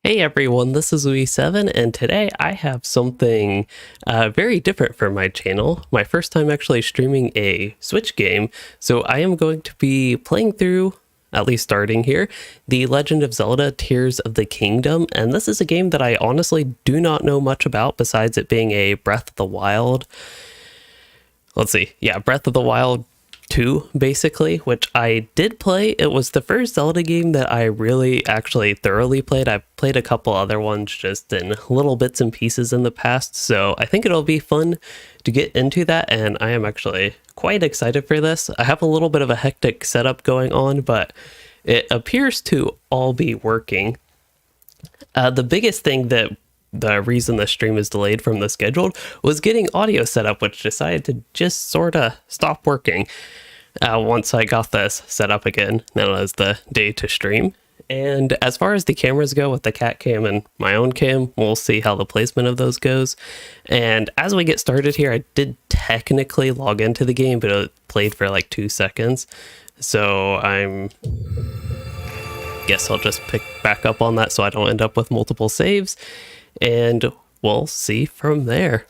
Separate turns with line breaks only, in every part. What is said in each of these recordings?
Hey everyone, this is Louis7, and today I have something very different for my channel. My first time actually streaming a Switch game, so I am going to be playing through, at least starting here, the Legend of Zelda Tears of the Kingdom, and this is a game that I honestly do not know much about besides it being a Breath of the Wild. Breath of the Wild 2, basically, which I did play. It was the first Zelda game that I really actually thoroughly played. I've played a couple other ones just in little bits and pieces in the past, so I think it'll be fun to get into that, and I am actually quite excited for this. I have a little bit of a hectic setup going on, but it appears to all be working. The biggest thing that the reason the stream is delayed from the scheduled was getting audio set up, which decided to just sort of stop working once I got this set up again. Now is the day to stream. And as far as the cameras go, with the cat cam and my own cam, we'll see how the placement of those goes. And as we get started here, I did technically log into the game, but it played for like 2 seconds. So guess I'll just pick back up on that so I don't end up with multiple saves. And we'll see from there.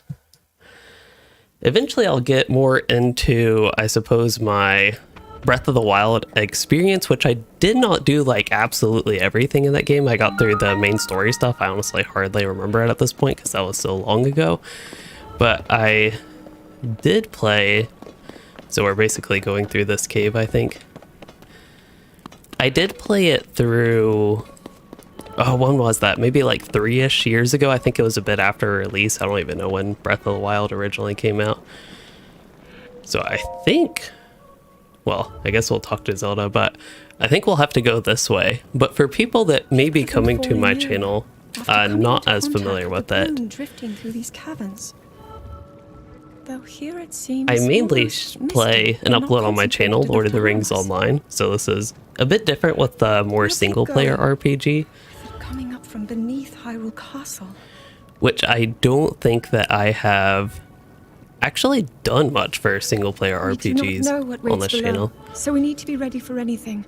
Eventually I'll get more into, I suppose, my Breath of the Wild experience, which I did not do like absolutely everything in that game. I got through the main story stuff. I honestly hardly remember it at this point because that was so long ago. But I did play, so we're basically going through this cave, I think. I did play it through... Oh, when was that? Maybe like 3-ish years ago. I think it was a bit after release. I don't even know when Breath of the Wild originally came out. So I think, well, I guess we'll talk to Zelda, but I think we'll have to go this way. But for people that may be coming to my channel, not as familiar with it,
drifting through these caverns. Though here it seems
I mainly play and upload on my channel Lord of the Rings Online. So this is a bit different with the more single-player RPG.
Coming up from beneath Hyrule Castle,
Which I don't think that I have actually done much for single-player RPGs on this channel.
So we need to be ready for anything.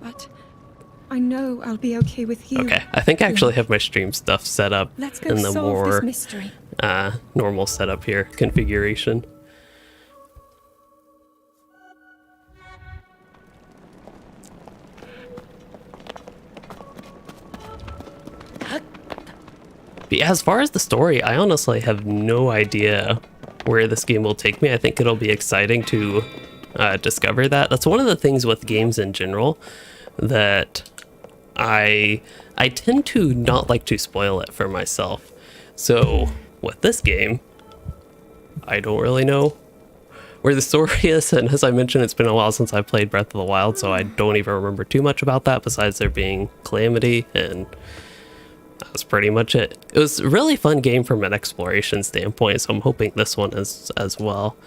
But I know I'll be okay with you.
Okay, I think I actually have my stream stuff set up in the more normal setup here, configuration. But yeah, as far as the story, I honestly have no idea where this game will take me. I think it'll be exciting to discover that. That's one of the things with games in general that I tend to not like to spoil it for myself. So with this game, I don't really know where the story is, and as I mentioned, it's been a while since I played Breath of the Wild, so I don't even remember too much about that besides there being Calamity, and that's pretty much it. It was a really fun game from an exploration standpoint, so I'm hoping this one is as well.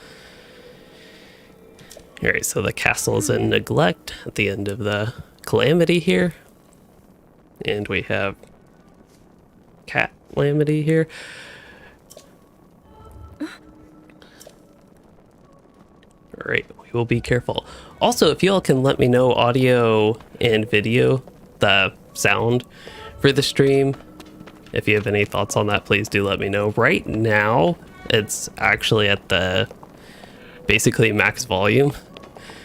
Alright, so the castle is in neglect at the end of the Calamity here. And we have Cat Calamity here. Alright, we will be careful. Also, if you all can let me know audio and video, the sound for the stream, if you have any thoughts on that, please do let me know. Right now, it's actually at the basically max volume.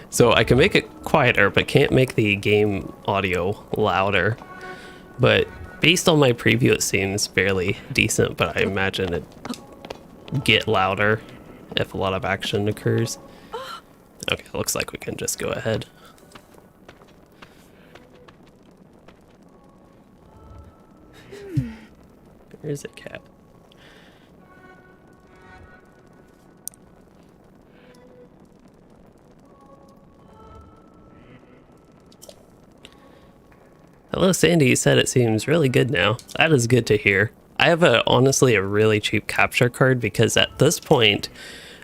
So I can make it quieter, but can't make the game audio louder. But based on my preview, it seems fairly decent, but I imagine it get louder if a lot of action occurs. Okay, looks like we can just go ahead. Where's it, cat? Hello, Sandy. You said it seems really good now. That is good to hear. I have honestly a really cheap capture card because at this point,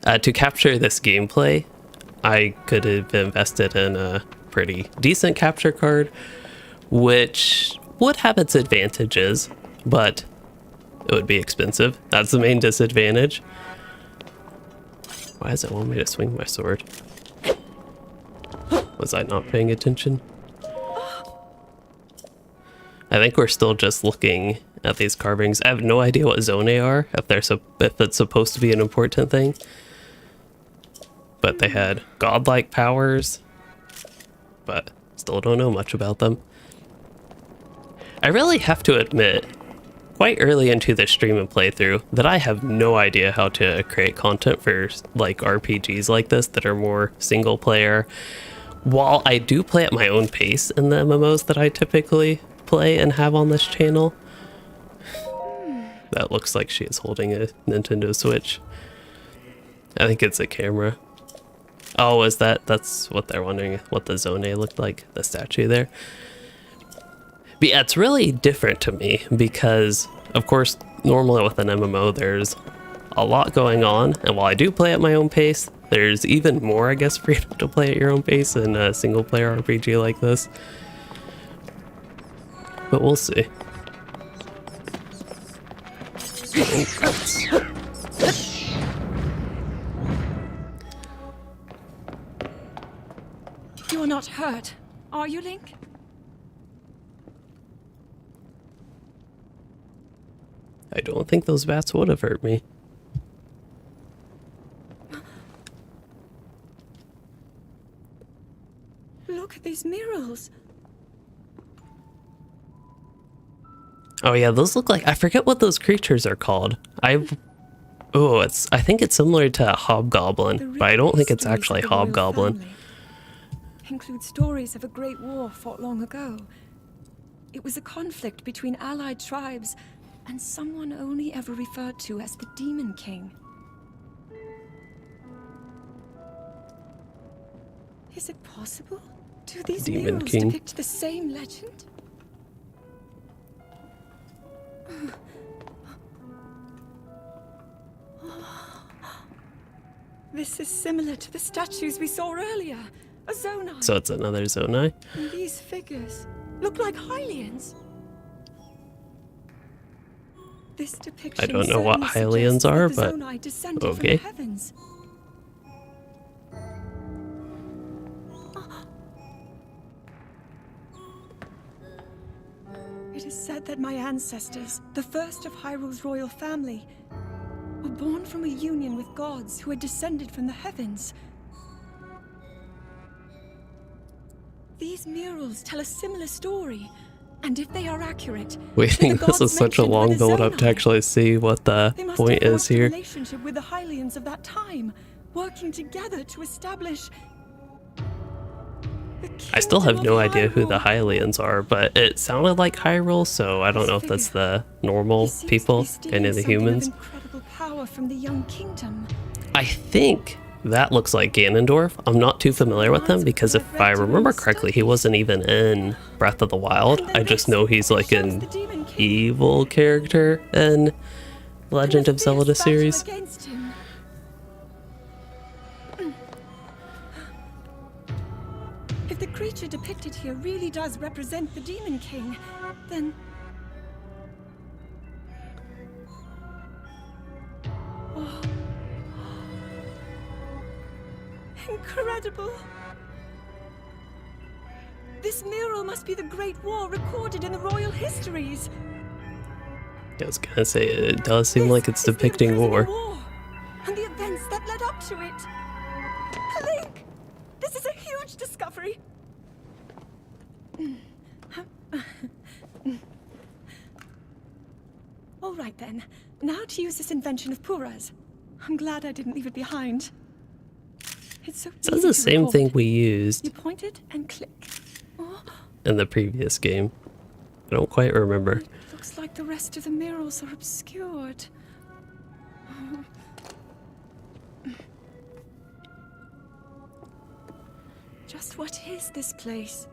to capture this gameplay, I could have invested in a pretty decent capture card, which would have its advantages, but it would be expensive. That's the main disadvantage. Why does it want me to swing my sword? Was I not paying attention? I I think we're still just looking at these carvings. I have no idea what zone are, if it's supposed to be an important thing. But they had godlike powers, but still don't know much about them. I really have to admit, quite early into the stream and playthrough, that I have no idea how to create content for like RPGs like this that are more single player. While I do play at my own pace in the MMOs that I typically play and have on this channel. That looks like she is holding a Nintendo Switch. I think it's a camera. Oh, is that's what they're wondering, what the Zone looked like, the statue there. But yeah, it's really different to me because, of course, normally with an MMO, there's a lot going on. And while I do play at my own pace, there's even more, I guess, freedom to play at your own pace in a single player RPG like this. But we'll see. Oh,
you are not hurt, are you, Link?
I don't think those bats would have hurt me.
Look at these murals.
Oh yeah, those look like, I forget what those creatures are called. I think it's similar to Hobgoblin, but I don't think it's actually Hobgoblin.
Include stories of a great war fought long ago. It was a conflict between allied tribes and someone only ever referred to as the Demon King. Is it possible? Do these
Demon
murals
King
depict the same legend? This is similar to the statues we saw earlier. A Zonai.
So it's another Zonai?
And these figures look like Hylians. This depiction
I don't know what
certainly
Hylians
suggests
are,
that the
but
Zonai descended
okay.
from the heavens. It is said that my ancestors, the first of Hyrule's royal family, were born from a union with gods who had descended from the heavens. These murals tell a similar story, and if they are accurate,
Waiting, this is such a long build up to actually see what the point is here.
Relationship with the Hylians of that time, working together to establish.
I still have no idea who the Hylians are, but it sounded like Hyrule, so I don't know if that's the normal people, kind of the humans.
Incredible power from the young kingdom.
I think that looks like Ganondorf. I'm not too familiar with him because if I remember correctly, he wasn't even in Breath of the Wild. I just know he's like an evil character in Legend of Zelda series.
If the creature depicted here really does represent the Demon King, then... Oh. Incredible! This mural must be the Great War recorded in the royal histories.
I was gonna say, it does seem like it's depicting war.
And the events that led up to it. Link! This is a huge discovery. All right then. Now to use this invention of Pura's. I'm glad I didn't leave it behind. It's so
That's the same thing we used.
You point it and click. Oh.
In the previous game. I don't quite remember.
It looks like the rest of the murals are obscured. Just what is this place?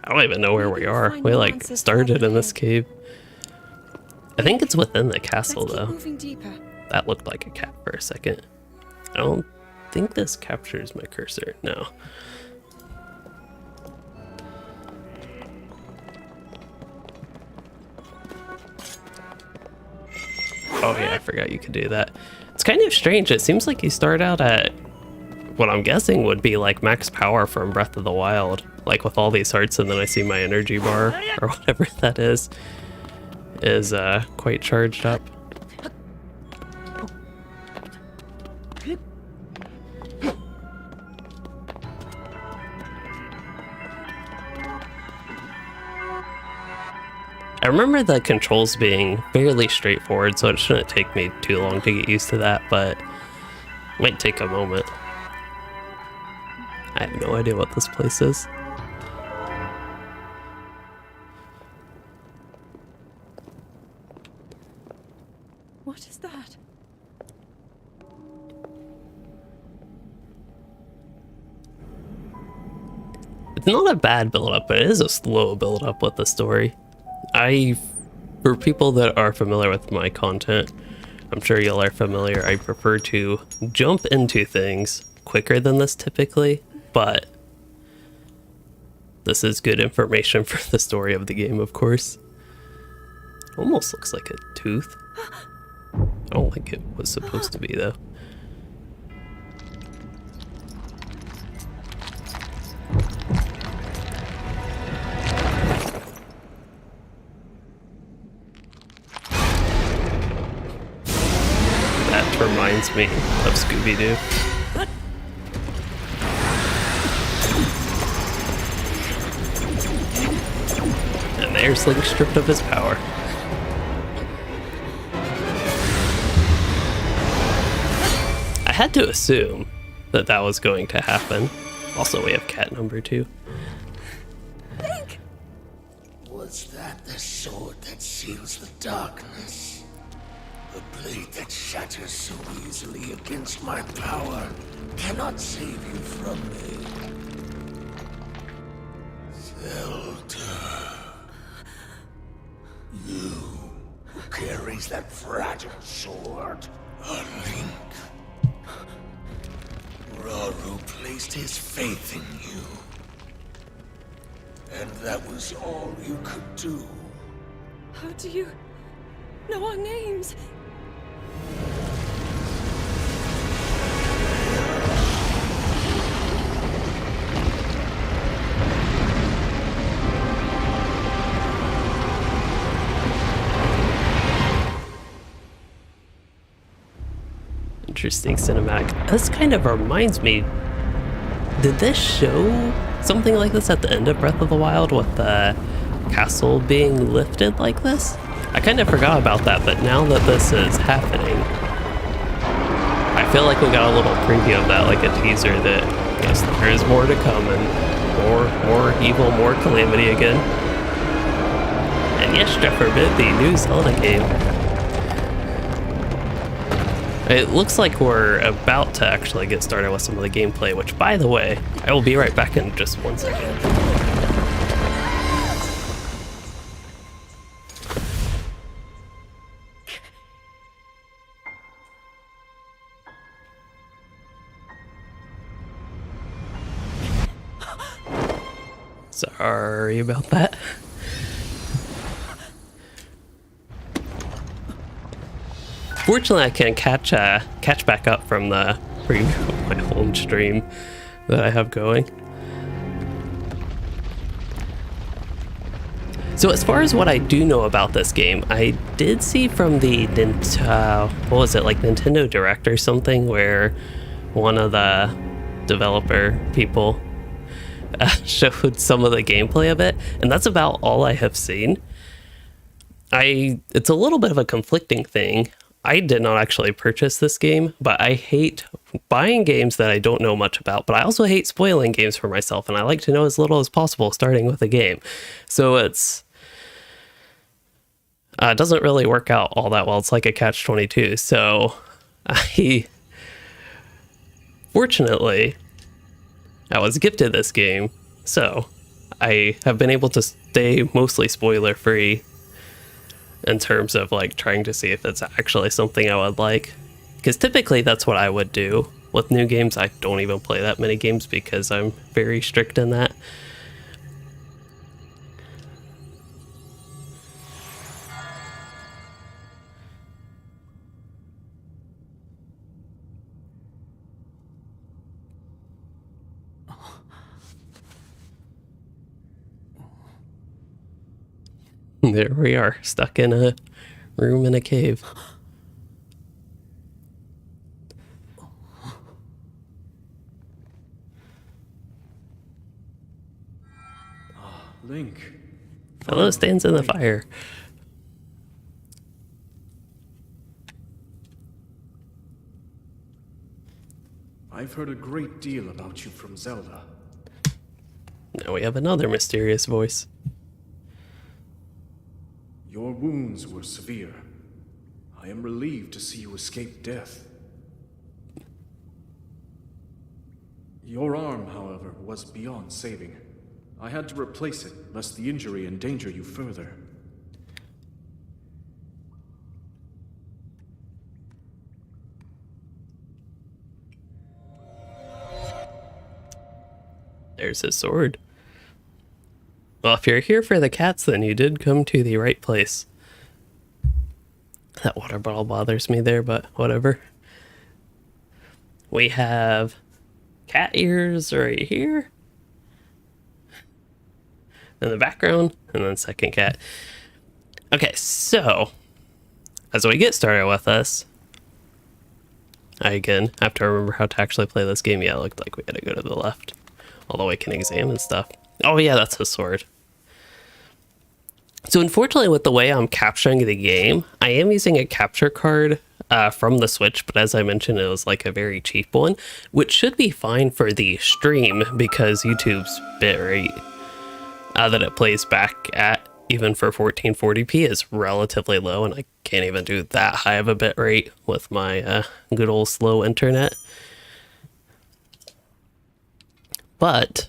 I don't even know where we are. We like started in this cave. I think it's within the castle though.
Moving deeper.
That looked like a cat for a second. I don't think this captures my cursor. No. Oh yeah, I forgot you could do that. It's kind of strange. It seems like you start out at what I'm guessing would be like max power from Breath of the Wild. like with all these hearts, and then I see my energy bar, or whatever that is quite charged up. I remember the controls being fairly straightforward, so it shouldn't take me too long to get used to that, but it might take a moment. I have no idea what this place is.
What is that?
It's not a bad build-up, but it is a slow build-up with the story. For people that are familiar with my content, I'm sure y'all are familiar, I prefer to jump into things quicker than this typically, but this is good information for the story of the game, of course. Almost looks like a tooth. I don't think it was supposed to be, though. That reminds me of Scooby-Doo. And there's Link stripped of his power. I had to assume that that was going to happen. Also, we have cat number 2.
Link!
Was that the sword that seals the darkness? The blade that shatters so easily against my power cannot save you from me. Zelda. You who carries that fragile sword. A Link. Raru placed his faith in you. And that was all you could do.
How do you know our names?
Interesting cinematic. This kind of reminds me, did this show something like this at the end of Breath of the Wild with the castle being lifted like this? I kind of forgot about that, but now that this is happening, I feel like we got a little preview of that, like a teaser that, yes, there is more to come, and more evil, more calamity again. And yes, Jeff forbid, the new Zelda game. It looks like we're about to actually get started with some of the gameplay, which, by the way, I will be right back in just 1 second. Sorry about that. Fortunately, I can catch back up from the preview of my home stream that I have going. So as far as what I do know about this game, I did see from the what was it, like Nintendo Direct or something, where one of the developer people showed some of the gameplay of it, and that's about all I have seen. It's a little bit of a conflicting thing. I did not actually purchase this game, but I hate buying games that I don't know much about, but I also hate spoiling games for myself, and I like to know as little as possible starting with a game. So it doesn't really work out all that well. It's like a catch-22. So fortunately, I was gifted this game, so I have been able to stay mostly spoiler-free in terms of like trying to see if it's actually something I would like. Because typically that's what I would do. With new games, I don't even play that many games because I'm very strict in that. There we are, stuck in a room in a cave.
Link.
Hello, stands in the fire.
I've heard a great deal about you from Zelda.
Now we have another mysterious voice.
Your wounds were severe. I am relieved to see you escape death. Your arm, however, was beyond saving. I had to replace it, lest the injury endanger you further.
There's his sword. Well, if you're here for the cats, then you did come to the right place. That water bottle bothers me there, but whatever. We have cat ears right here in the background, and then second cat. Okay, so as we get started with this, I again have to remember how to actually play this game. Yeah, it looked like we had to go to the left, although we can examine stuff. Oh yeah, that's his sword. So unfortunately, with the way I'm capturing the game, I am using a capture card from the Switch, but as I mentioned, it was like a very cheap one, which should be fine for the stream because YouTube's bitrate that it plays back at, even for 1440p, is relatively low, and I can't even do that high of a bitrate with my good old slow internet. But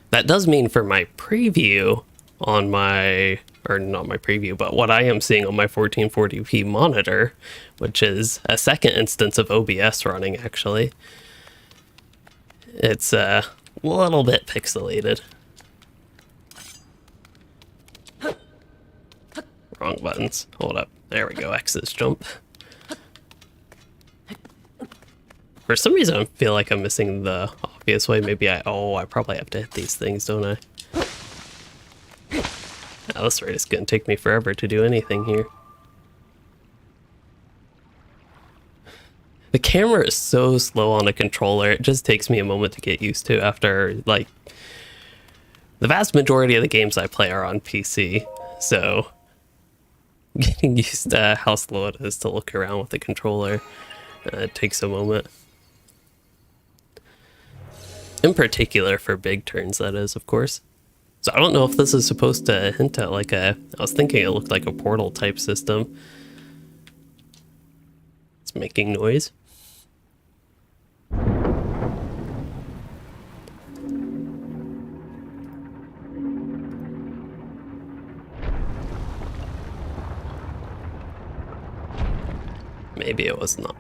that does mean for my preview on my, or not my preview, but what I am seeing on my 1440p monitor, which is a second instance of OBS running actually, it's a little bit pixelated. Wrong buttons. Hold up. There we go. X's jump. For some reason, I feel like I'm missing the obvious way. Maybe I probably have to hit these things, don't I? Oh, this rate is going to take me forever to do anything here. The camera is so slow on a controller. It just takes me a moment to get used to after, like, the vast majority of the games I play are on PC. So getting used to how slow it is to look around with the controller, it takes a moment. In particular for big turns, that is, of course. So I don't know if this is supposed to hint at like I was thinking it looked like a portal type system. It's making noise. Maybe it was not.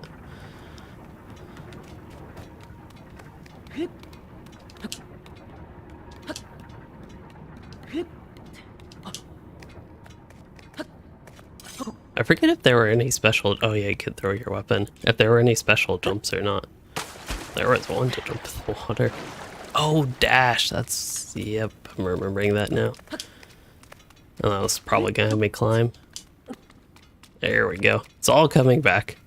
I forget if there were any special... Oh yeah, you could throw your weapon. If there were any special jumps or not. There was one to jump in the water. Oh, dash. That's... Yep, I'm remembering that now. And that was probably gonna have me climb. There we go. It's all coming back.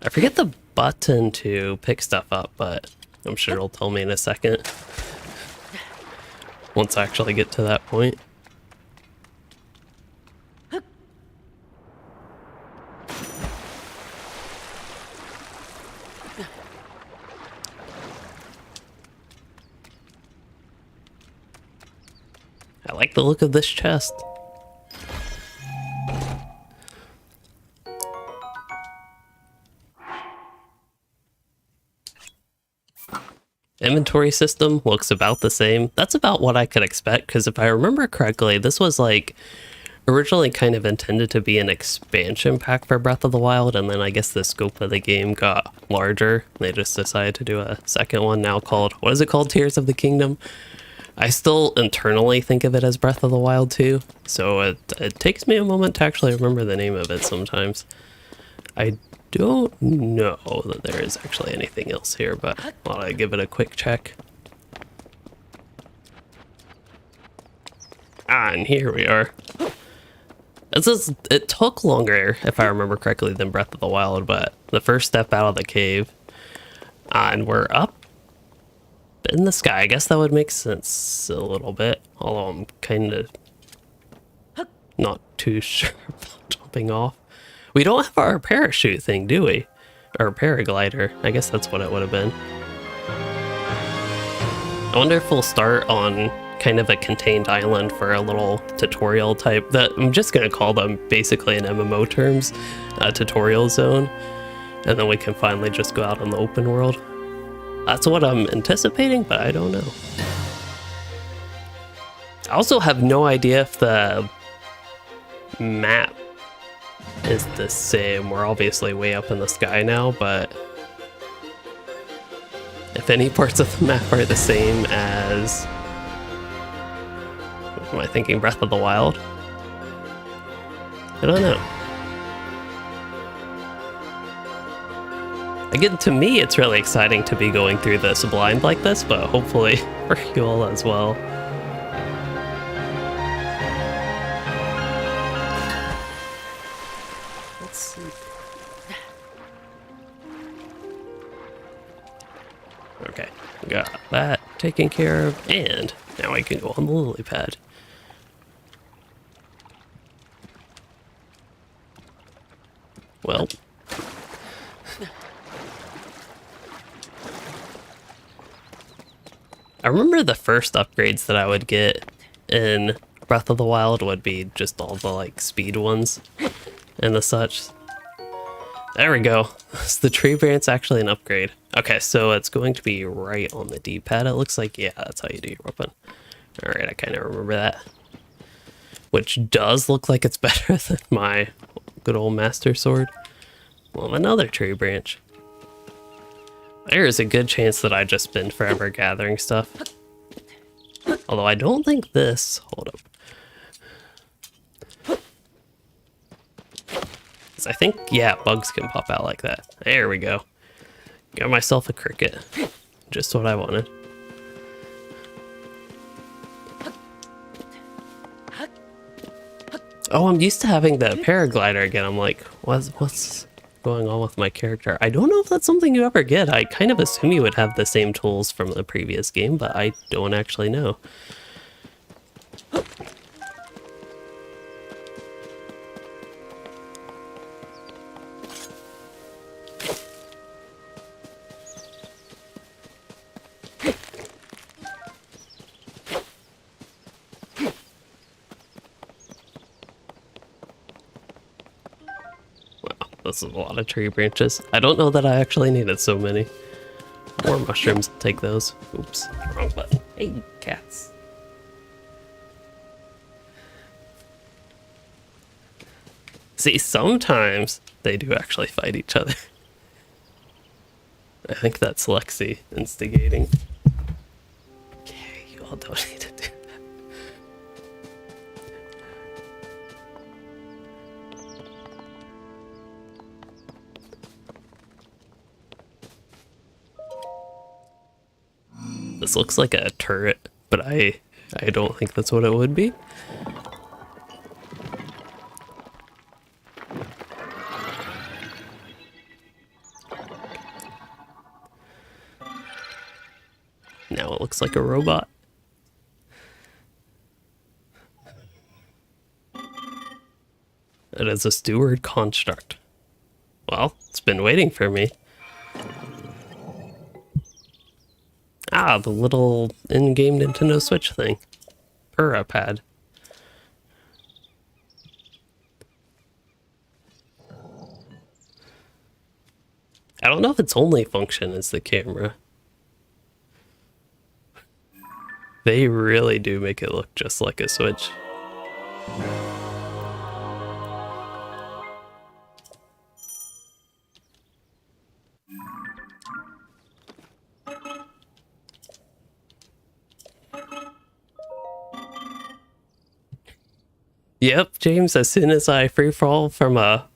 I forget the button to pick stuff up, but I'm sure it'll tell me in a second. Once I actually get to that point. I like the look of this chest. Inventory system looks about the same. That's about what I could expect, because if I remember correctly, this was like originally kind of intended to be an expansion pack for Breath of the Wild, and then I guess the scope of the game got larger. They just decided to do a second one now called, what is it called? Tears of the Kingdom? I still internally think of it as Breath of the Wild 2, so it takes me a moment to actually remember the name of it sometimes. I don't know that there is actually anything else here, but while I give it a quick check. And here we are. It took longer, if I remember correctly, than Breath of the Wild, but the first step out of the cave, and we're up in the sky. I guess that would make sense a little bit, although I'm kind of not too sure about jumping off. We don't have our parachute thing, do we? Or paraglider. I guess that's what it would have been. I wonder if we'll start on kind of a contained island for a little tutorial type that I'm just going to call them basically in MMO terms, a tutorial zone. And then we can finally just go out in the open world. That's what I'm anticipating, but I don't know. I also have no idea if the map is the same. We're obviously way up in the sky now, but if any parts of the map are the same as, what am I thinking, Breath of the Wild? I don't know. Again, to me, it's really exciting to be going through this blind like this, but hopefully for you all as well. Let's see. Okay, got that taken care of, and now I can go on the lily pad. Well. I remember the first upgrades that I would get in Breath of the Wild would be just all the like speed ones and the such. There we go. Is the tree branch actually an upgrade? Okay, so it's going to be right on the D-pad. It looks like, yeah, that's how you do your weapon. Alright, I kind of remember that. Which does look like it's better than my good old master sword. Well, another tree branch. There is a good chance that I just spend forever gathering stuff. Although I don't think this... Hold up. I think, yeah, bugs can pop out like that. There we go. Got myself a cricket. Just what I wanted. Oh, I'm used to having the paraglider again. I'm like, what's going on with my character? I don't know if that's something you ever get. I kind of assume you would have the same tools from the previous game, but I don't actually know. This is a lot of tree branches. I don't know that I actually needed so many. More mushrooms, take those. Oops, wrong button. Hey, cats. See, sometimes they do actually fight each other. I think that's Lexi instigating. Okay, you all don't need to do that. This looks like a turret, but I don't think that's what it would be. Now it looks like a robot. It is a steward construct. Well, it's been waiting for me. Ah, the little in-game Nintendo Switch thing. Pad. I don't know if its only function is the camera. They really do make it look just like a Switch. Yep, James, as soon as I free fall from a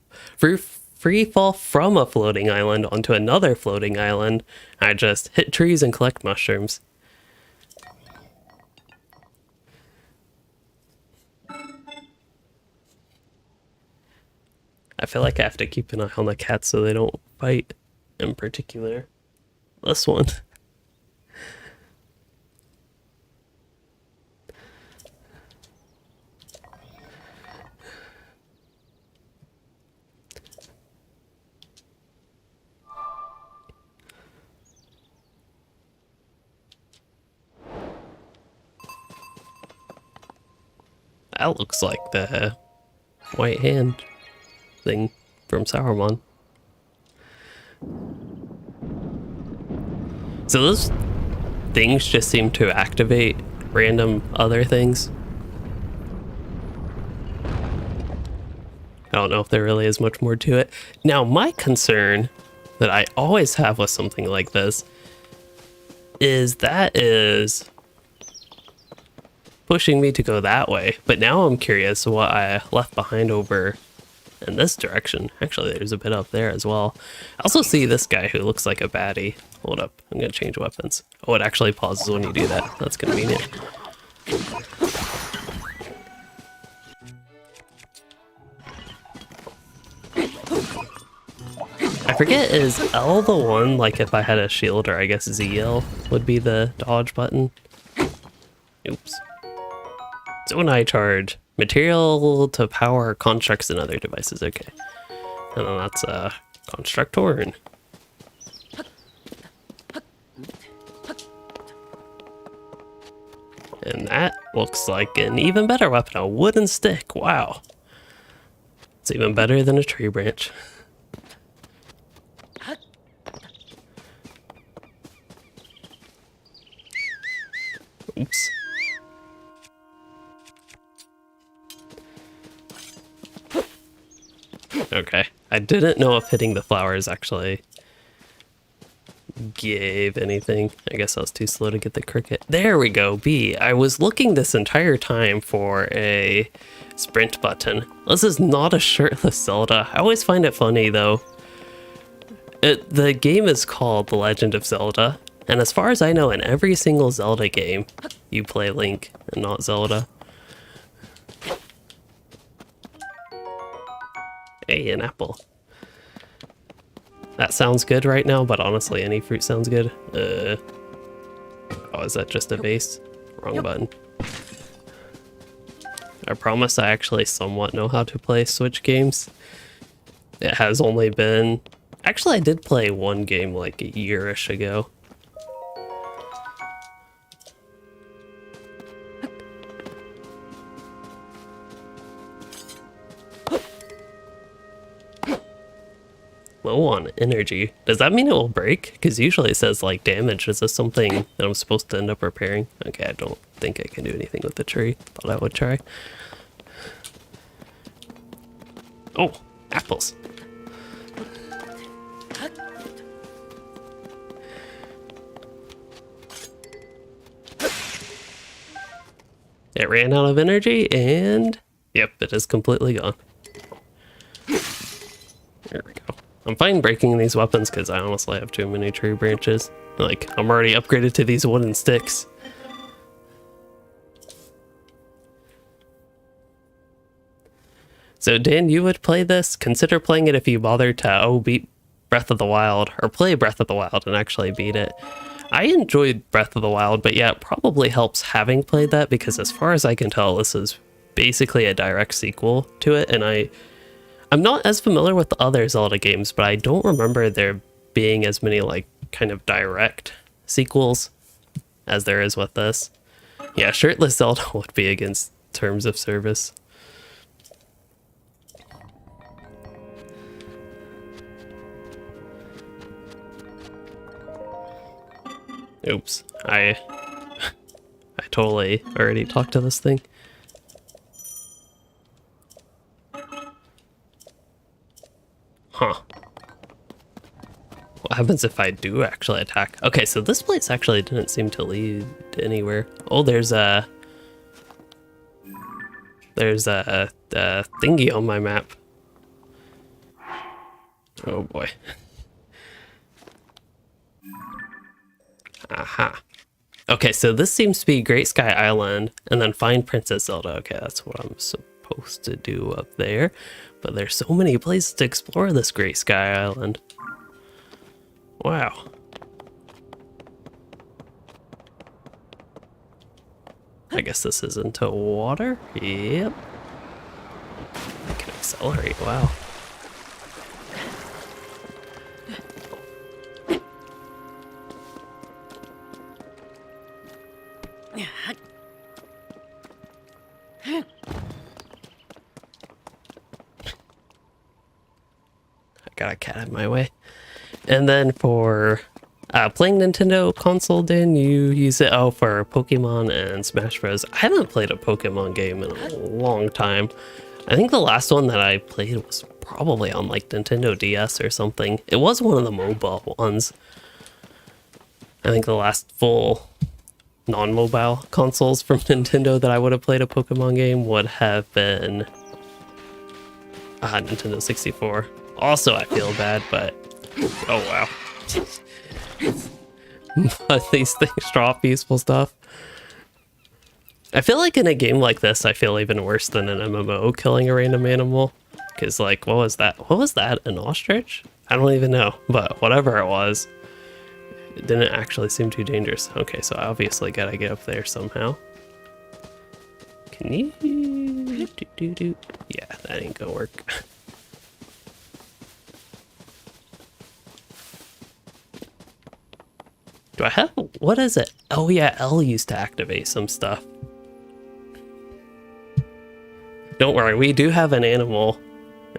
floating island onto another floating island, I just hit trees and collect mushrooms. I feel like I have to keep an eye on the cats so they don't fight, in particular. This one. That looks like the white hand thing from Saruman. So those things just seem to activate random other things. I don't know if there really is much more to it. Now, my concern that I always have with something like this is that is pushing me to go that way. But now I'm curious what I left behind over in this direction. Actually, there's a bit up there as well. I also see this guy who looks like a baddie. Hold up, I'm gonna change weapons. Oh, it actually pauses when you do that. That's convenient. I forget, is L the one, like if I had a shield, or I guess ZL would be the dodge button? Oops. So when I charge material to power constructs and other devices, okay. And then that's a constructor. And that looks like an even better weapon, a wooden stick. Wow. It's even better than a tree branch. Oops. Okay. I didn't know if hitting the flowers actually gave anything. I guess I was too slow to get the cricket. There we go, B. I was looking this entire time for a sprint button. This is not a shirtless Zelda. I always find it funny though. The game is called The Legend of Zelda, and as far as I know, in every single Zelda game, you play Link and not Zelda. Hey, an apple. That sounds good right now, but honestly, any fruit sounds good. Oh, is that just a vase? Wrong button. I promise I actually somewhat know how to play Switch games. It has only been... Actually, I did play one game like a year-ish ago. Low on energy. Does that mean it will break? Because usually it says like damage. Is this something that I'm supposed to end up repairing? Okay, I don't think I can do anything with the tree. Thought I would try. Oh, apples. It ran out of energy and yep, it is completely gone. There we go. I'm fine breaking these weapons because I honestly have too many tree branches. Like, I'm already upgraded to these wooden sticks. So Dan, you would play this? Consider playing it if you bother to beat Breath of the Wild, or play Breath of the Wild and actually beat it. I enjoyed Breath of the Wild, but yeah, it probably helps having played that because as far as I can tell, this is basically a direct sequel to it, and I'm not as familiar with the other Zelda games, but I don't remember there being as many like kind of direct sequels as there is with this. Yeah, shirtless Zelda would be against terms of service. Oops, I totally already talked to this thing. Huh. What happens if I do actually attack? Okay, so this place actually didn't seem to lead anywhere. Oh, there's a thingy on my map. Oh boy. Aha. Okay, so this seems to be Great Sky Island, and then find Princess Zelda. Okay, that's what I'm supposed supposed to do up there, but there's so many places to explore this great Sky Island. Wow. I guess this is into water? Yep. I can accelerate, wow. Got a cat in my way. And then for playing Nintendo console, Dan, you use it for Pokemon and Smash Bros. I haven't played a Pokemon game in a long time. I think the last one that I played was probably on like Nintendo DS or something. It was one of the mobile ones. I think the last full non-mobile consoles from Nintendo that I would have played a Pokemon game would have been Nintendo 64. Also, I feel bad, but oh wow. But these things drop useful stuff. I feel like in a game like this, I feel even worse than an MMO killing a random animal. Because, like, what was that? What was that? An ostrich? I don't even know. But whatever it was, it didn't actually seem too dangerous. Okay, so I obviously gotta get up there somehow. Can you? Yeah, that ain't gonna work. Do I have, what is it? Oh yeah, L used to activate some stuff. Don't worry, we do have an animal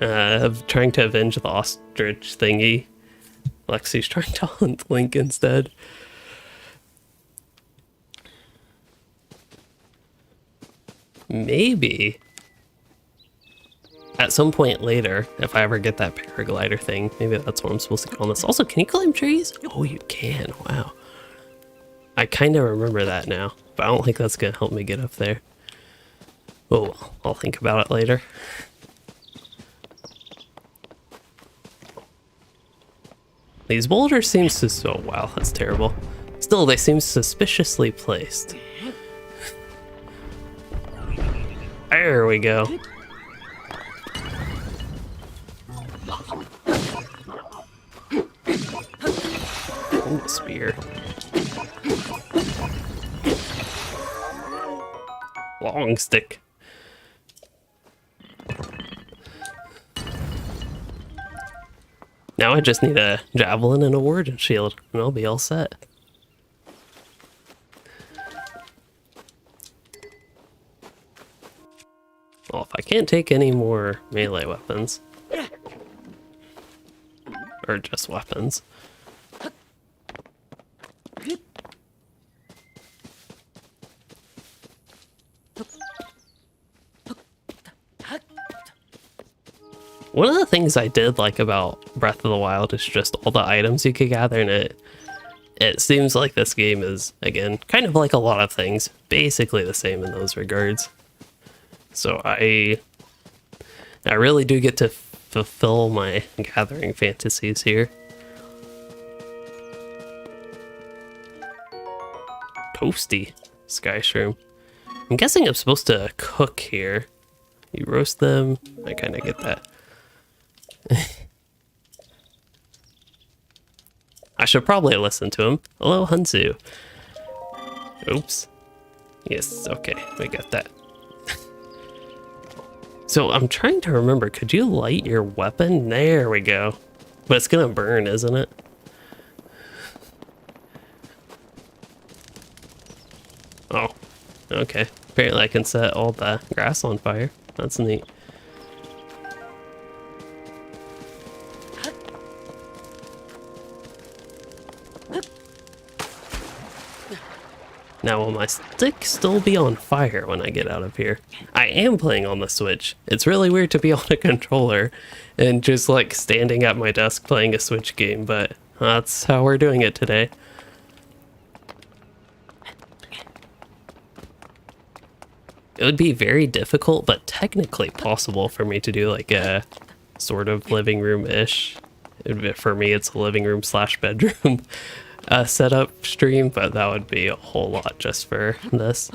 of trying to avenge the ostrich thingy. Lexi's trying to hunt Link instead. Maybe at some point later, if I ever get that paraglider thing, maybe that's what I'm supposed to go on this. Also, can you climb trees? Oh, you can. Wow. I kind of remember that now, but I don't think that's going to help me get up there. Oh, well, I'll think about it later. These boulders seem to... Oh, wow, that's terrible. Still, they seem suspiciously placed. There we go. Ooh, spear. Long stick. Now I just need a javelin and a warden shield, and I'll be all set. Well, if I can't take any more melee weapons, or just weapons, one of the things I did like about Breath of the Wild is just all the items you could gather, and it seems like this game is, again, kind of like a lot of things, basically the same in those regards. So I really do get to fulfill my gathering fantasies here. Toasty sky shroom. I'm guessing I'm supposed to cook here. You roast them. I kind of get that. I should probably listen to him. Hello, Hansu. Oops. Yes, okay, we got that. So I'm trying to remember, could you light your weapon? There we go. But it's gonna burn, isn't it? Oh, okay. Apparently I can set all the grass on fire. That's neat. Now, will my stick still be on fire when I get out of here? I am playing on the Switch. It's really weird to be on a controller and just like standing at my desk playing a Switch game, but that's how we're doing it today. It would be very difficult, but technically possible for me to do like a sort of living room-ish. For me, it's a living room / bedroom setup stream, but that would be a whole lot just for this.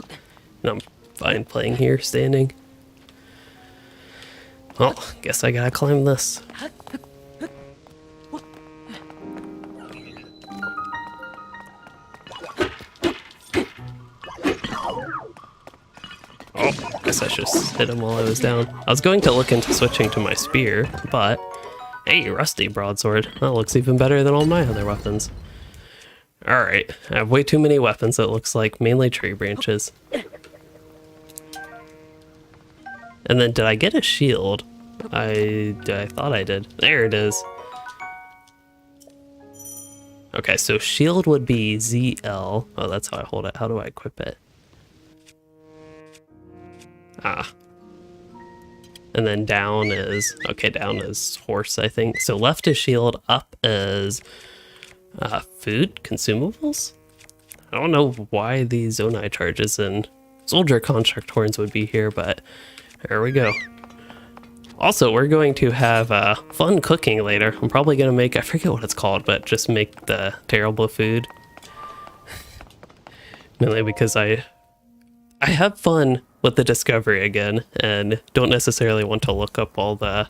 And I'm fine playing here, standing. Well, guess I gotta climb this. Oh, guess I should just hit him while I was down. I was going to look into switching to my spear, but hey, rusty broadsword. That looks even better than all my other weapons. Alright, I have way too many weapons, it looks like, mainly tree branches. And then did I get a shield? I thought I did. There it is. Okay, so shield would be ZL. Oh, that's how I hold it. How do I equip it? Ah. And then down is, okay, down is horse, I think. So left is shield, up is food, consumables? I don't know why the Zonai charges and soldier contract horns would be here, but there we go. Also, we're going to have fun cooking later. I'm probably going to make, I forget what it's called, but just make the terrible food. Mainly because I have fun with the discovery again and don't necessarily want to look up all the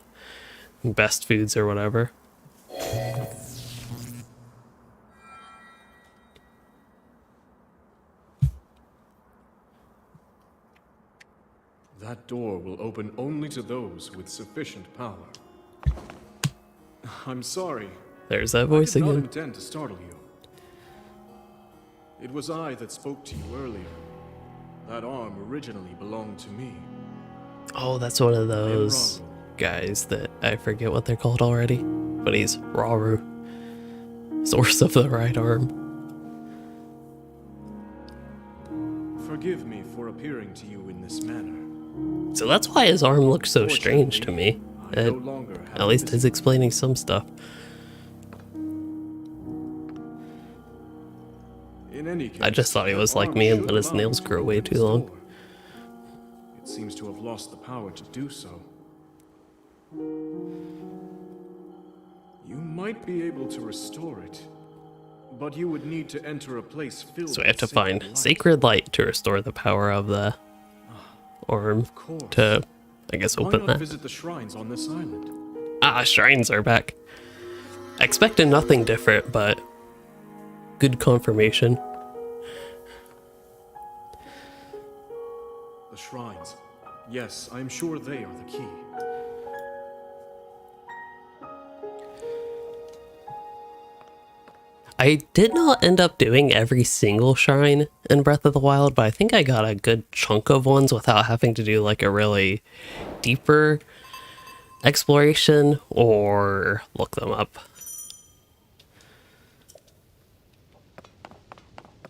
best foods or whatever.
That door will open only to those with sufficient power. I'm sorry.
There's that voice
I did not
again.
intend to startle you. It was I that spoke to you earlier. That arm originally belonged to me.
Oh, that's one of those guys that I forget what they're called already. But he's Rauru. Source of the right arm.
Forgive me for appearing to you in this manner.
So that's why his arm looks so strange to me.
I no longer have
At least he's explaining some stuff.
In any case,
I just thought he was like me and let his nails grow way too long.
It seems to have lost the power to do so. You might be able to restore it, but you would need to enter a place filled
So we have to
with sacred
find
light.
sacred light to restore the power of the arm
Of course.
to, I guess,
Why
open
not
that.
visit the shrines on this island?
Ah, shrines are back. I expected nothing different, but good confirmation.
The shrines. Yes, I am sure they are the key.
I did not end up doing every single shrine in Breath of the Wild, but I think I got a good chunk of ones without having to do like a really deeper exploration or look them up.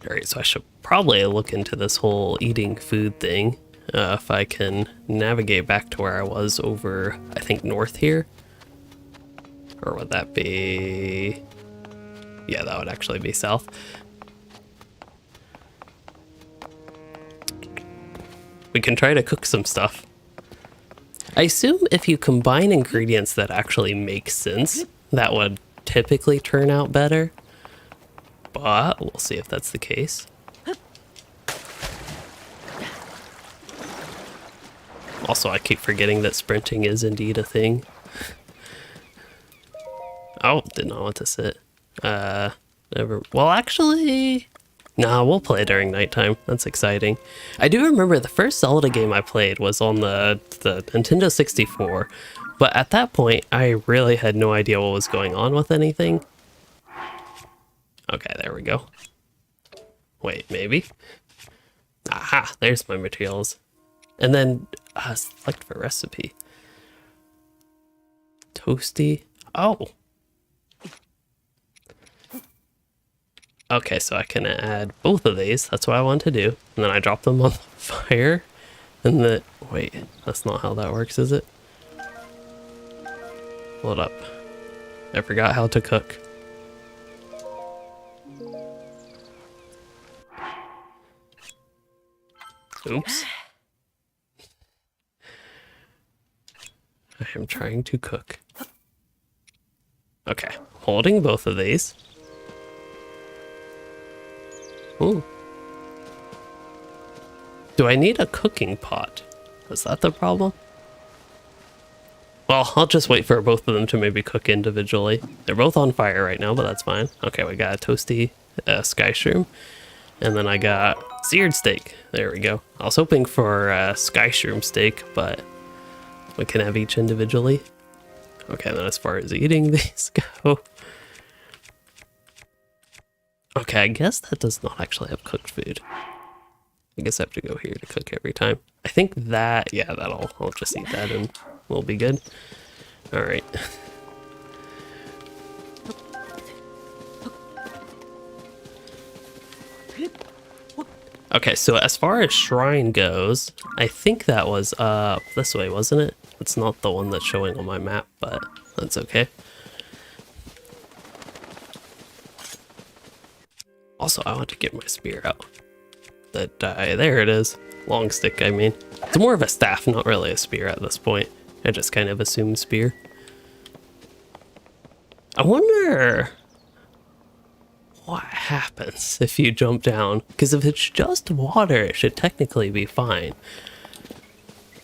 Alright, so I should probably look into this whole eating food thing if I can navigate back to where I was over, I think, north here. Or would that be... Yeah, that would actually be south. We can try to cook some stuff. I assume if you combine ingredients that actually make sense, that would typically turn out better. But we'll see if that's the case. Also, I keep forgetting that sprinting is indeed a thing. Oh, did not want to sit. Never. Well, actually, nah, we'll play during nighttime. That's exciting. I do remember the first Zelda game I played was on the Nintendo 64, but at that point, I really had no idea what was going on with anything. Okay, there we go. Wait, maybe? Aha, there's my materials. And then, select for recipe. Toasty. Oh. Okay, so I can add both of these. That's what I want to do. And then I drop them on the fire. And the... Wait, that's not how that works, is it? Hold up. I forgot how to cook. Oops. I am trying to cook. Okay, holding both of these. Ooh. Do I need a cooking pot? Is that the problem? Well, I'll just wait for both of them to maybe cook individually. They're both on fire right now, but that's fine. Okay, we got a toasty sky shroom. And then I got seared steak. There we go. I was hoping for sky shroom steak, but we can have each individually. Okay, then as far as eating these go. Okay, I guess that does not actually have cooked food. I guess I have to go here to cook every time. I think that, yeah, I'll just eat that and we'll be good. All right. Okay, so as far as shrine goes, I think that was this way, wasn't it? It's not the one that's showing on my map, but that's okay. Also, I want to get my spear out. There it is. Long stick, I mean. It's more of a staff, not really a spear at this point. I just kind of assumed spear. I wonder what happens if you jump down, because if it's just water, it should technically be fine.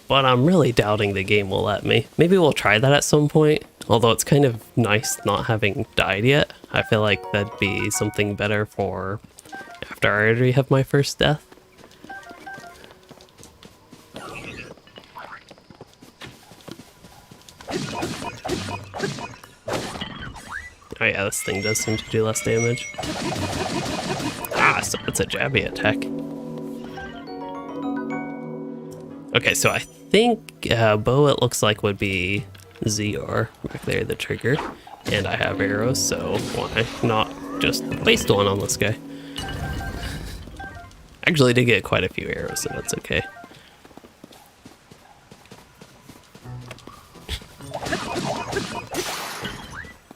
But I'm really doubting the game will let me. Maybe we'll try that at some point, although it's kind of nice not having died yet. I feel like that'd be something better for after I already have my first death. Oh yeah, this thing does seem to do less damage. Ah, so it's a jabby attack. Okay, so I think bow, it looks like, would be ZR back there, the trigger. And I have arrows, so why not just waste one on this guy? Actually did get quite a few arrows, so that's okay.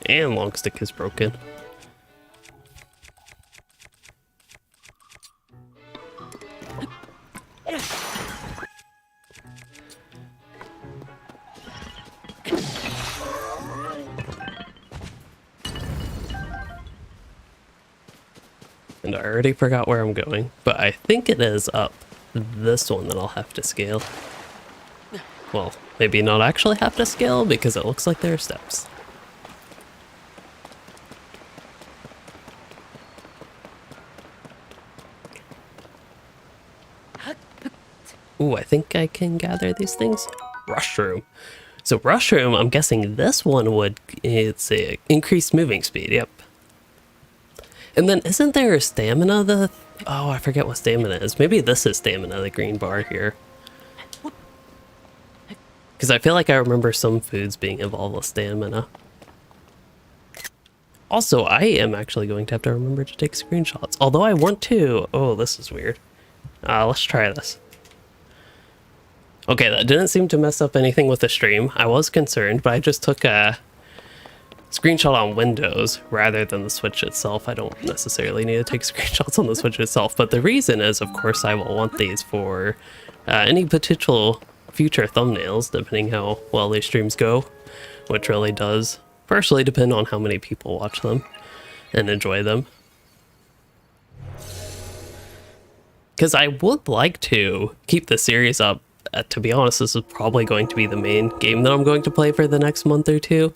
And long stick is broken. And I already forgot where I'm going, but I think it is up this one that I'll have to scale. Well, maybe not actually have to scale because it looks like there are steps. Ooh, I think I can gather these things. Rushroom. So Rushroom, I'm guessing this one would, it's a increased moving speed, yep. And then isn't there stamina? Oh, I forget what stamina is. Maybe this is stamina, the green bar here. Because I feel like I remember some foods being involved with stamina. Also, I am actually going to have to remember to take screenshots. Although I want to. Oh, this is weird. Let's try this. Okay, that didn't seem to mess up anything with the stream. I was concerned, but I just took a screenshot on Windows rather than the Switch itself. I don't necessarily need to take screenshots on the Switch itself, but the reason is, of course, I will want these for any potential future thumbnails, depending how well these streams go, which really does partially depend on how many people watch them and enjoy them. Because I would like to keep the series up. To be honest, this is probably going to be the main game that I'm going to play for the next month or two.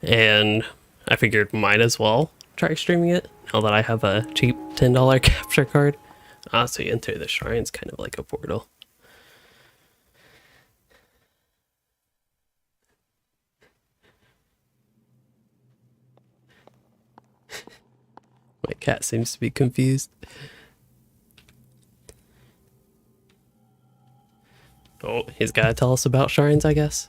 And I figured might as well try streaming it now that I have a cheap $10 capture card. So you enter the shrines kind of like a portal. My cat seems to be confused. Oh, he's got to tell us about shrines, I guess.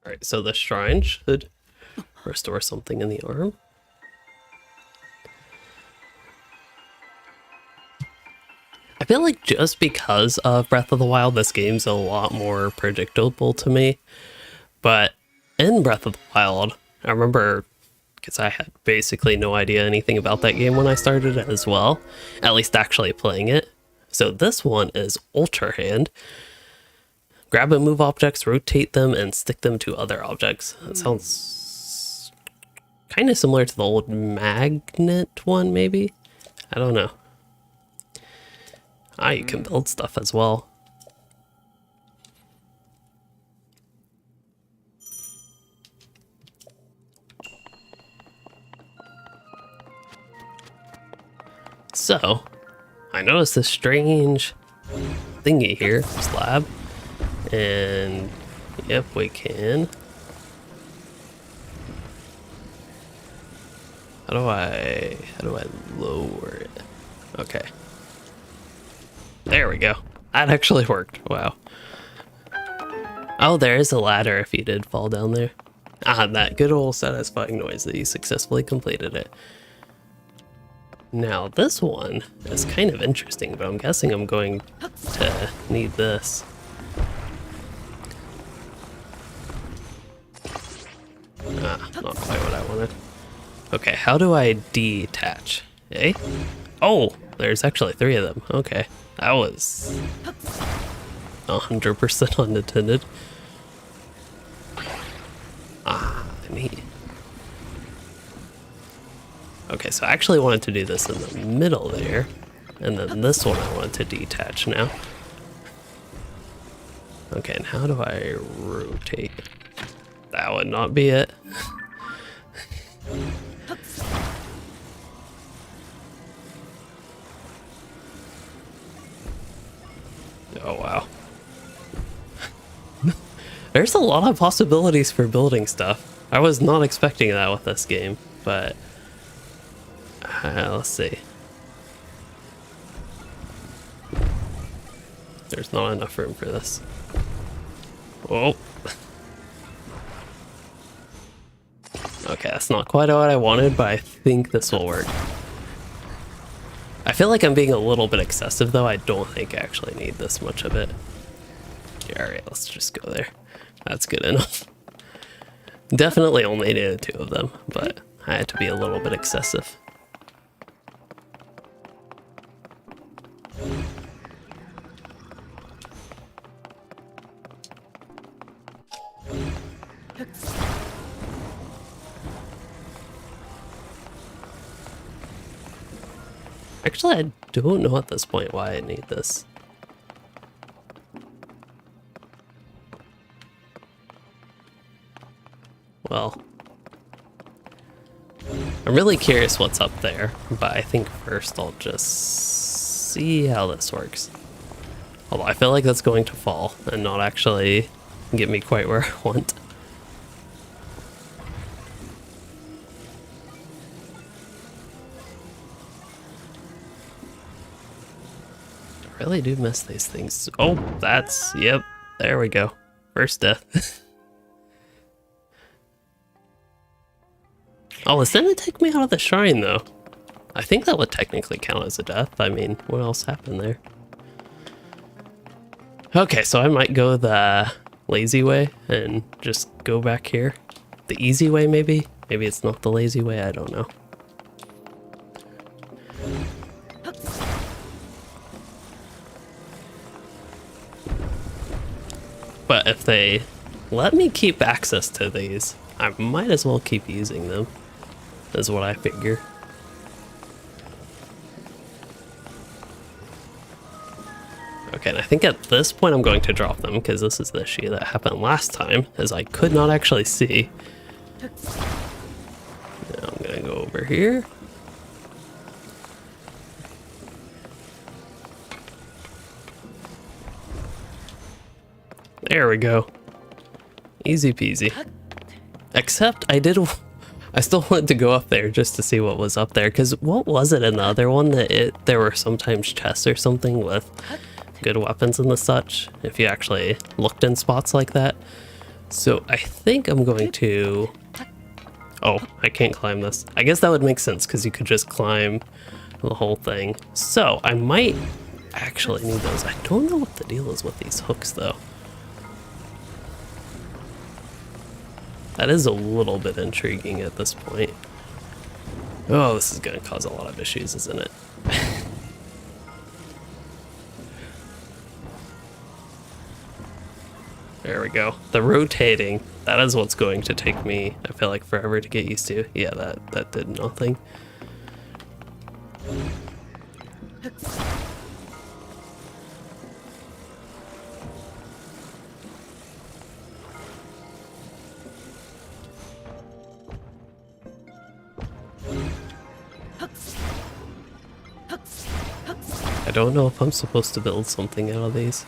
Alright, so the shrine should restore something in the arm. I feel like just because of Breath of the Wild, this game's a lot more predictable to me. But in Breath of the Wild, I remember, because I had basically no idea anything about that game when I started it as well, at least actually playing it. So this one is Ultra Hand. Grab and move objects, rotate them, and stick them to other objects. That sounds kind of similar to the old magnet one, maybe? I don't know. Ah, you can build stuff as well. So, I noticed this strange thingy here, slab, and yep, we can. How do I lower it? Okay. There we go. That actually worked. Wow. Oh, there is a ladder if you did fall down there. Ah, that good old satisfying noise that you successfully completed it. Now, this one is kind of interesting, but I'm guessing I'm going to need this. Ah, not quite what I wanted. Okay, how do I detach? Eh? Oh, there's actually 3 of them. Okay, that was 100% unintended. Ah, neat. Okay, so I actually wanted to do this in the middle there, and then this one I wanted to detach now. Okay, and how do I rotate? That would not be it. Oh, wow. There's a lot of possibilities for building stuff. I was not expecting that with this game, but let's see. There's not enough room for this. Whoa. Okay, that's not quite what I wanted, but I think this will work. I feel like I'm being a little bit excessive, though. I don't think I actually need this much of it. Yeah, alright, let's just go there. That's good enough. Definitely only needed 2 of them, but I had to be a little bit excessive. Actually, I don't know at this point why I need this. Well, I'm really curious what's up there, but I think first I'll just see how this works. Although I feel like that's going to fall and not actually get me quite where I want. I really do miss these things. Oh, that's, yep, there we go. First death. Oh, is that gonna take me out of the shrine, though? I think that would technically count as a death. I mean, what else happened there? Okay, so I might go the lazy way and just go back here. The easy way, maybe? Maybe it's not the lazy way, I don't know. But if they let me keep access to these, I might as well keep using them, is what I figure. Okay, and I think at this point I'm going to drop them, because this is the issue that happened last time, as I could not actually see. Now I'm gonna go over here. There we go. Easy peasy. Except I still wanted to go up there just to see what was up there, because what was it in the other one that there were sometimes chests or something with good weapons and the such, if you actually looked in spots like that. So I think I'm going to... Oh, I can't climb this. I guess that would make sense, because you could just climb the whole thing. So I might actually need those. I don't know what the deal is with these hooks, though. That is a little bit intriguing at this point. Oh, this is going to cause a lot of issues, isn't it? There we go. The rotating, that is what's going to take me, I feel like, forever to get used to. Yeah, that did nothing. I don't know if I'm supposed to build something out of these.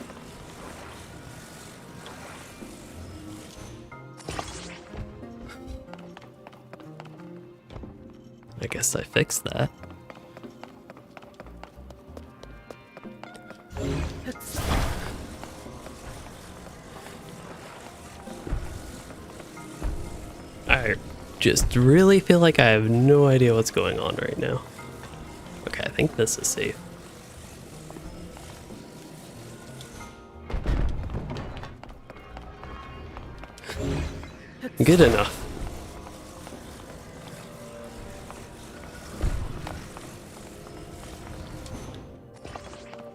I guess I fixed that. I just really feel like I have no idea what's going on right now. Okay, I think this is safe. Good enough.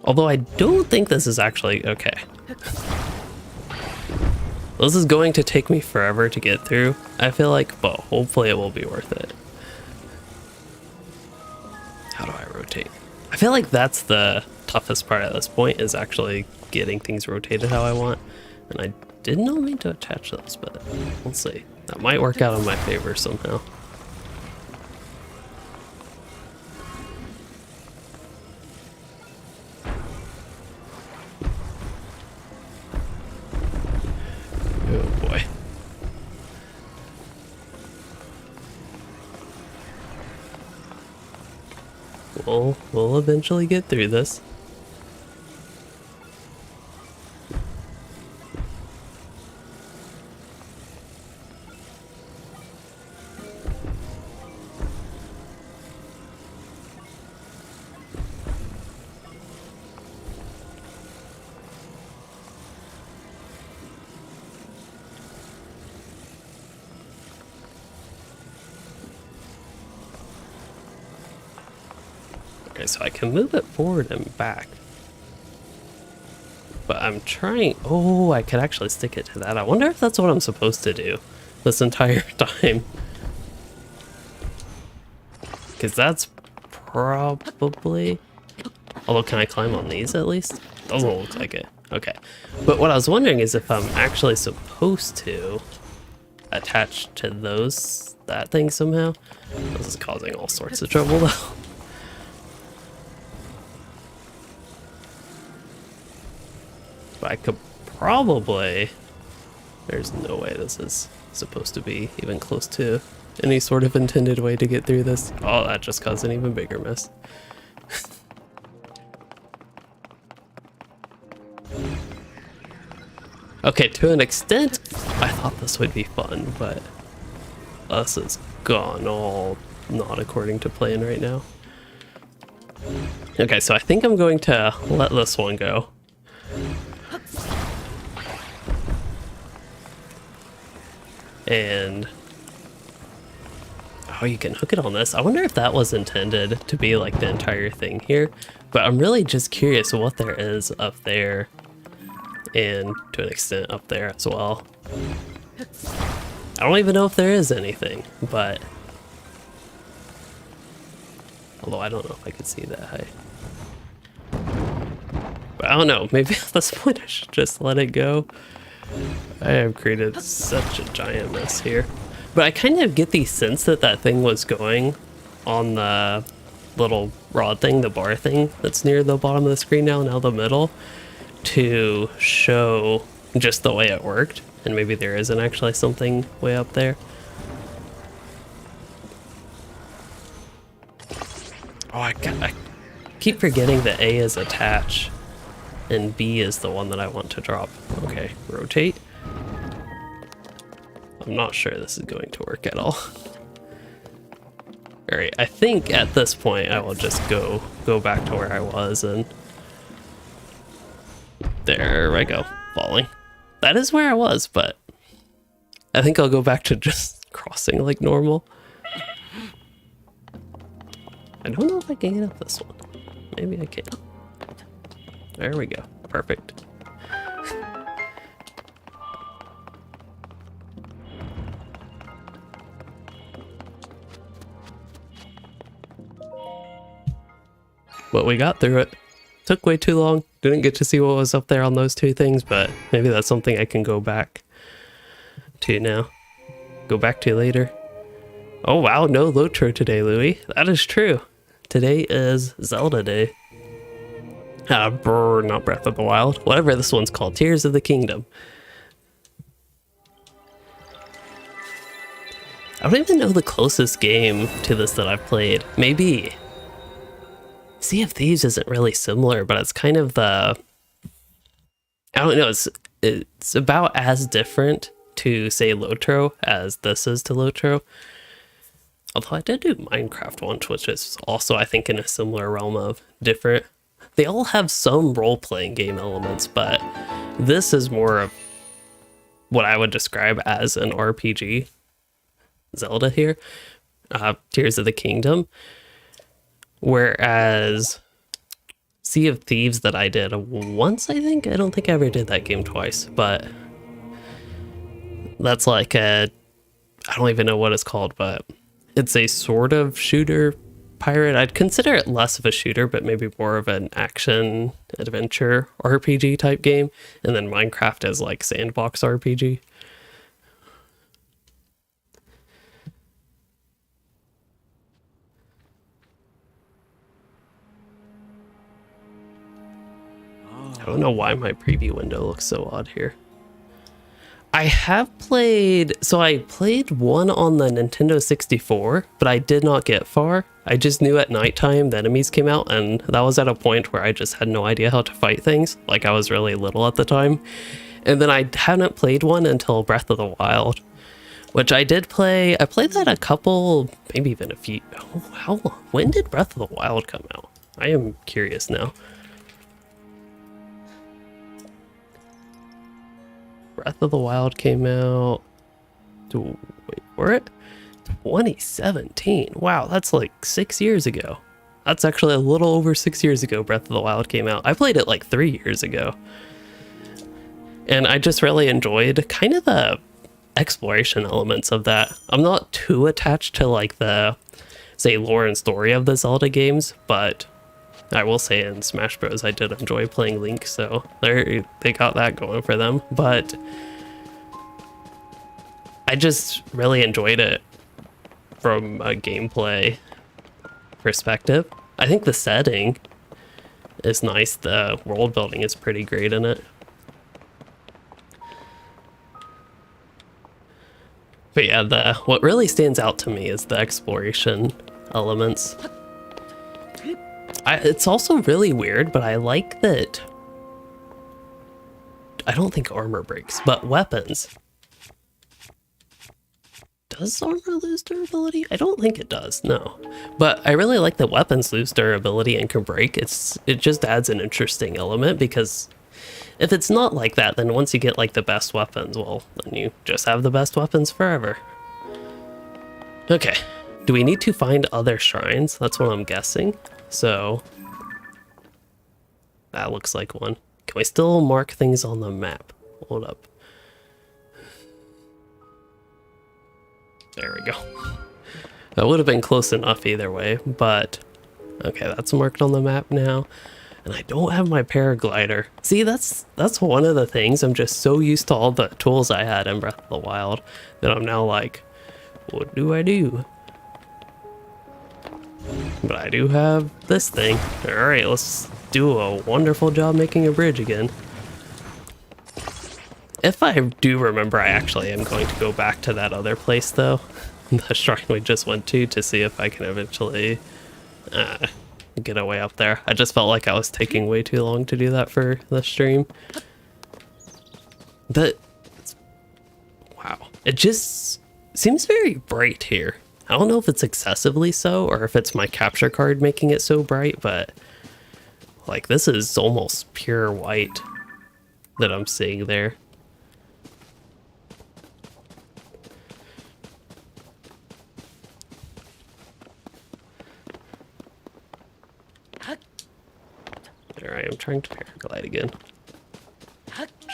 Although I don't think this is actually okay. This is going to take me forever to get through, I feel like, but hopefully it will be worth it. How do I rotate? I feel like that's the toughest part at this point, is actually getting things rotated how I want. And I did not mean to attach those, but we'll see. That might work out in my favor somehow. Oh boy. We'll eventually get through this. Okay, so I can move it forward and back. But I'm trying... Oh, I could actually stick it to that. I wonder if that's what I'm supposed to do this entire time. Because that's probably... Although, can I climb on these at least? Doesn't look like it. Okay. But what I was wondering is if I'm actually supposed to attach to that thing somehow. This is causing all sorts of trouble though. But I could probably... There's no way this is supposed to be even close to any sort of intended way to get through this. Oh, that just caused an even bigger mess. Okay, to an extent, I thought this would be fun, but this has gone all not according to plan right now. Okay, so I think I'm going to let this one go. And oh, you can hook it on this. I wonder if that was intended to be like the entire thing here, but I'm really just curious what there is up there, and to an extent up there as well. I don't even know if there is anything, but although I don't know if I could see that high. But I don't know, maybe at this point I should just let it go. I have created such a giant mess here. But I kind of get the sense that that thing was going on the little rod thing, the bar thing that's near the bottom of the screen now the middle, to show just the way it worked. And maybe there isn't actually something way up there. Oh, I keep forgetting that A is attach and B is the one that I want to drop. Okay, rotate. I'm not sure this is going to work at all. Alright, I think at this point I will just go back to where I was, and there I go, falling. That is where I was, but I think I'll go back to just crossing like normal. I don't know if I can get up this one. Maybe I can. There we go. Perfect. But we got through it. Took way too long. Didn't get to see what was up there on those two things, but maybe that's something I can go back to now. Go back to later. Oh wow, no Lotro today, Louis. That is true. Today is Zelda Day. Not Breath of the Wild. Whatever this one's called. Tears of the Kingdom. I don't even know the closest game to this that I've played. Maybe Sea of Thieves isn't really similar, but it's kind of the... I don't know, it's about as different to, say, Lotro as this is to Lotro. Although I did do Minecraft once, which is also, I think, in a similar realm of different. They all have some role-playing game elements, but this is more of what I would describe as an RPG. Zelda here. Tears of the Kingdom. Whereas Sea of Thieves that I did once, I think. I don't think I ever did that game twice, but that's like a... I don't even know what it's called, but it's a sort of shooter pirate. I'd consider it less of a shooter, but maybe more of an action adventure RPG type game. And then Minecraft is like sandbox RPG. I don't know why my preview window looks so odd here. I have played, so I played one on the Nintendo 64, but I did not get far. I just knew at nighttime the enemies came out, and that was at a point where I just had no idea how to fight things. Like, I was really little at the time. And then I hadn't played one until Breath of the Wild, which I did play. I played that a couple, maybe even a few, how long? When did Breath of the Wild come out? I am curious now. Breath of the Wild came out, wait for it, 2017. Wow, that's like 6 years ago. That's actually a little over 6 years ago Breath of the Wild came out. I played it like 3 years ago. And I just really enjoyed kind of the exploration elements of that. I'm not too attached to like the, say, lore and story of the Zelda games, but I will say in Smash Bros. I did enjoy playing Link, so they got that going for them. But I just really enjoyed it from a gameplay perspective. I think the setting is nice. The world building is pretty great in it. But yeah, what really stands out to me is the exploration elements. It's also really weird, but I like that. I don't think armor breaks, but weapons. Does armor lose durability? I don't think it does, no. But I really like that weapons lose durability and can break. It just adds an interesting element, because if it's not like that, then once you get like the best weapons, well, then you just have the best weapons forever. Okay, do we need to find other shrines? That's what I'm guessing. So that looks like one. Can we still mark things on the map? Hold up. There we go. That would have been close enough either way, but okay, that's marked on the map now. And I don't have my paraglider. See, that's one of the things. I'm just so used to all the tools I had in Breath of the Wild that I'm now like, what do I do? But I do have this thing. Alright, let's do a wonderful job making a bridge again. If I do remember, I actually am going to go back to that other place though. The shrine we just went to see if I can eventually get a way up there. I just felt like I was taking way too long to do that for the stream. Wow. It just seems very bright here. I don't know if it's excessively so, or if it's my capture card making it so bright, but like this is almost pure white that I'm seeing there. Alright, I'm trying to paraglide again.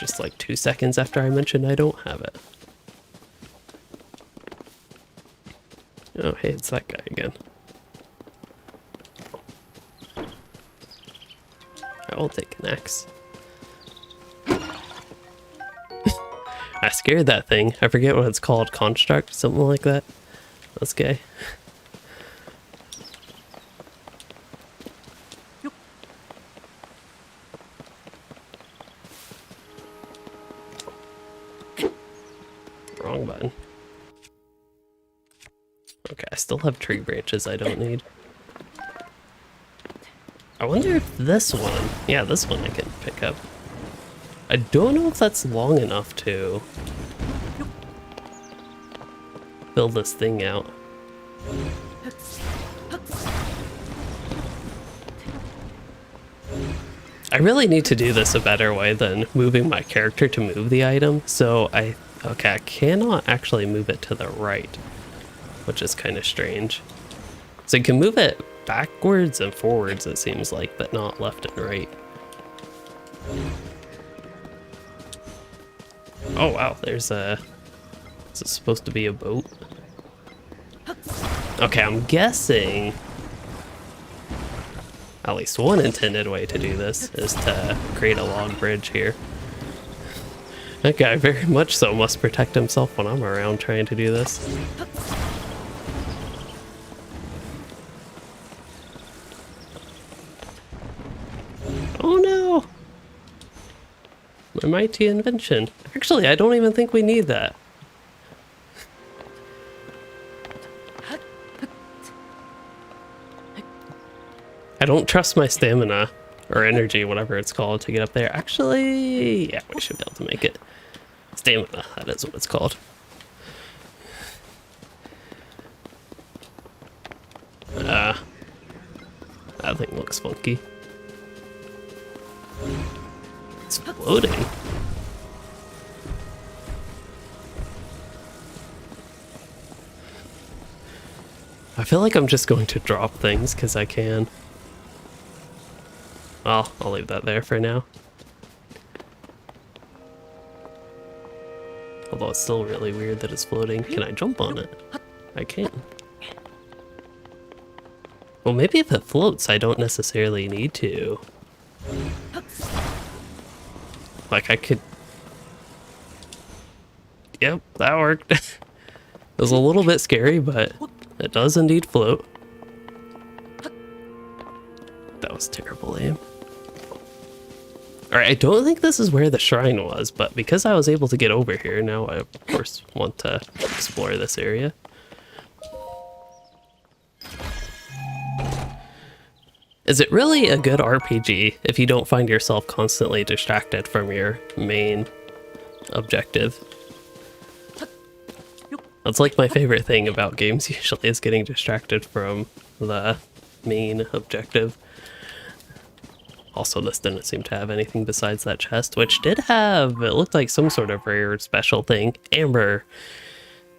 Just like 2 seconds after I mentioned I don't have it. Oh, hey, it's that guy again. I will take an axe. I scared that thing. I forget what it's called. Construct? Something like that. That's gay. Wrong button. Okay, I still have tree branches I don't need. I wonder if this one... Yeah, this one I can pick up. I don't know if that's long enough to build this thing out. I really need to do this a better way than moving my character to move the item. So okay, I cannot actually move it to the right, which is kind of strange. So you can move it backwards and forwards, it seems like, but not left and right. Oh wow, there's a... Is it supposed to be a boat? Okay, I'm guessing at least one intended way to do this is to create a log bridge here. That guy very much so must protect himself when I'm around trying to do this. Oh no! My mighty invention. Actually, I don't even think we need that. I don't trust my stamina, or energy, whatever it's called, to get up there. Actually, yeah, we should be able to make it. Stamina, that is what it's called. That thing looks funky. It's floating. I feel like I'm just going to drop things because I can. Well, I'll leave that there for now. Although it's still really weird that it's floating. Can I jump on it? I can. Well, maybe if it floats, I don't necessarily need to. Like, I could... Yep, that worked. It was a little bit scary, but it does indeed float. That was terrible aim. Alright, I don't think this is where the shrine was, but because I was able to get over here, now I, of course, want to explore this area. Is it really a good RPG if you don't find yourself constantly distracted from your main objective? That's like my favorite thing about games usually, is getting distracted from the main objective. Also, this didn't seem to have anything besides that chest, which did have, it looked like some sort of rare special thing. Amber.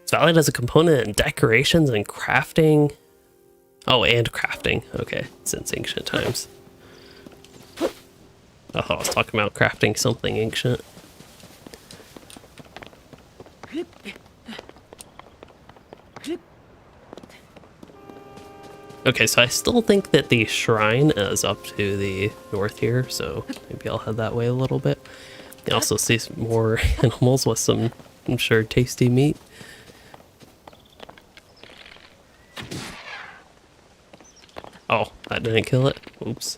It's valid as a component in decorations and crafting. Oh, and crafting. Okay, since ancient times. I thought I was talking about crafting something ancient. Okay, so I still think that the shrine is up to the north here, so maybe I'll head that way a little bit. You also see some more animals with some, I'm sure, tasty meat. Oh, that didn't kill it? Oops.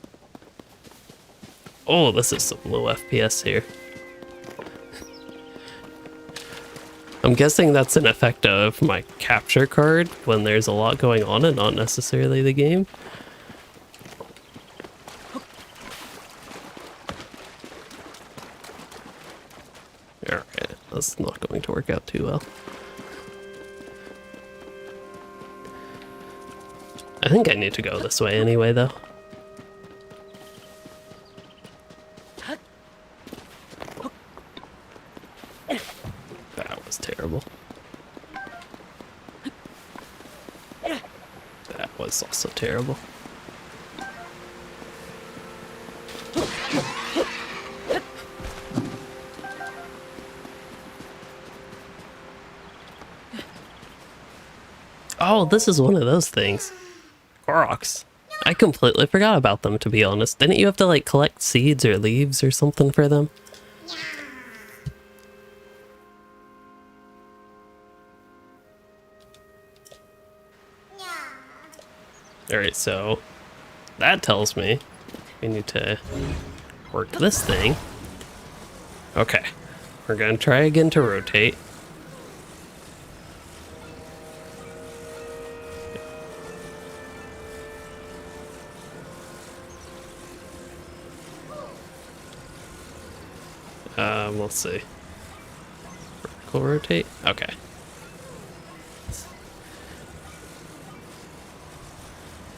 Oh, this is some low FPS here. I'm guessing that's an effect of my capture card when there's a lot going on and not necessarily the game. Alright, that's not going to work out too well. I think I need to go this way anyway, though. That was terrible. That was also terrible. Oh, this is one of those things. Koroks.
No
I completely forgot about them, to be honest. Didn't you have to, like, collect seeds or leaves or something for them? Alright, so that tells me we need to work this thing. Okay, we're gonna try again to rotate. Let's see. Vertical rotate? Okay.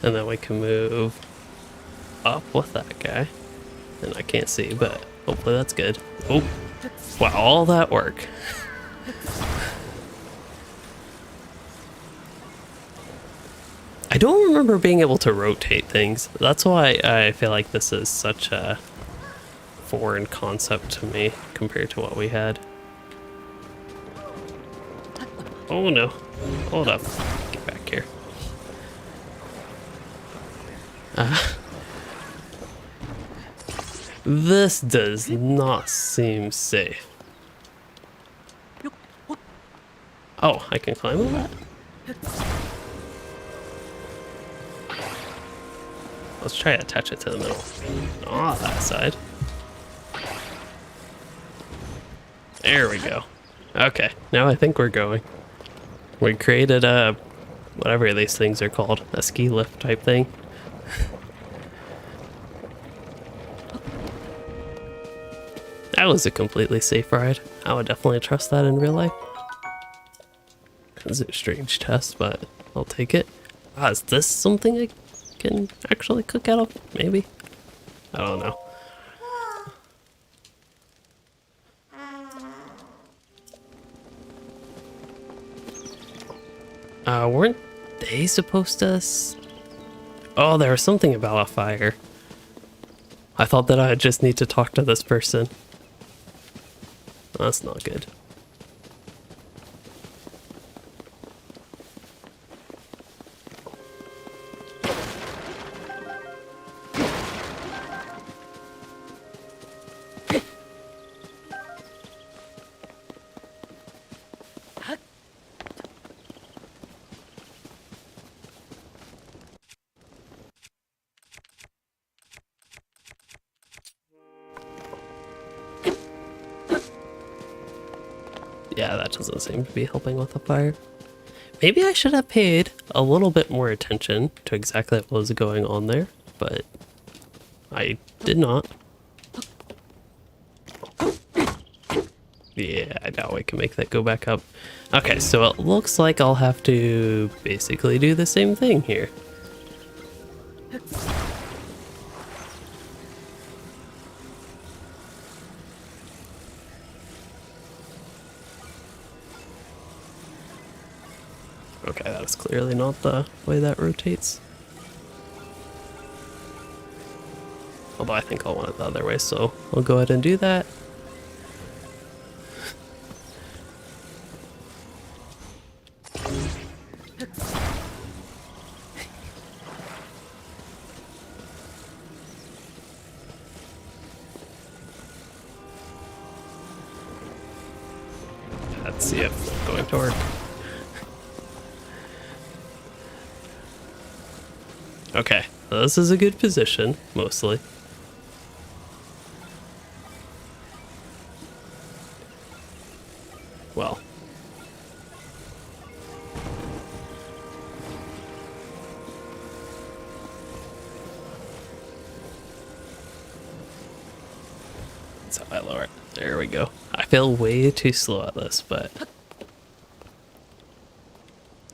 And then we can move up with that guy. And I can't see, but hopefully that's good. Oh, wow, all that work. I don't remember being able to rotate things. That's why I feel like this is such a foreign concept to me compared to what we had. Oh no, hold up, get back here. This does not seem safe. Oh, I can climb on that? Let's try to attach it to the middle. Oh, that side. There we go. Okay, now I think we're going. We created a, whatever these things are called, a ski lift type thing. That was a completely safe ride. I would definitely trust that in real life. It's a strange test, but I'll take it. Ah, is this something I can actually cook out of? Maybe? I don't know. Weren't they supposed to... Oh, there was something about a fire. I thought that I just need to talk to this person. That's not good. Yeah, that doesn't seem to be helping with the fire. Maybe I should have paid a little bit more attention to exactly what was going on there, but I did not. Yeah, I doubt we can make that go back up. Okay, so it looks like I'll have to basically do the same thing here. Okay, that's clearly not the way that rotates. Although I think I'll want it the other way, so I'll go ahead and do that. Let's see if it's going to work. Okay, this is a good position, mostly. Well. That's how I lower it. There we go. I feel way too slow at this, but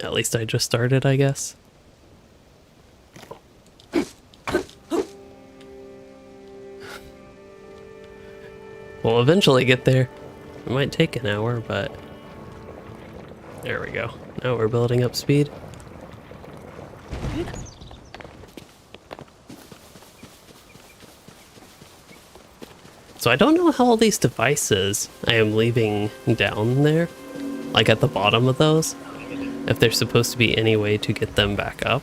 at least I just started, I guess. We'll eventually get there. It might take an hour, but there we go. Now we're building up speed. So I don't know how all these devices I am leaving down there, like at the bottom of those, if there's supposed to be any way to get them back up.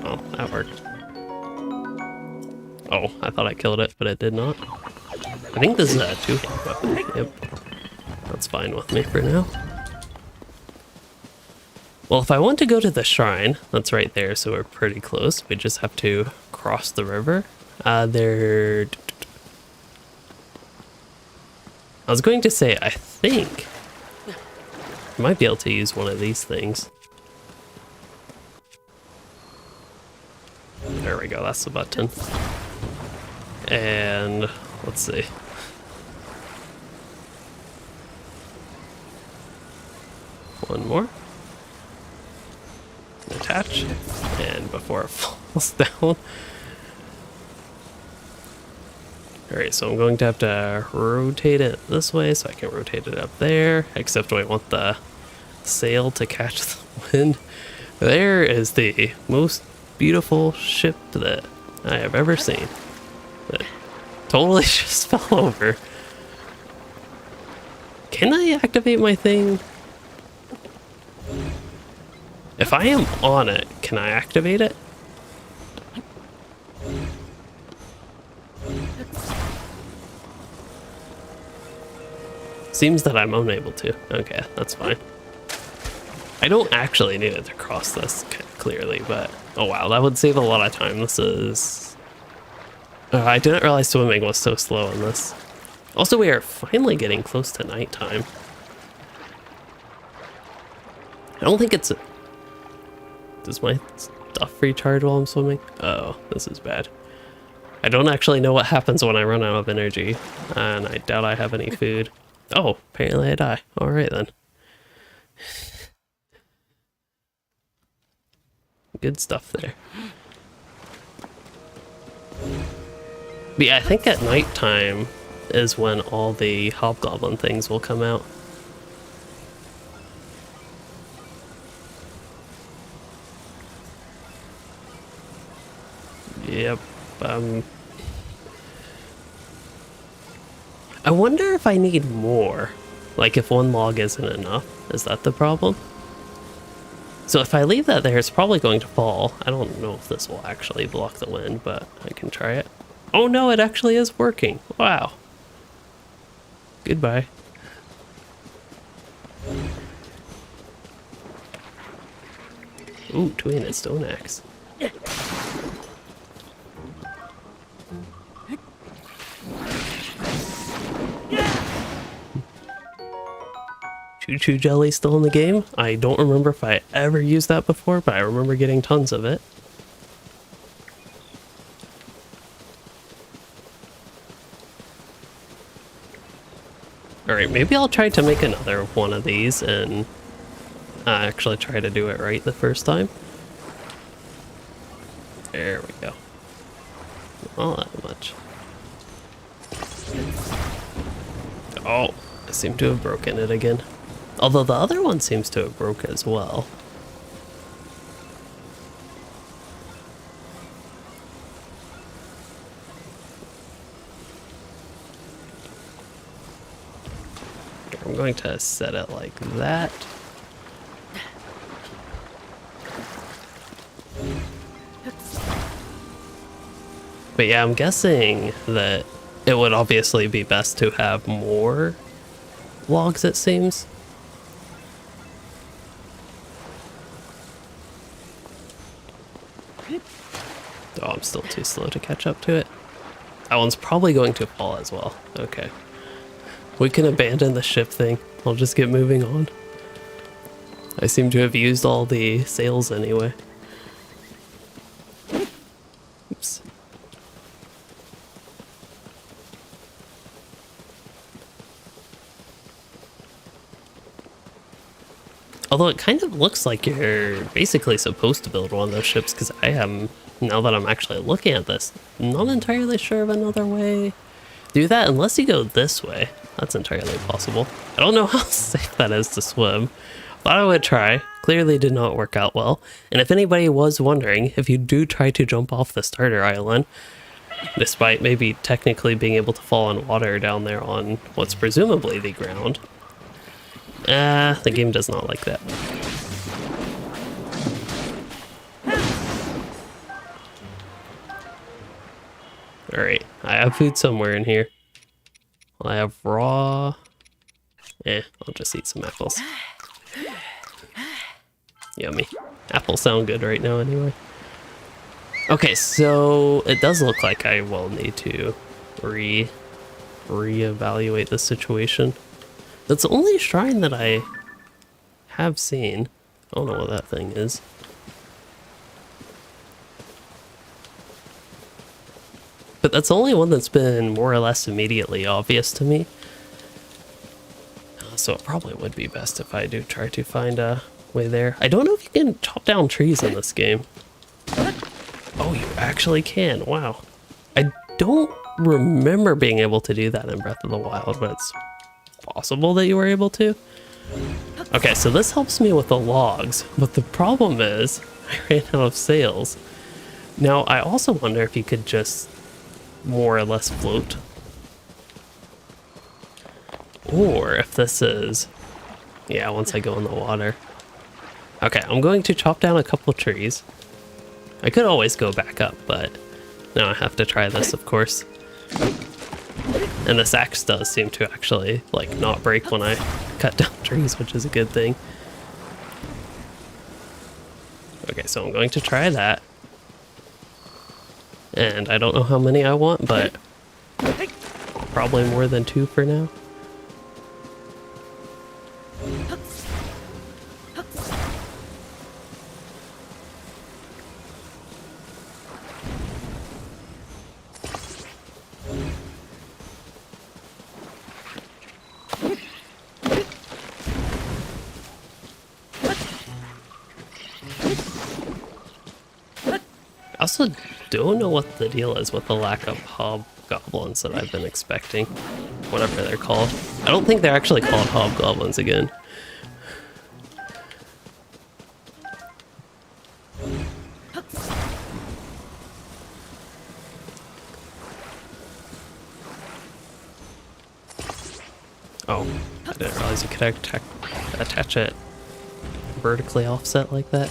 Oh, that worked. Oh, I thought I killed it, but it did not. I think this is a two-hand weapon. Yep. That's fine with me for now. Well, if I want to go to the shrine, that's right there, so we're pretty close. We just have to cross the river. I was going to say, I think I might be able to use one of these things. There we go, that's the button. And let's see. One more. Attach. And before it falls down. Alright, so I'm going to have to rotate it this way so I can rotate it up there. Except I want the sail to catch the wind. There is the most beautiful ship that I have ever seen. It totally just fell over. Can I activate my thing? If I am on it, can I activate it? Seems that I'm unable to. Okay, that's fine. I don't actually need it to cross this clearly, but oh wow, that would save a lot of time. This is... I didn't realize swimming was so slow in this. Also, we are finally getting close to nighttime. I don't think it's... Does my stuff recharge while I'm swimming? Oh, this is bad. I don't actually know what happens when I run out of energy, and I doubt I have any food. Oh, apparently I die. Alright then. Good stuff there. But yeah, I think at nighttime is when all the hobgoblin things will come out. Yep. I wonder if I need more. Like if one log isn't enough. Is that the problem? So if I leave that there, it's probably going to fall. I don't know if this will actually block the wind, but I can try it. Oh no, it actually is working. Wow. Goodbye. Ooh, two-handed stone axe. Choo-choo jelly still in the game. I don't remember if I ever used that before, but I remember getting tons of it. Alright, maybe I'll try to make another one of these and actually try to do it right the first time. There we go. Not that much. Oh, I seem to have broken it again. Although the other one seems to have broke as well. I'm going to set it like that. But yeah, I'm guessing that it would obviously be best to have more logs, it seems. Oh, I'm still too slow to catch up to it. That one's probably going to fall as well. Okay. We can abandon the ship thing. I'll just get moving on. I seem to have used all the sails anyway. Oops. Although it kind of looks like you're basically supposed to build one of those ships, because I am, now that I'm actually looking at this, not entirely sure of another way. Do that unless you go this way. That's entirely possible. I don't know how safe that is to swim. Thought I would try. Clearly did not work out well. And if anybody was wondering, if you do try to jump off the starter island, despite maybe technically being able to fall in water down there on what's presumably the ground, the game does not like that. Alright, I have food somewhere in here. I have raw... I'll just eat some apples. Yummy. Apples sound good right now anyway. Okay, so it does look like I will need to reevaluate the situation. That's the only shrine that I have seen. I don't know what that thing is. But that's the only one that's been more or less immediately obvious to me. So it probably would be best if I do try to find a way there. I don't know if you can chop down trees in this game. Oh, you actually can. Wow. I don't remember being able to do that in Breath of the Wild, but it's possible that you were able to. Okay, so this helps me with the logs, but the problem is I ran out of sails. Now, I also wonder if you could just more or less float. Or if this is... Yeah, once I go in the water. Okay, I'm going to chop down a couple trees. I could always go back up, but now I have to try this, of course. And this axe does seem to actually, like, not break when I cut down trees, which is a good thing. Okay, so I'm going to try that. And I don't know how many I want, but probably more than 2 for now. I also don't know what the deal is with the lack of hobgoblins that I've been expecting. Whatever they're called. I don't think they're actually called hobgoblins again. Oh, I didn't realize you could attach it vertically offset like that.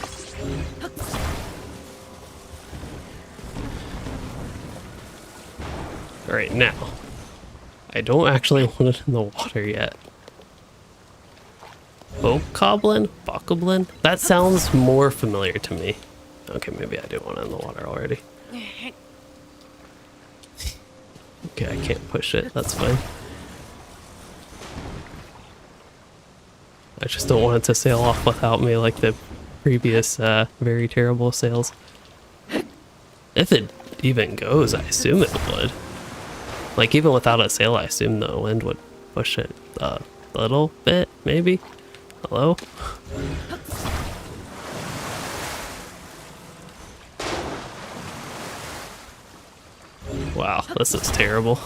Alright, now, I don't actually want it in the water yet. Bokoblin? Bokoblin? That sounds more familiar to me. Okay, maybe I do want it in the water already. Okay, I can't push it, that's fine. I just don't want it to sail off without me like the previous very terrible sails. If it even goes, I assume it would. Like, even without a sail, I assume the wind would push it a little bit, maybe? Hello? Wow, this is terrible.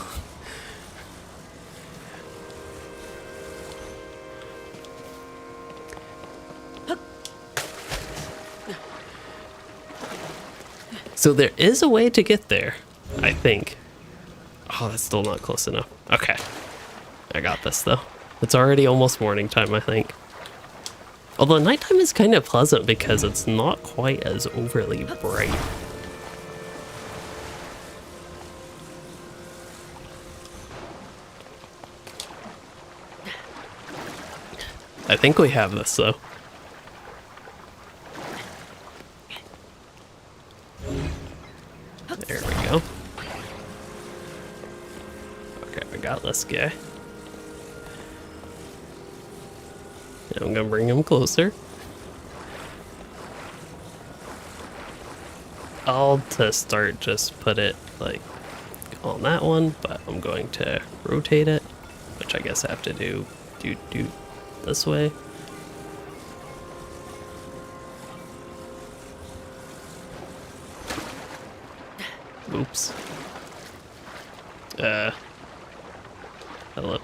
So there is a way to get there, I think. Oh, that's still not close enough. Okay. I got this, though. It's already almost morning time, I think. Although nighttime is kind of pleasant because it's not quite as overly bright. I think we have this, though. There we go. Okay, I got this guy. Now I'm gonna bring him closer. I'll, to start, just put it, like, on that one, but I'm going to rotate it, which I guess I have to do this way. Oops. Hello.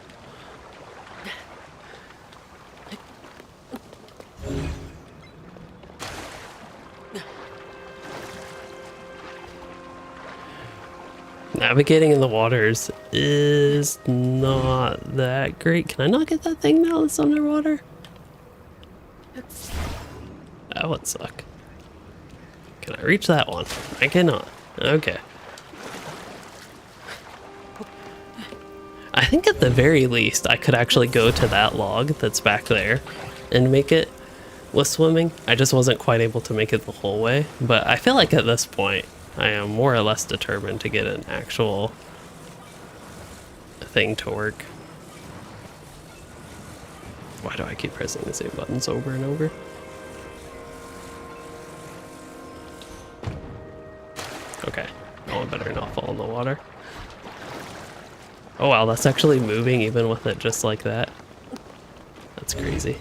Navigating in the waters is not that great. Can I not get that thing now that's underwater? That would suck. Can I reach that one? I cannot. Okay. think at the very least, I could actually go to that log that's back there and make it with swimming. I just wasn't quite able to make it the whole way, but I feel like at this point, I am more or less determined to get an actual thing to work. Why do I keep pressing the same buttons over and over? Okay, oh, I better not fall in the water. Oh wow, that's actually moving even with it just like that. That's crazy.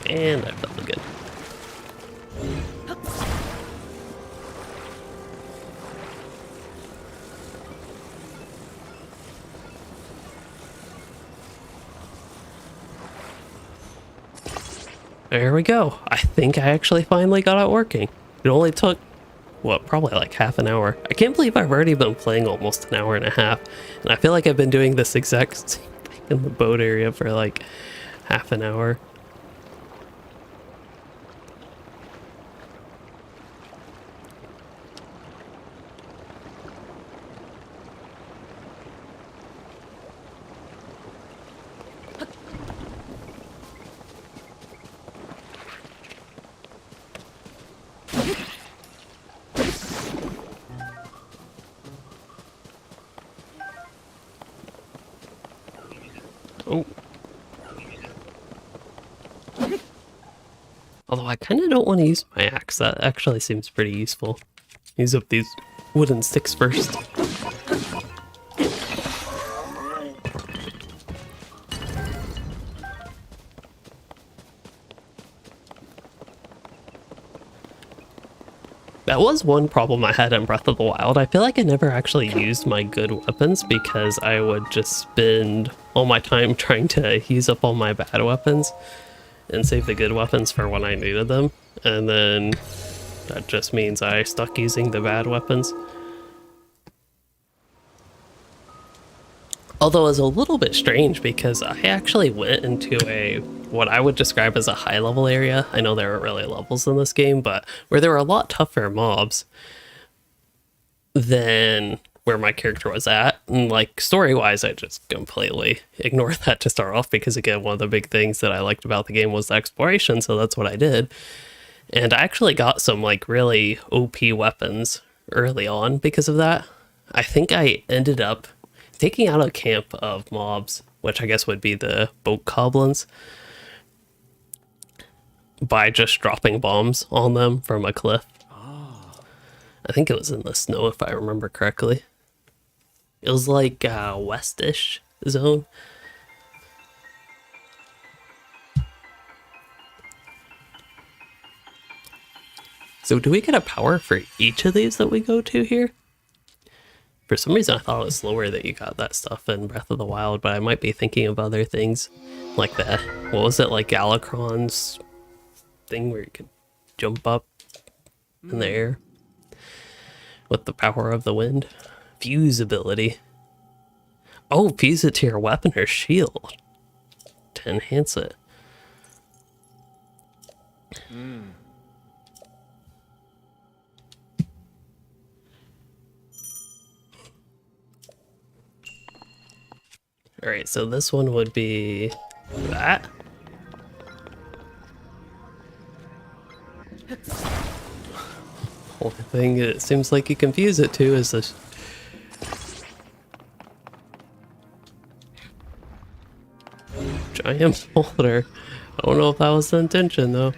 And I felt good. There we go. I think I actually finally got it working. It only took, what, probably like half an hour. I can't believe I've already been playing almost an hour and a half. And I feel like I've been doing this exact same thing in the boat area for like half an hour. Oh. Although I kind of don't want to use my axe. That actually seems pretty useful. Use up these wooden sticks first. That was one problem I had in Breath of the Wild. I feel like I never actually used my good weapons because I would just spend all my time trying to use up all my bad weapons and save the good weapons for when I needed them. And then that just means I stuck using the bad weapons. Although it was a little bit strange because I actually went into what I would describe as a high level area. I know there are really levels in this game, but where there were a lot tougher mobs than where my character was at. And like story wise, I just completely ignored that to start off because again, one of the big things that I liked about the game was the exploration. So that's what I did. And I actually got some like really OP weapons early on because of that. I think I ended up taking out a camp of mobs, which I guess would be the boat goblins, by just dropping bombs on them from a cliff. I think it was in the snow if I remember correctly. It was like west-ish zone. So do we get a power for each of these that we go to here? For some reason I thought it was slower that you got that stuff in Breath of the Wild, but I might be thinking of other things like that. What was it, like Galakron's thing where you could jump up in the air with the power of the wind? Fuse ability. Oh, fuse it to your weapon or shield to enhance it. Alright, so this one would be that. Only thing it seems like you confuse it to is this. Giant boulder. I don't know if that was the intention though.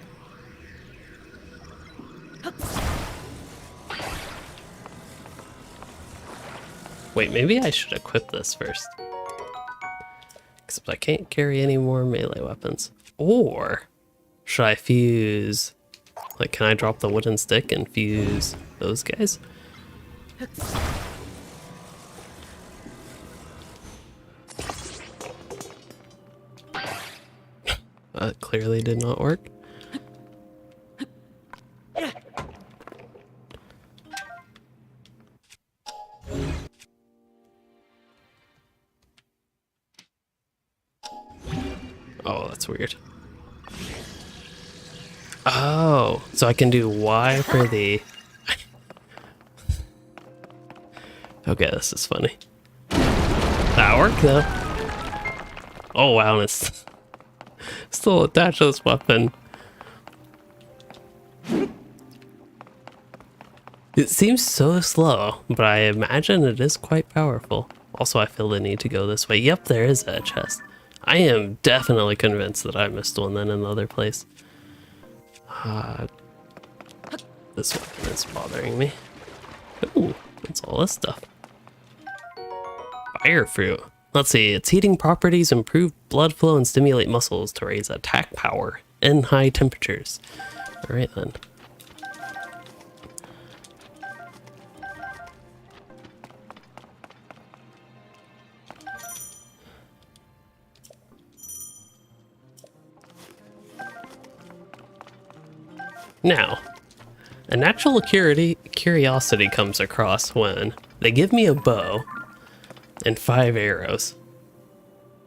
Wait, maybe I should equip this first. Except I can't carry any more melee weapons. Or should I fuse? Like, can I drop the wooden stick and fuse those guys? That clearly did not work. Oh, that's weird. Oh, so I can do Y for the... Okay, this is funny. That worked though. Oh wow, and it's still attached to this weapon. It seems so slow, but I imagine it is quite powerful. Also, I feel the need to go this way. Yep, there is a chest. I am definitely convinced that I missed one then in the other place. This weapon is bothering me. Ooh, what's all this stuff? Fire fruit. Let's see, its heating properties improve blood flow and stimulate muscles to raise attack power in high temperatures. Alright then. Now, a natural curiosity comes across when they give me a bow and 5 arrows.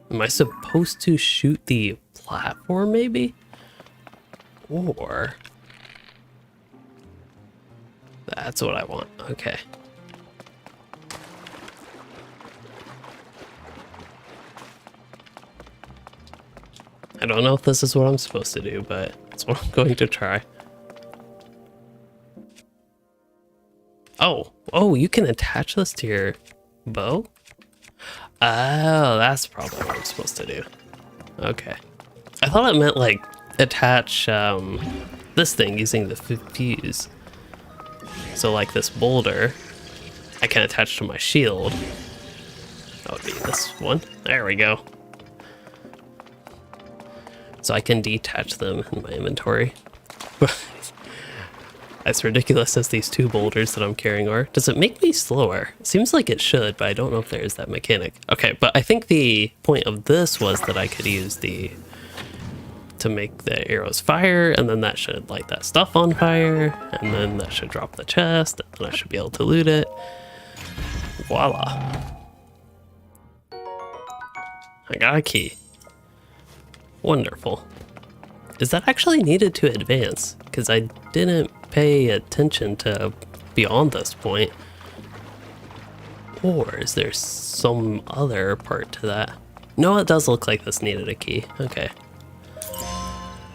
Am I supposed to shoot the platform, maybe? Or... that's what I want. Okay. I don't know if this is what I'm supposed to do, but it's what I'm going to try. Oh, you can attach this to your bow? Oh, that's probably what I'm supposed to do. Okay. I thought it meant, like, attach this thing using the fuse. So, like, this boulder, I can attach to my shield. That would be this one. There we go. So I can detach them in my inventory. As ridiculous as these 2 boulders that I'm carrying are, does it make me slower? It seems like it should, but I don't know if there is that mechanic. Okay, but I think the point of this was that I could use to make the arrows fire, and then that should light that stuff on fire, and then that should drop the chest, and I should be able to loot it. Voila. I got a key. Wonderful. Is that actually needed to advance? Because I didn't pay attention to beyond this point. Or is there some other part to that? No, it does look like this needed a key. Okay.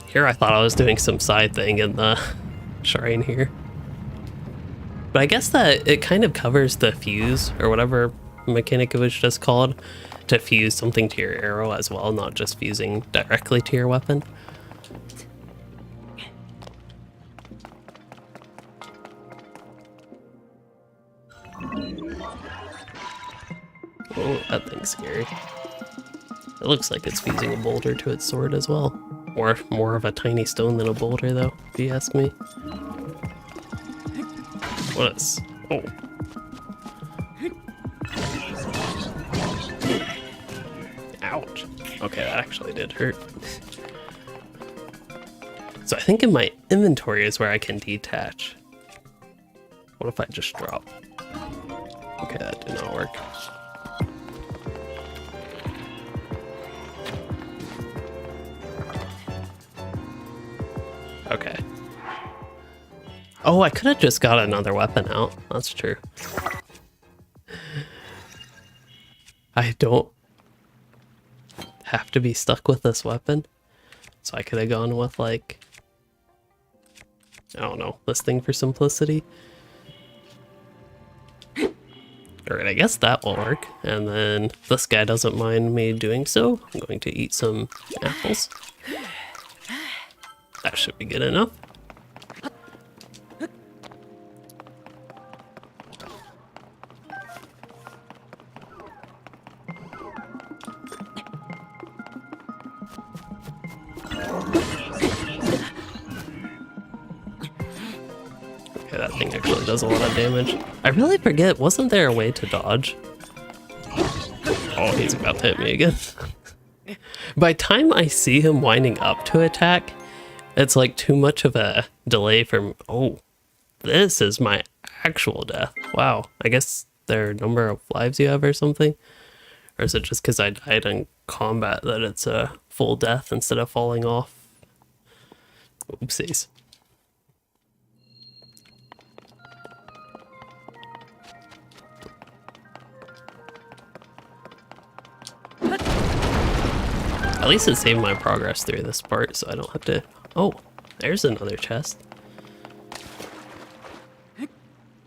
Here I thought I was doing some side thing in the shrine here. But I guess that it kind of covers the fuse, or whatever mechanic it was just called, to fuse something to your arrow as well, not just fusing directly to your weapon. Oh, that thing's scary. It looks like it's fusing a boulder to its sword as well. Or more of a tiny stone than a boulder, though, if you ask me. What is... oh. Ouch. Okay, that actually did hurt. So I think in my inventory is where I can detach. What if I just drop? Okay, that did not work. Okay. Oh, I could have just got another weapon out. That's true. I don't have to be stuck with this weapon. So I could have gone with, like, I don't know, this thing for simplicity. Alright, I guess that will work. And then this guy doesn't mind me doing so. I'm going to eat some apples. That should be good enough. Okay, that thing actually does a lot of damage. I really forget, wasn't there a way to dodge? Oh, he's about to hit me again. By the time I see him winding up to attack, it's like too much of a delay from, oh, this is my actual death. Wow, I guess there are a number of lives you have or something? Or is it just because I died in combat that it's a full death instead of falling off? Oopsies. At least it saved my progress through this part, so I don't have to... Oh, there's another chest.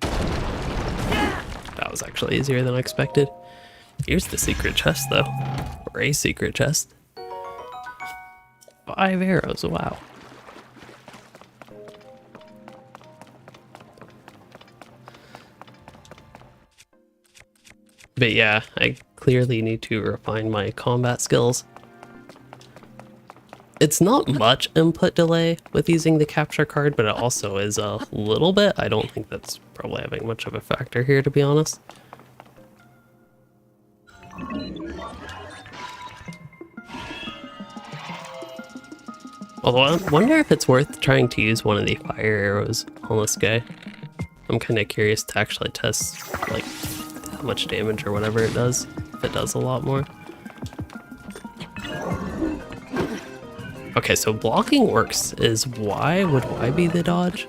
That was actually easier than I expected. Here's the secret chest, though. Or a secret chest. 5 arrows, wow. But yeah, I clearly need to refine my combat skills. It's not much input delay with using the capture card, but it also is a little bit. I don't think that's probably having much of a factor here, to be honest. Although I wonder if it's worth trying to use one of the fire arrows on this guy. I'm kind of curious to actually test, like, how much damage or whatever it does, if it does a lot more. Okay, so blocking works is Y. Would Y be the dodge?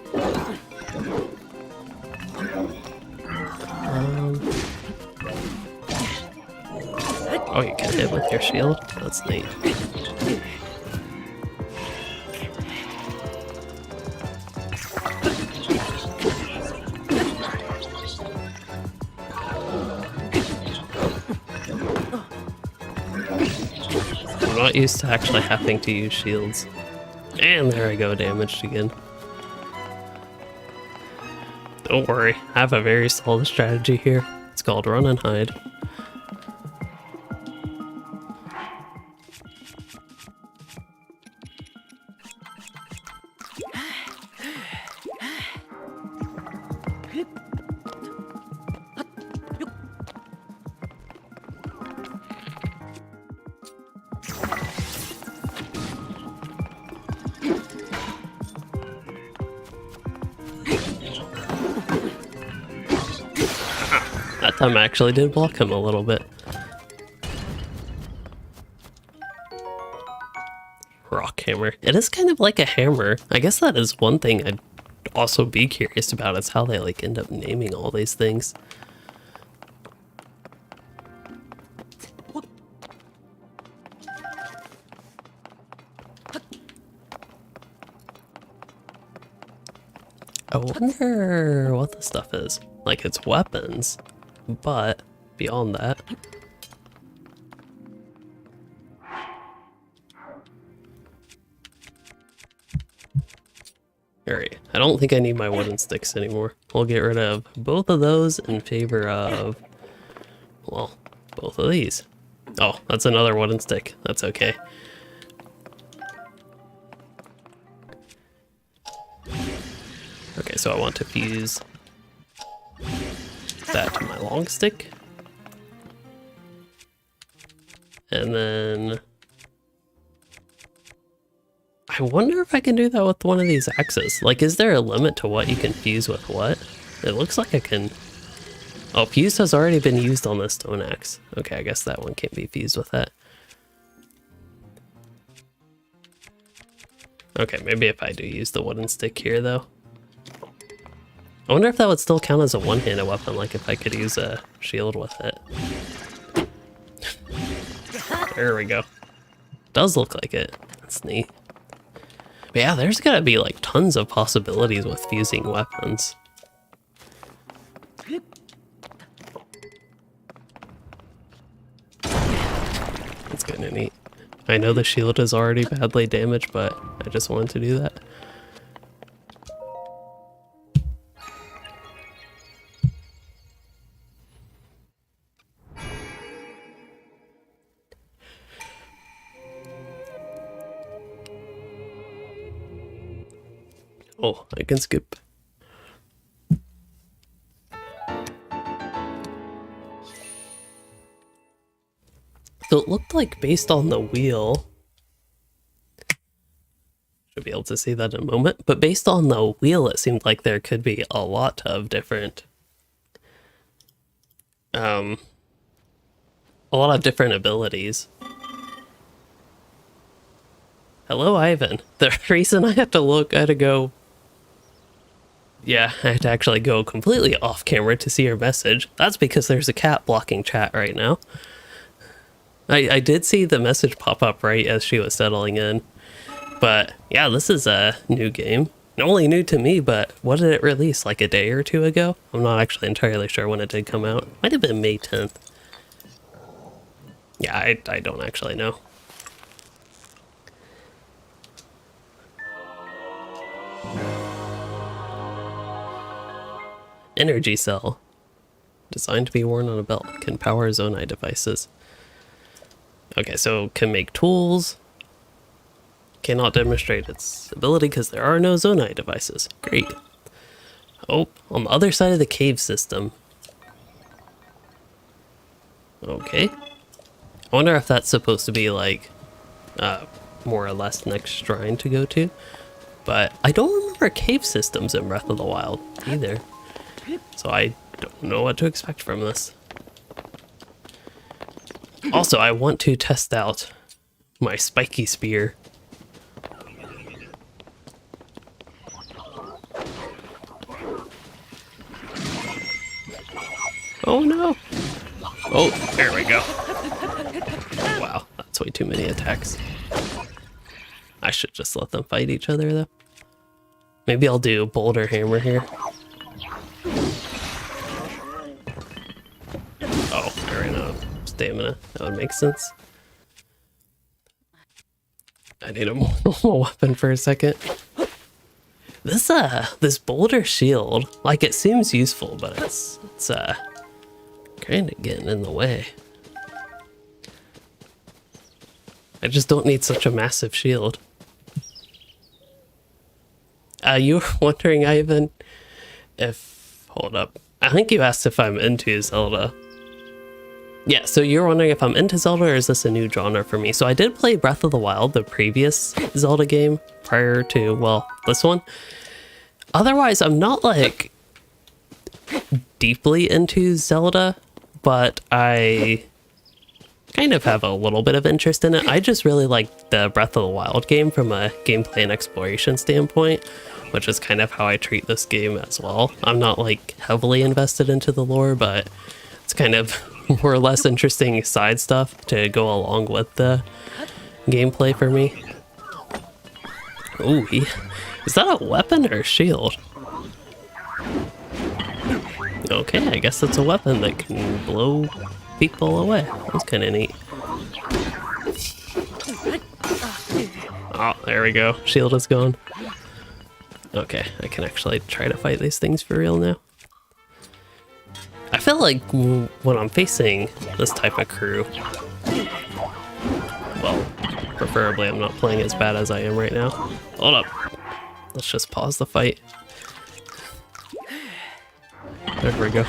Oh, you can hit with your shield? That's neat. I'm not used to actually having to use shields. And there I go, damaged again. Don't worry, I have a very solid strategy here. It's called run and hide. That time I actually did block him a little bit. Rock hammer. It is kind of like a hammer. I guess that is one thing I'd also be curious about, is how they like end up naming all these things. I wonder what this stuff is. Like, it's weapons, but beyond that. Alright, I don't think I need my wooden sticks anymore. We'll get rid of both of those in favor of, well, both of these. Oh, that's another wooden stick. That's okay. Okay, so I want to fuse that to my long stick. And then I wonder if I can do that with one of these axes. Like, is there a limit to what you can fuse with what? It looks like I can... Oh, fuse has already been used on the stone axe. Okay, I guess that one can't be fused with that. Okay, maybe if I do use the wooden stick here, though. I wonder if that would still count as a one-handed weapon, like if I could use a shield with it. There we go. Does look like it. That's neat. But yeah, there's gotta be like tons of possibilities with fusing weapons. That's kinda neat. I know the shield is already badly damaged, but I just wanted to do that. Oh, I can skip. So it looked like based on the wheel, should be able to see that in a moment, but based on the wheel, it seemed like there could be a lot of different, a lot of different abilities. Hello, Ivan. The reason I had to go, yeah, I had to actually go completely off camera to see your message. That's because there's a cat blocking chat right now. I did see the message pop up right as she was settling in. But yeah, this is a new game. Not only new to me, but what did it release? Like a day or two ago? I'm not actually entirely sure when it did come out. Might have been May 10th. Yeah, I don't actually know. Energy cell. Designed to be worn on a belt. Can power Zonai devices. Okay, so can make tools. Cannot demonstrate its ability because there are no Zonai devices. Great. Oh, on the other side of the cave system. Okay. I wonder if that's supposed to be like more or less next shrine to go to. But I don't remember cave systems in Breath of the Wild either. So I don't know what to expect from this. Also, I want to test out my spiky spear. Oh no! Oh, there we go. Wow, that's way too many attacks. I should just let them fight each other though. Maybe I'll do boulder hammer here. Oh, I ran out of stamina. That would make sense. I need a normal weapon for a second. This boulder shield, like it seems useful, but it's kind of getting in the way. I just don't need such a massive shield. You were wondering, Ivan, if... Hold up. I think you asked if I'm into Zelda. Yeah, so you're wondering if I'm into Zelda or is this a new genre for me? So I did play Breath of the Wild, the previous Zelda game, prior to, well, this one. Otherwise, I'm not, like, deeply into Zelda, but I kind of have a little bit of interest in it. I just really like the Breath of the Wild game from a gameplay and exploration standpoint, which is kind of how I treat this game as well. I'm not like heavily invested into the lore, but it's kind of more or less interesting side stuff to go along with the gameplay for me. Ooh, is that a weapon or a shield? Okay, I guess it's a weapon that can blow people away. That's kind of neat. Oh, there we go. Shield is gone. Okay, I can actually try to fight these things for real now. I feel like when I'm facing this type of crew, well, preferably I'm not playing as bad as I am right now. Hold up. Let's just pause the fight. There we go.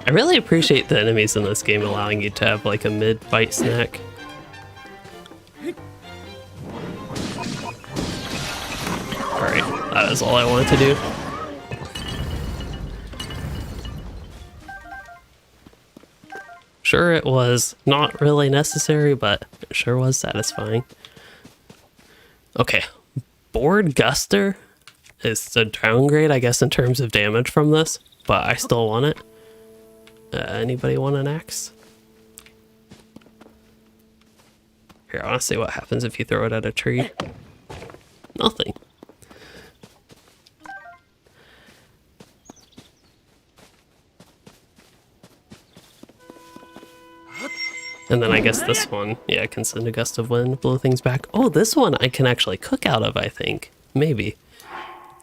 I really appreciate the enemies in this game allowing you to have like a mid-fight snack. Alright, that is all I wanted to do. Sure, it was not really necessary, but it sure was satisfying. Okay, Board Guster is a downgrade, I guess, in terms of damage from this, but I still want it. Anybody want an axe? Here, I want to see what happens if you throw it at a tree. Nothing. And then I guess this one, yeah, can send a gust of wind, blow things back. Oh, this one I can actually cook out of, I think. Maybe.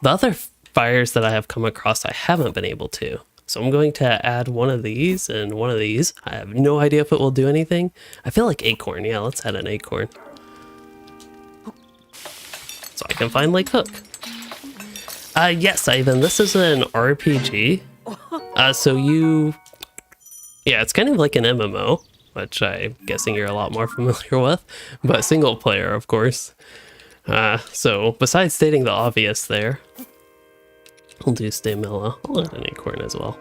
The other fires that I have come across, I haven't been able to. So I'm going to add one of these and one of these. I have no idea if it will do anything. I feel like acorn. Yeah, let's add an acorn. So I can finally cook. Yes, Ivan, this is an RPG. Yeah, it's kind of like an MMO, which I'm guessing you're a lot more familiar with, but single player, of course. So besides stating the obvious there, we'll do stay mellow. I'll add an acorn as well.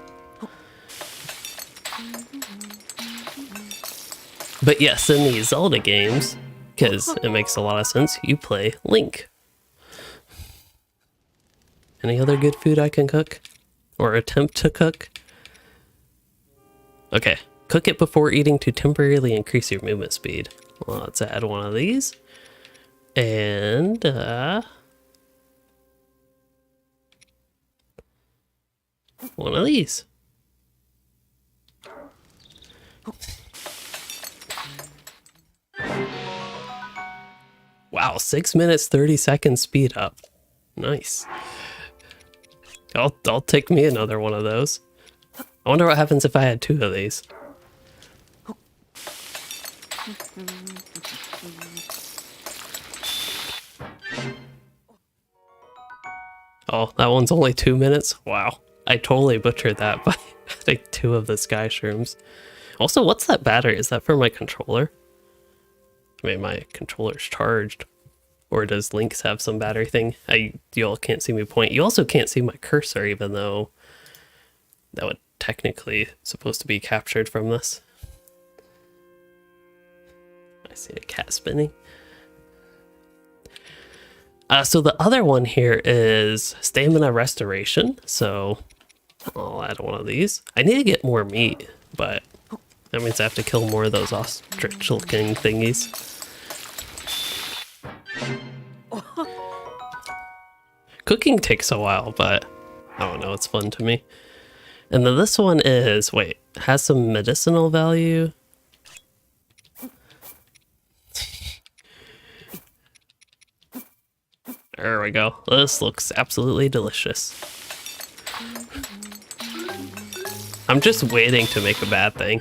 But yes, in these Zelda games, because it makes a lot of sense, you play Link. Any other good food I can cook? Or attempt to cook? Okay, Cook it before eating to temporarily increase your movement speed. Well, let's add one of these. And, one of these. Wow, 6 minutes, 30 seconds speed up. Nice. I'll take me another one of those. I wonder what happens if I had 2 of these. Oh, that one's only 2 minutes? Wow. I totally butchered that by adding 2 of the sky shrooms. Also, what's that battery? Is that for my controller? I mean, my controller's charged. Or does Link's have some battery thing? You all can't see me point. You also can't see my cursor, even though that would technically supposed to be captured from this. I see a cat spinning. So the other one here is stamina restoration. So I'll add one of these. I need to get more meat, but that means I have to kill more of those ostrich-looking thingies. Cooking takes a while, but I don't know, it's fun to me. And then this one is, wait, has some medicinal value. There we go. This looks absolutely delicious. I'm just waiting to make a bad thing.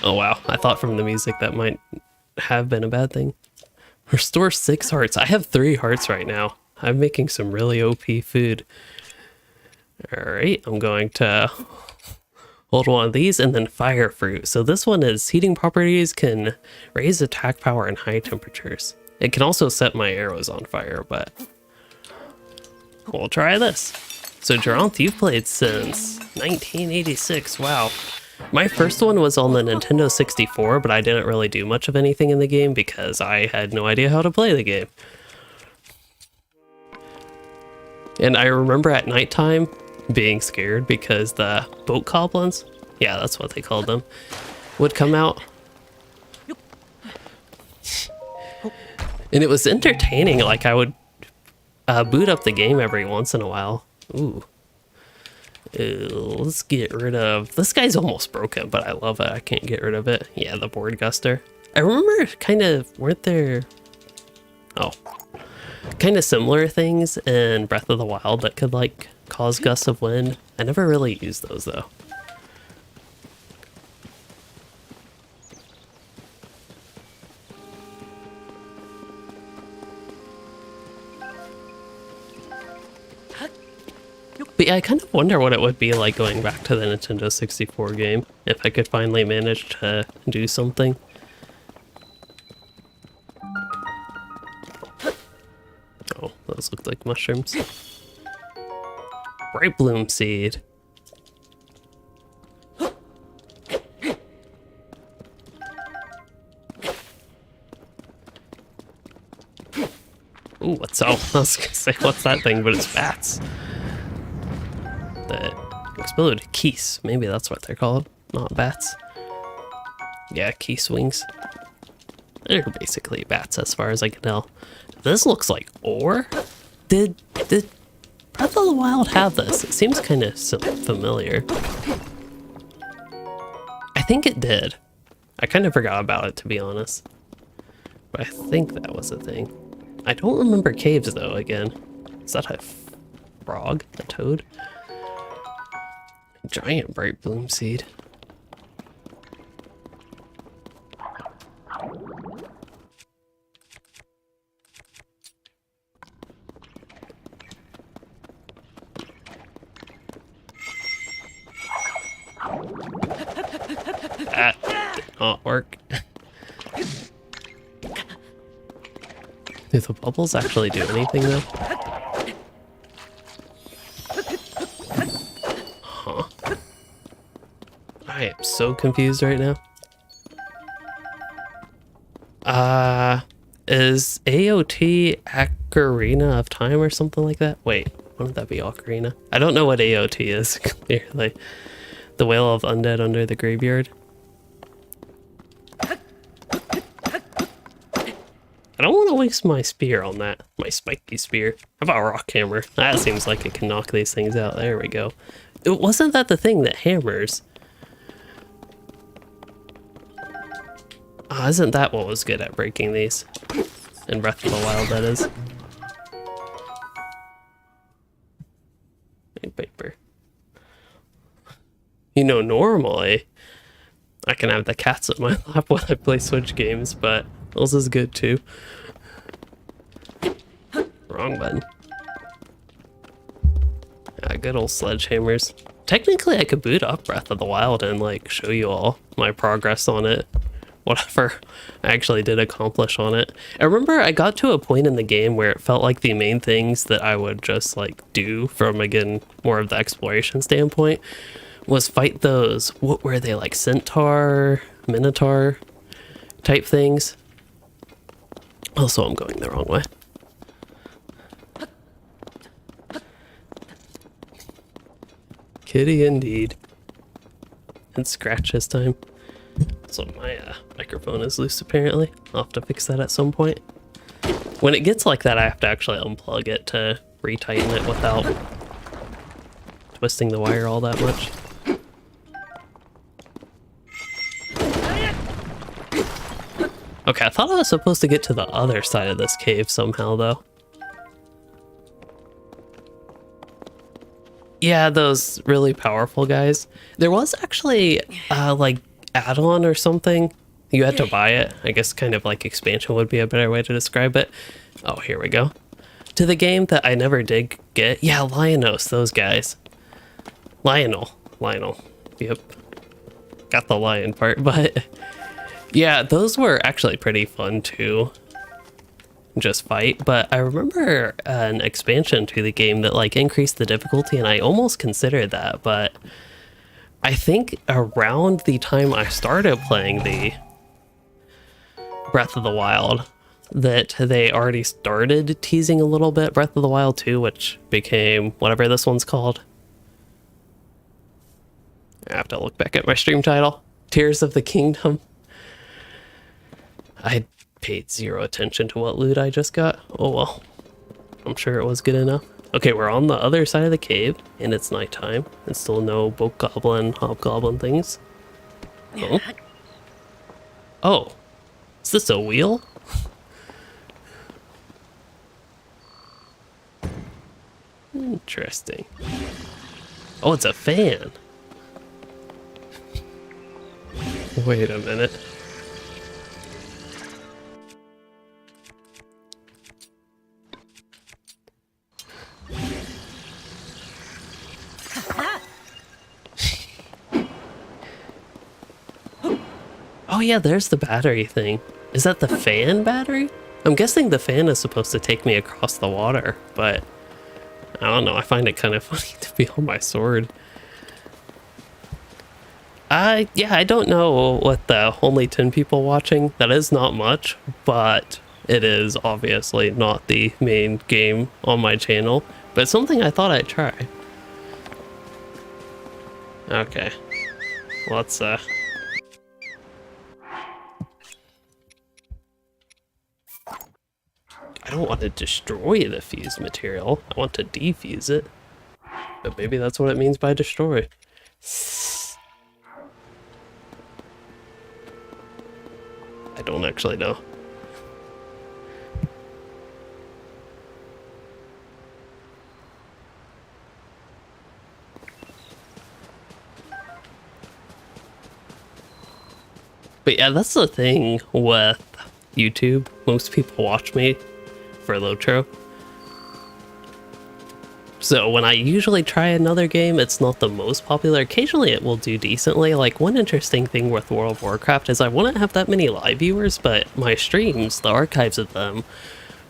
Oh wow, I thought from the music that might have been a bad thing. Restore 6 hearts. I have 3 hearts right now. I'm making some really OP food. Alright, I'm going to hold one of these and then fire fruit. So this one is heating properties can raise attack power in high temperatures. It can also set my arrows on fire, but we'll try this. So Geronth, you've played since 1986. Wow. My first one was on the Nintendo 64, but I didn't really do much of anything in the game because I had no idea how to play the game. And I remember at nighttime being scared because the boat goblins, yeah, that's what they called them, would come out. And it was entertaining. Like I would boot up the game every once in a while. Ooh. Let's get rid of... This guy's almost broken, but I love it. I can't get rid of it. Yeah, the board guster. I remember kind of... Weren't there... Oh. Kind of similar things in Breath of the Wild that could, like, cause gusts of wind. I never really used those, though. But yeah, I kind of wonder what it would be like going back to the Nintendo 64 game, if I could finally manage to do something. Oh, those look like mushrooms. Bright bloom seed. Ooh, what's... Oh, I was gonna say, what's that thing? But it's bats. That explode. Keese. Maybe that's what they're called. Not bats. Yeah, keese wings. They're basically bats as far as I can tell. This looks like ore? Did Breath of the Wild have this? It seems kind of familiar. I think it did. I kind of forgot about it, to be honest. But I think that was a thing. I don't remember caves, though, again. Is that a frog? A toad? Giant bright bloom seed. That did not work. Do the bubbles actually do anything though? Huh. I am so confused right now. Is AOT Ocarina of Time or something like that? Wait, wouldn't that be Ocarina? I don't know what AOT is, clearly. The Wail of Undead Under the Graveyard. I don't want to waste my spear on that. My spiky spear. How about a rock hammer? That seems like it can knock these things out. There we go. It wasn't that the thing that hammers? Oh, isn't that what was good at breaking these? In Breath of the Wild, that is. Hey, paper. You know, normally I can have the cats at my lap when I play Switch games, but this is good too. Wrong button. Yeah, good old sledgehammers. Technically, I could boot up Breath of the Wild and like show you all my progress on it. Whatever I actually did accomplish on it. I remember I got to a point in the game where it felt like the main things that I would just like do from, again, more of the exploration standpoint was fight those, what were they, like centaur, minotaur type things. Also, I'm going the wrong way. Kitty indeed. And scratch this time. So my microphone is loose apparently. I'll have to fix that at some point. When it gets like that, I have to actually unplug it to retighten it without twisting the wire all that much. Okay, I thought I was supposed to get to the other side of this cave somehow though. Yeah, those really powerful guys. There was actually like add-on or something. You had to buy it. I guess kind of like expansion would be a better way to describe it. Oh, here we go. To the game that I never did get. Yeah, Lionos, those guys. Lionel. Yep. Got the lion part, but yeah, those were actually pretty fun too. Just fight, but I remember an expansion to the game that like increased the difficulty, and I almost considered that, but I think around the time I started playing the Breath of the Wild that they already started teasing a little bit Breath of the Wild 2, which became whatever this one's called. I have to look back at my stream title. Tears of the Kingdom. I paid zero attention to what loot I just got. Oh well. I'm sure it was good enough. Okay, we're on the other side of the cave, and it's nighttime, and still no bokoblin, hobgoblin things. Oh. Oh. Is this a wheel? Interesting. Oh, it's a fan. Wait a minute. Oh yeah, there's the battery thing. Is that the fan battery? I'm guessing the fan is supposed to take me across the water, but I don't know, I find it kind of funny to be on my sword. Yeah, I don't know what the only 10 people watching, that is not much, but it is obviously not the main game on my channel, but it's something I thought I'd try. Okay, let's I don't want to destroy the fused material. I want to defuse it. But maybe that's what it means by destroy. I don't actually know. But yeah, that's the thing with YouTube. Most people watch me for Lotro. So when I usually try another game, it's not the most popular. Occasionally it will do decently. Like one interesting thing with World of Warcraft is I wouldn't have that many live viewers, but my streams, the archives of them,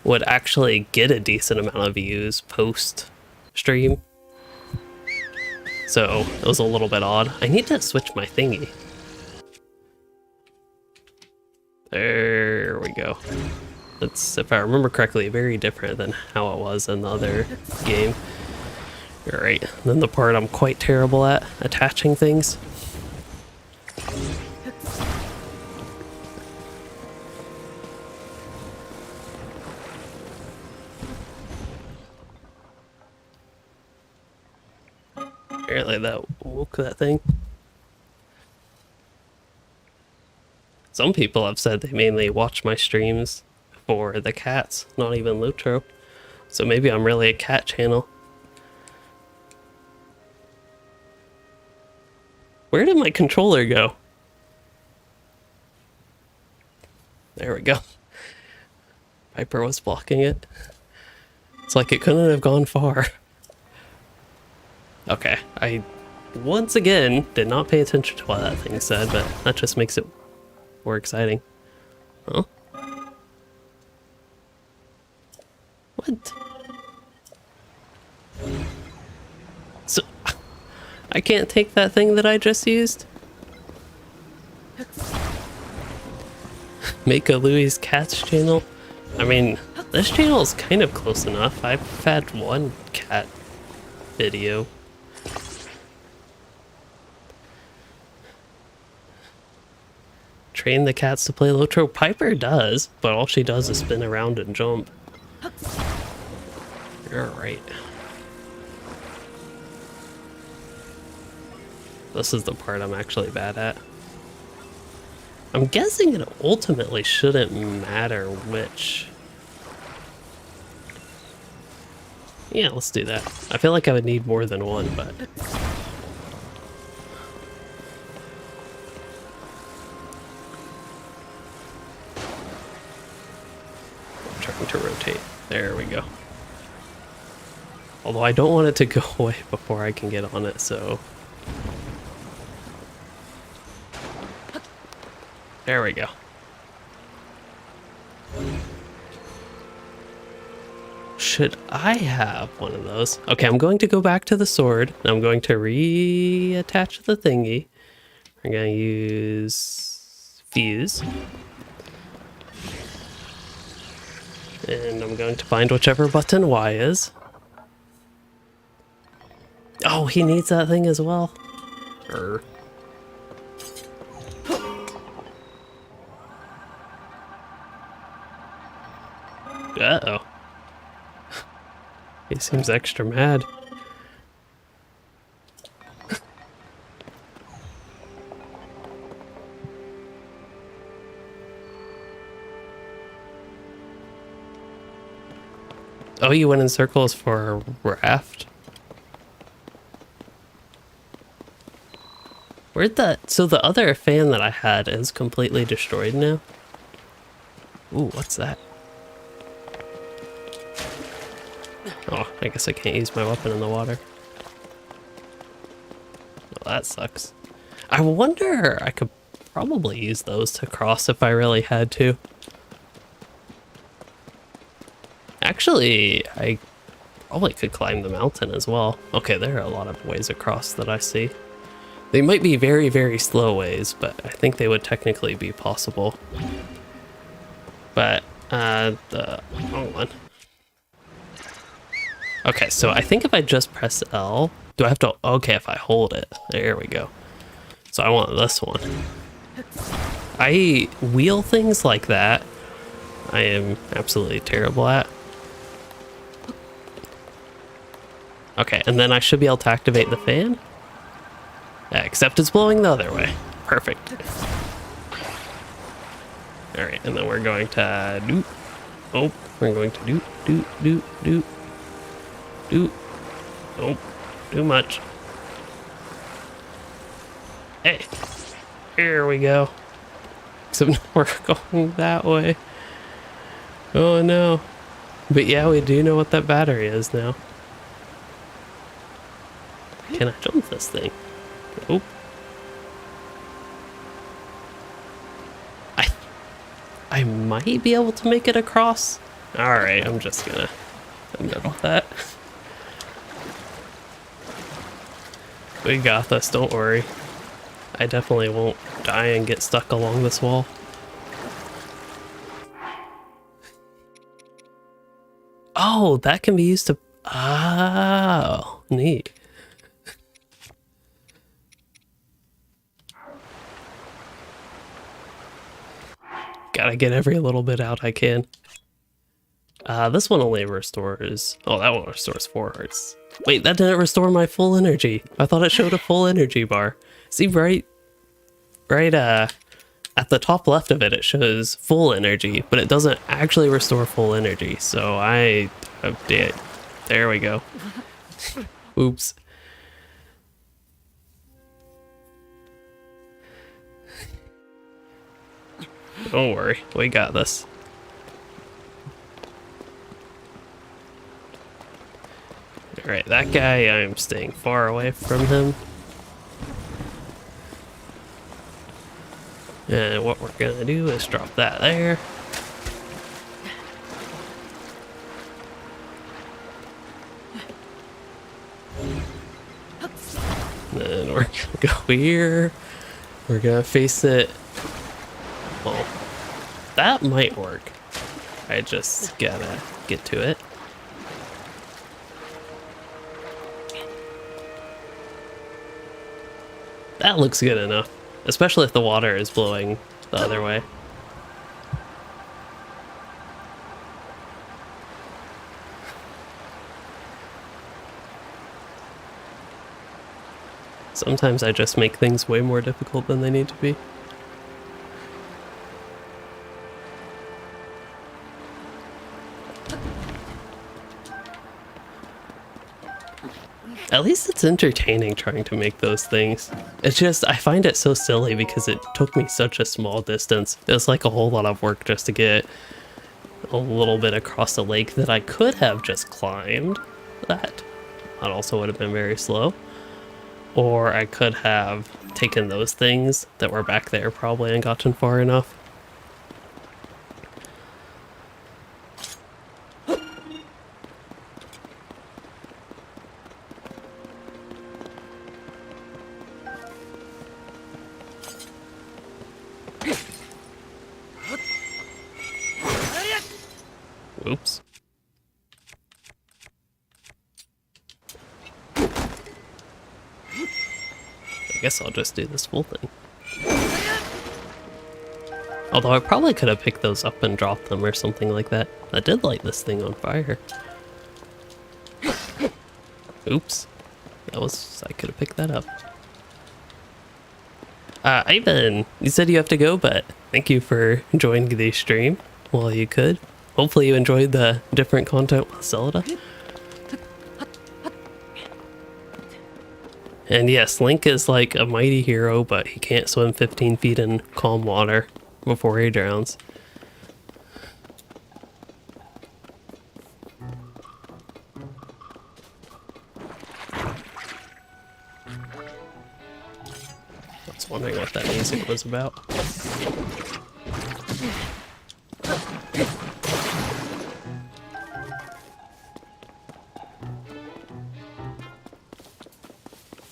would actually get a decent amount of views post stream. So it was a little bit odd. I need to switch my thingy. There we go. It's, if I remember correctly, very different than how it was in the other game. Alright, then the part I'm quite terrible at, attaching things. Apparently that woke that thing. Some people have said they mainly watch my streams for the cats, not even Lutro. So maybe I'm really a cat channel. Where did my controller go? There we go. Piper was blocking it. It's like it couldn't have gone far. Okay, I once again did not pay attention to what that thing said, but that just makes it more exciting. Huh? What? So, I can't take that thing that I just used? Make a Louis Cats channel? I mean, this channel is kind of close enough. I've had one cat video. Train the cats to play Lotro. Piper does, but all she does is spin around and jump. You're right. This is the part I'm actually bad at. I'm guessing it ultimately shouldn't matter which. Yeah, let's do that. I feel like I would need more than one, but... I'm trying to rotate. There we go. Although I don't want it to go away before I can get on it, so... There we go. Should I have one of those? Okay, I'm going to go back to the sword. And I'm going to reattach the thingy. I'm going to use fuse. And I'm going to find whichever button Y is. Oh, he needs that thing as well. Uh-oh. He seems extra mad. Oh, you went in circles for a raft? Where'd that... So the other fan that I had is completely destroyed now? Ooh, what's that? Oh, I guess I can't use my weapon in the water. Well, that sucks. I wonder... I could probably use those to cross if I really had to. Actually, I probably could climb the mountain as well. Okay, there are a lot of ways across that I see. They might be very, very slow ways, but I think they would technically be possible. But, the wrong one. Okay, so I think if I just press L, do I have to, okay, if I hold it, there we go. So I want this one. I wheel things like that. I am absolutely terrible at. Okay, and then I should be able to activate the fan. Except it's blowing the other way. Perfect. Alright, and then we're going to do. Oh, we're going to do. Don't do much. Hey, here we go. Except now we're going that way. Oh no. But yeah, we do know what that battery is now. Can I jump this thing? Nope. I might be able to make it across. Alright, I'm just gonna... I'm done with that. We got this, don't worry. I definitely won't die and get stuck along this wall. Oh, that can be used to... Oh, neat. Gotta get every little bit out I can. This one only restores... Oh, that one restores 4 hearts. Wait, that didn't restore my full energy. I thought it showed a full energy bar. See, right, at the top left of it, it shows full energy, but it doesn't actually restore full energy. So I did. There we go. Oops. Don't worry, we got this. Alright, that guy, I'm staying far away from him. And what we're gonna do is drop that there. Then we're gonna go here. We're gonna face it. Well, that might work. I just gotta get to it. That looks good enough, especially if the water is blowing the other way. Sometimes I just make things way more difficult than they need to be. At least it's entertaining trying to make those things. It's just, I find it so silly because it took me such a small distance. It was like a whole lot of work just to get a little bit across the lake that I could have just climbed. That also would have been very slow. Or I could have taken those things that were back there probably and gotten far enough. Oops. I guess I'll just do this full thing. Although I probably could have picked those up and dropped them or something like that. I did light this thing on fire. Oops. I could have picked that up. Ivan, you said you have to go, but thank you for joining the stream while you could. Hopefully you enjoyed the different content with Zelda. And yes, Link is like a mighty hero, but he can't swim 15 feet in calm water before he drowns. I was wondering what that music was about.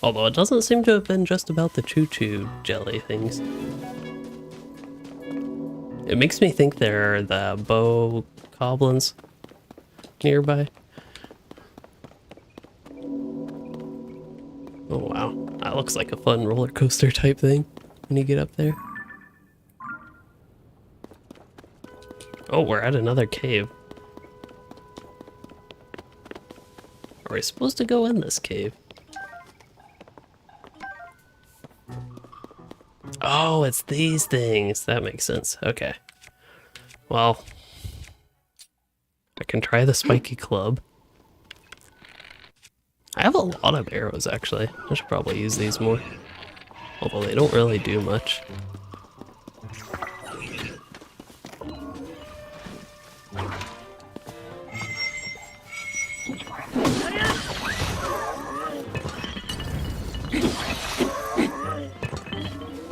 Although it doesn't seem to have been just about the choo-choo jelly things. It makes me think there are the bow goblins nearby. Oh wow, that looks like a fun roller coaster type thing when you get up there. Oh, we're at another cave. Are we supposed to go in this cave? Oh, it's these things. That makes sense. Okay. Well, I can try the spiky club. I have a lot of arrows, actually. I should probably use these more. Although they don't really do much.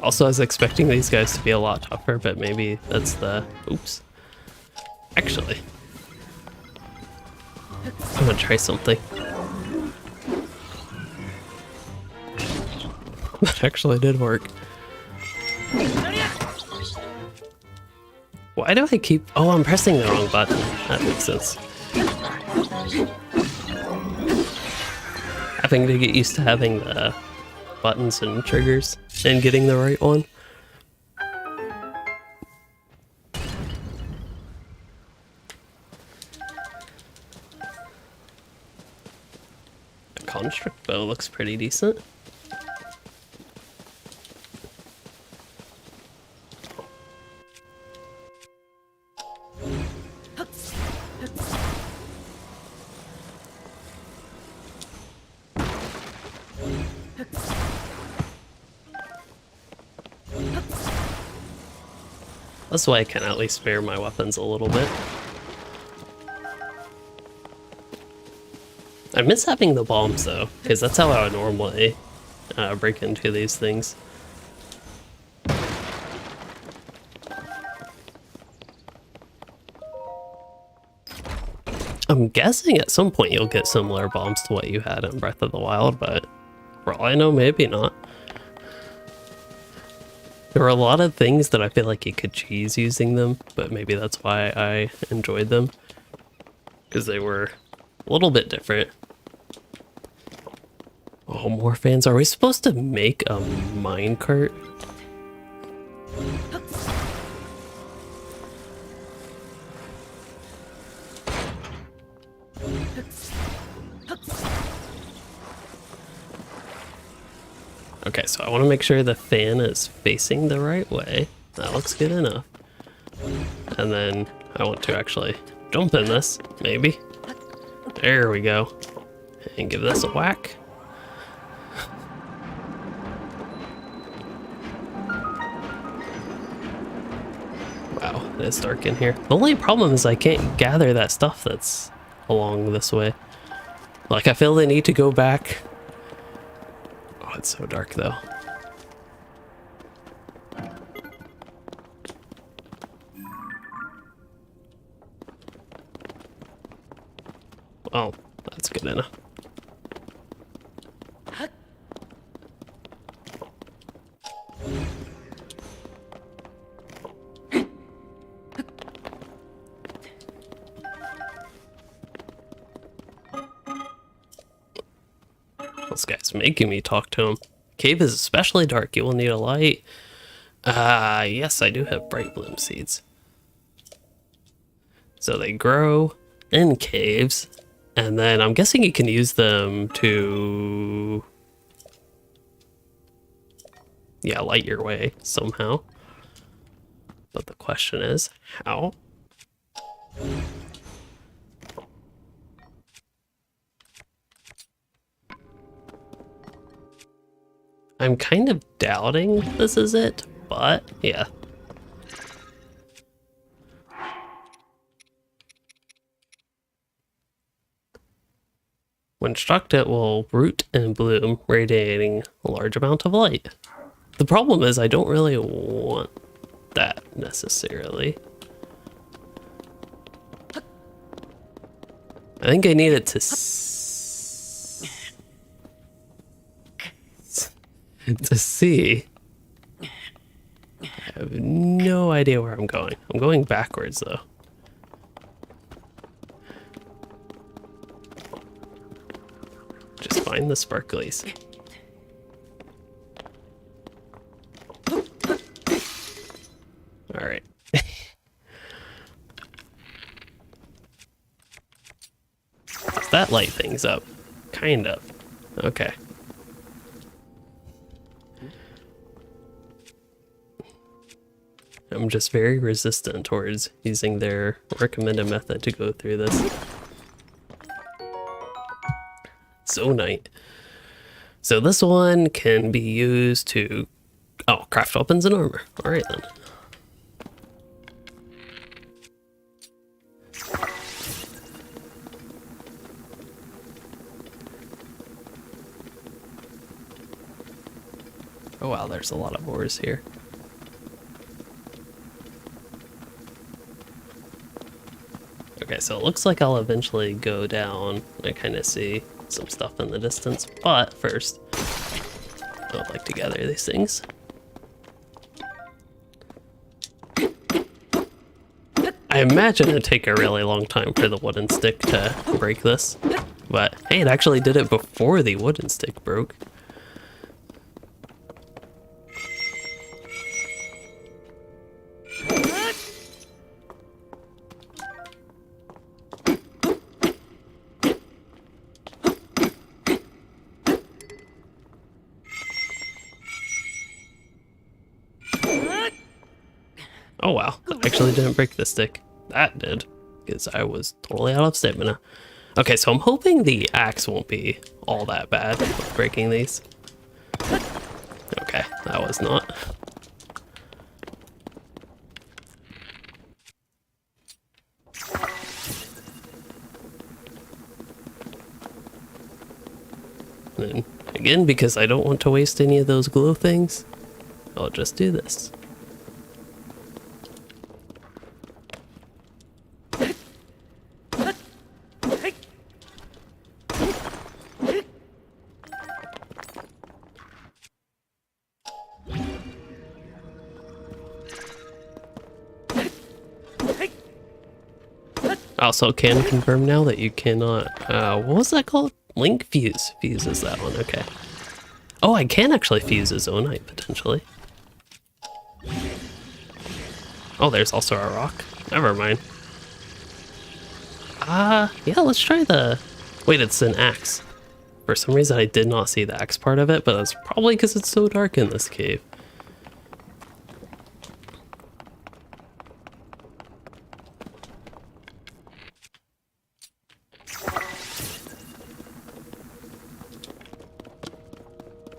Also, I was expecting these guys to be a lot tougher, but maybe that's the... Oops. Actually, I'm gonna try something. That actually did work. Why do I keep... Oh, I'm pressing the wrong button. That makes sense. Having to get used to having the buttons and triggers and getting the right one. construct bow looks pretty decent. This way I can at least spare my weapons a little bit. I miss having the bombs though, because that's how I would normally break into these things. I'm guessing at some point you'll get similar bombs to what you had in Breath of the Wild, but for all I know, maybe not. There were a lot of things that I feel like you could cheese using them, but maybe that's why I enjoyed them. Because they were a little bit different. Oh, more fans. Are we supposed to make a minecart? Okay, so I want to make sure the fan is facing the right way. That looks good enough. And then I want to actually jump in this, maybe. There we go. And give this a whack. Wow, it's dark in here. The only problem is I can't gather that stuff that's along this way. Like, I feel the need to go back. Oh, it's so dark though. Oh, that's good enough. This guy's making me talk to him. Cave is especially dark. You will need a light. Yes, I do have bright bloom seeds. So they grow in caves. And then I'm guessing you can use them to... yeah, light your way somehow. But the question is, how? I'm kind of doubting this is it, but yeah. When struck, it will root and bloom, radiating a large amount of light. The problem is I don't really want that necessarily. I think I need it to see. I have no idea where I'm going. I'm going backwards though. Just find the sparklies. All right. Does that light things up? Kind of. Okay. I'm just very resistant towards using their recommended method to go through this. Zonite. So this one can be used to, oh, craft weapons and armor. All right then. Oh wow, there's a lot of ores here. Okay, so it looks like I'll eventually go down. I kind of see some stuff in the distance, but first, I would like to gather these things. I imagine it'd take a really long time for the wooden stick to break this, but hey, it actually did it before the wooden stick broke. Oh wow, that actually didn't break the stick. That did, because I was totally out of stamina. Okay, so I'm hoping the axe won't be all that bad with breaking these. Okay, that was not. And again, because I don't want to waste any of those glow things, I'll just do this. I also can confirm now that you cannot, what was that called? Link fuse. Fuse is that one, okay. Oh, I can actually fuse a zonite, potentially. Oh, there's also a rock. Never mind. Yeah, let's try the... Wait, it's an axe. For some reason, I did not see the axe part of it, but that's probably because it's so dark in this cave.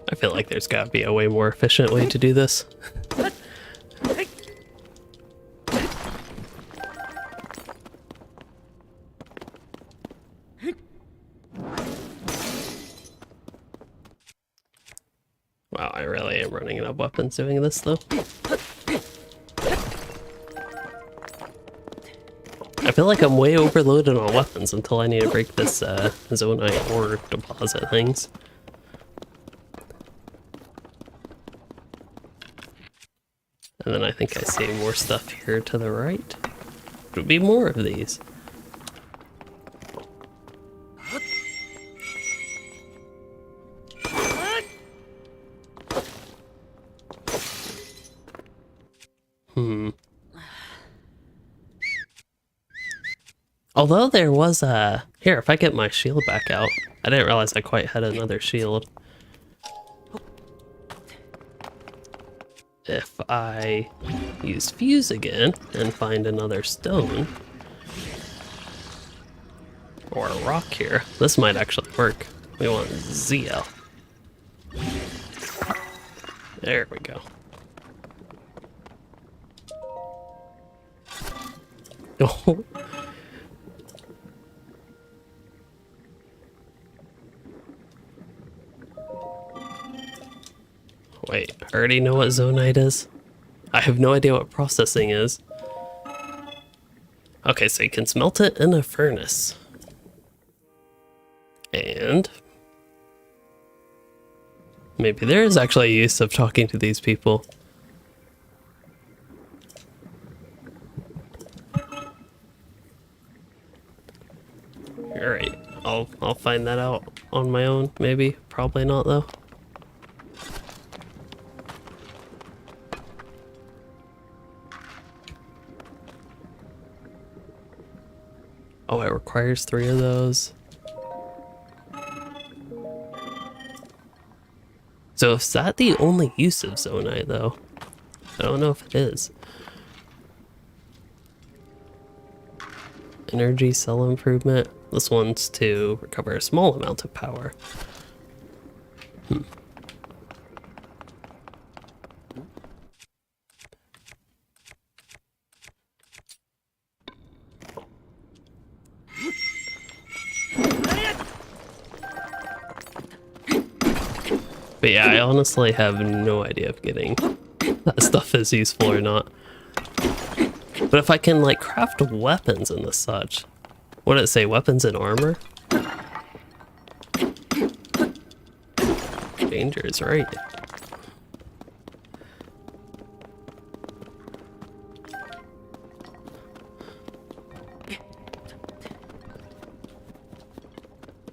I feel like there's gotta be a way more efficient way to do this. Wow, I really am running out of weapons doing this though. I feel like I'm way overloaded on weapons until I need to break this zonite ore deposit things. And then I think I see more stuff here to the right. There'll be more of these. Although there was a... Here, if I get my shield back out. I didn't realize I quite had another shield. If I use fuse again and find another stone or a rock here, this might actually work. We want ZL. There we go. Oh. Wait, I already know what zonite is? I have no idea what processing is. Okay, so you can smelt it in a furnace. And... maybe there is actually a use of talking to these people. Alright, I'll find that out on my own, maybe. Probably not, though. Oh, it requires 3 of those. So is that the only use of zonite, though? I don't know if it is. Energy cell improvement. This one's to recover a small amount of power. But yeah, I honestly have no idea if getting that stuff is useful or not. But if I can, like, craft weapons and the such... What did it say? Weapons and armor? Danger is right.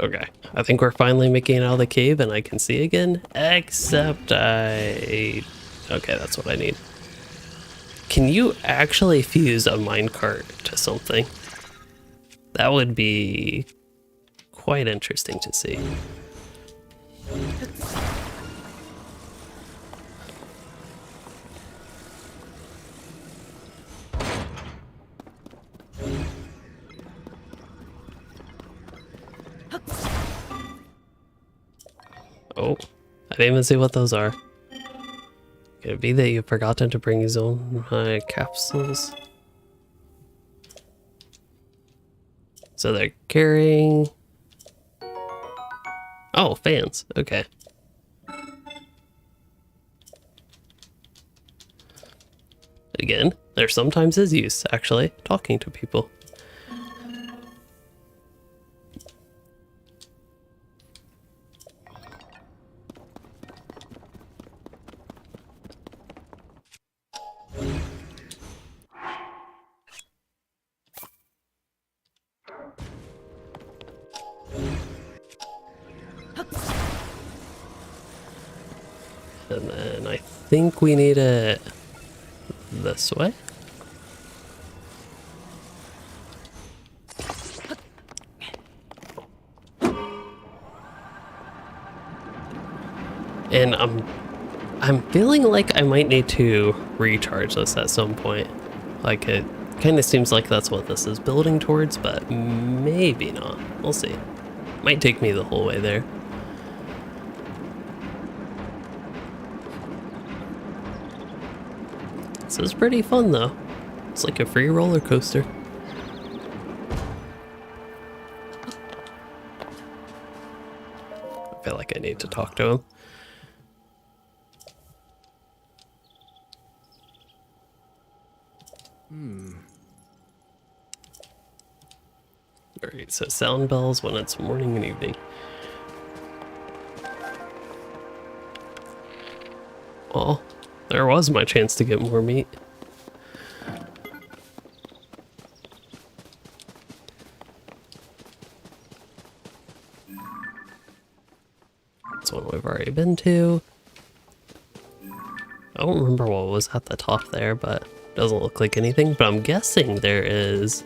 Okay, I think we're finally making it out of the cave and I can see again, except okay, that's what I need. Can you actually fuse a minecart to something? That would be quite interesting to see. Oh, I didn't even see what those are. Could it be that you've forgotten to bring zone capsules? So they're carrying... Oh, fans. Okay. Again, there sometimes is use, actually, talking to people. And then I think we need it this way. And I'm feeling like I might need to recharge this at some point. Like it kind of seems like that's what this is building towards, but maybe not. We'll see. Might take me the whole way there. This is pretty fun though. It's like a free roller coaster. I feel like I need to talk to him. Alright, so sound bells when it's morning and evening. Well, there was my chance to get more meat. That's one we've already been to. I don't remember what was at the top there, but it doesn't look like anything. But I'm guessing there is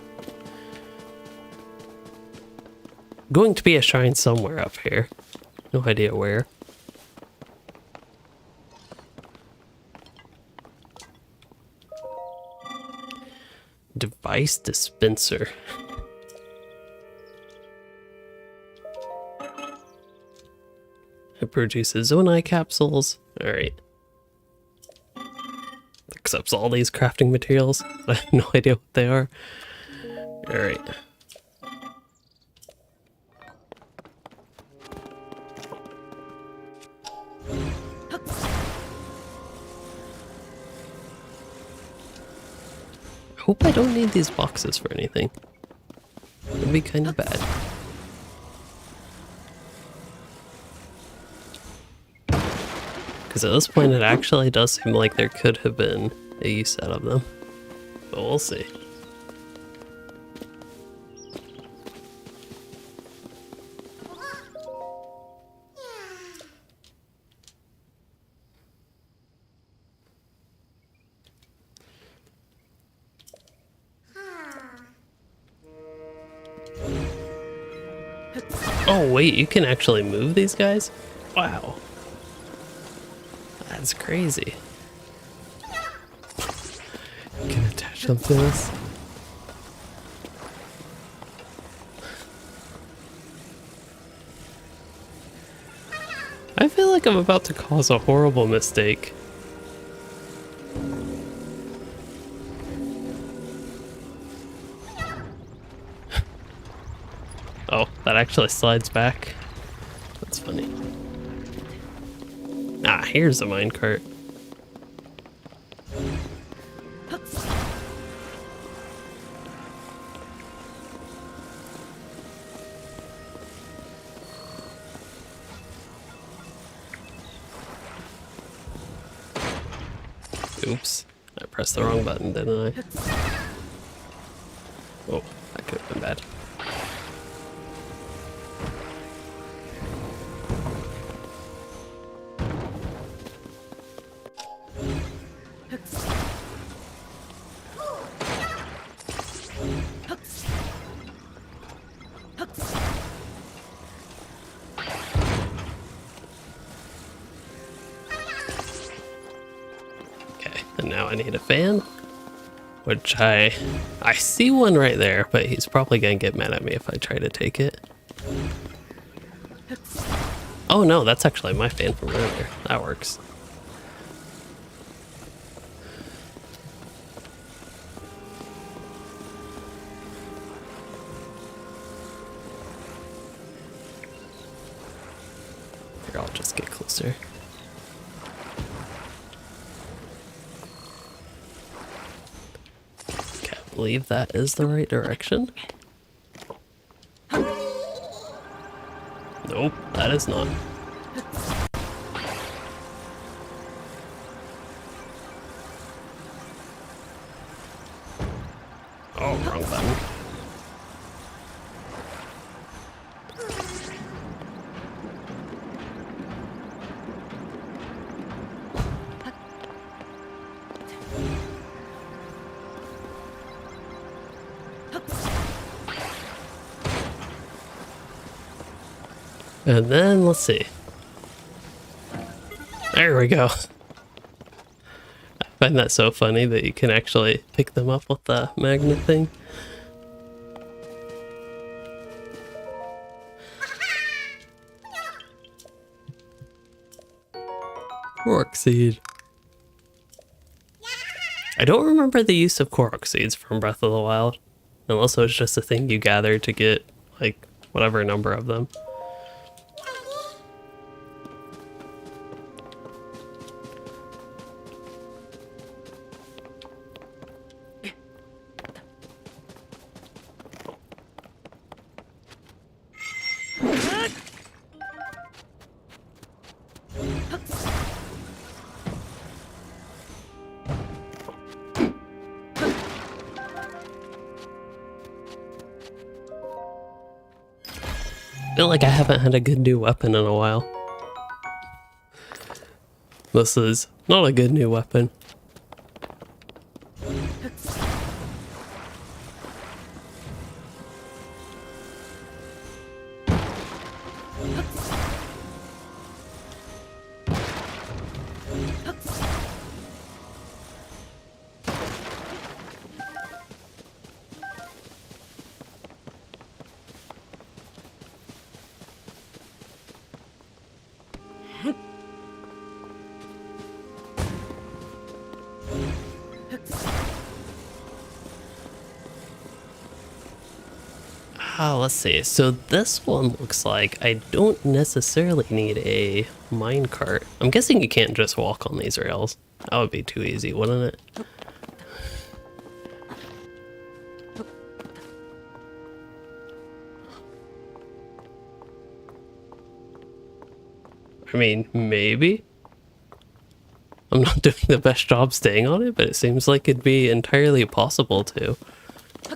going to be a shrine somewhere up here. No idea where. Device dispenser. It produces Zonai capsules. Alright. Accepts all these crafting materials. I have no idea what they are. Alright. I hope I don't need these boxes for anything. It'd be kind of bad. Because at this point it actually does seem like there could have been a use out of them. But we'll see. Oh wait, you can actually move these guys? Wow. That's crazy. You can attach them to this. I feel like I'm about to cause a horrible mistake. Oh, that actually slides back. That's funny. Ah, here's a minecart. Oops, I pressed the wrong button, didn't I? Oh, that could have been bad. And now I need a fan, which I see one right there, but he's probably gonna get mad at me if I try to take it. Oh no, that's actually my fan from earlier. That works. Here, I'll just get closer. Can't believe that is the right direction. Nope, that is not. Oh, wrong button. And then, let's see. There we go. I find that so funny that you can actually pick them up with the magnet thing. Korok seed. I don't remember the use of Korok seeds from Breath of the Wild. Unless it was just a thing you gather to get, like, whatever number of them. I feel like I haven't had a good new weapon in a while. This is not a good new weapon. Let's see. So this one looks like I don't necessarily need a minecart. I'm guessing you can't just walk on these rails. That would be too easy, wouldn't it? I mean, maybe. I'm not doing the best job staying on it, but it seems like it'd be entirely possible to.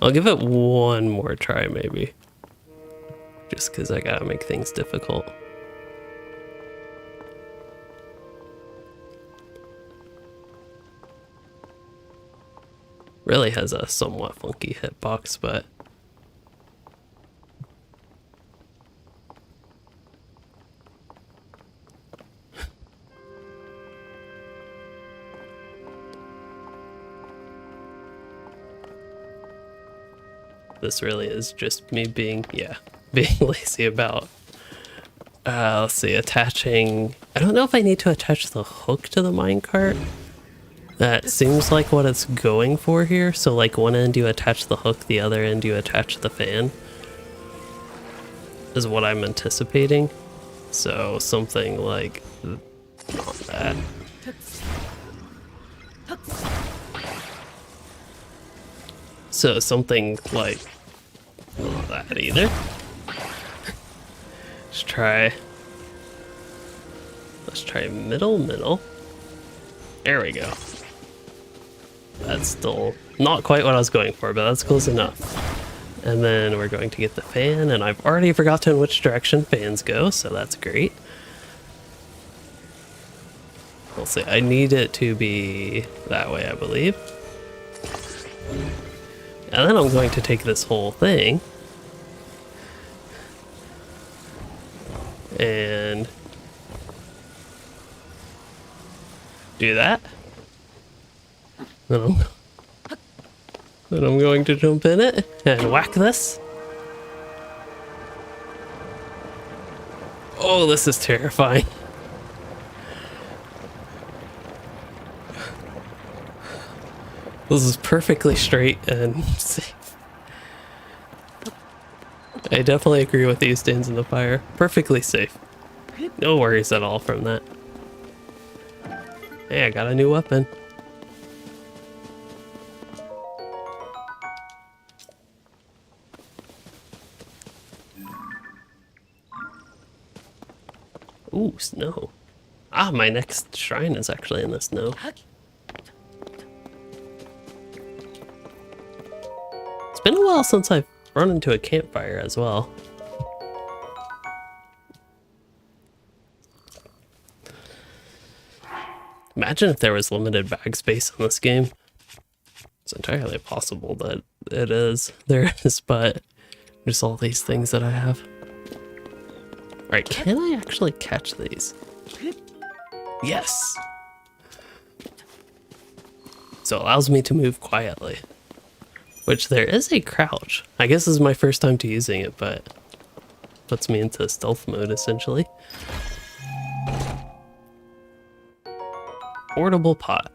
I'll give it one more try, maybe. Just because I gotta make things difficult. Really has a somewhat funky hitbox, but... This really is just me being, being lazy about, let's see, attaching... I don't know if I need to attach the hook to the minecart. That seems like what it's going for here. So like one end you attach the hook, the other end you attach the fan. Is what I'm anticipating. So something like not that. So something like not that either. Let's try middle. There we go. That's still not quite what I was going for, but that's close enough. And then we're going to get the fan, and I've already forgotten which direction fans go, so that's great. We'll see, I need it to be that way, I believe. And then I'm going to take this whole thing and do that. Then I'm going to jump in it and whack this. Oh, this is terrifying. This is perfectly straight and safe. I definitely agree with you, stands in the fire. Perfectly safe. No worries at all from that. Hey, I got a new weapon. Ooh, snow. Ah, my next shrine is actually in the snow. It's been a while since I've run into a campfire as well. Imagine if there was limited bag space in this game. It's entirely possible that it is. There is, but there's all these things that I have. Alright, can I actually catch these? Yes! So it allows me to move quietly. Which there is a crouch. I guess this is my first time to using it, but puts me into stealth mode essentially. Portable pot.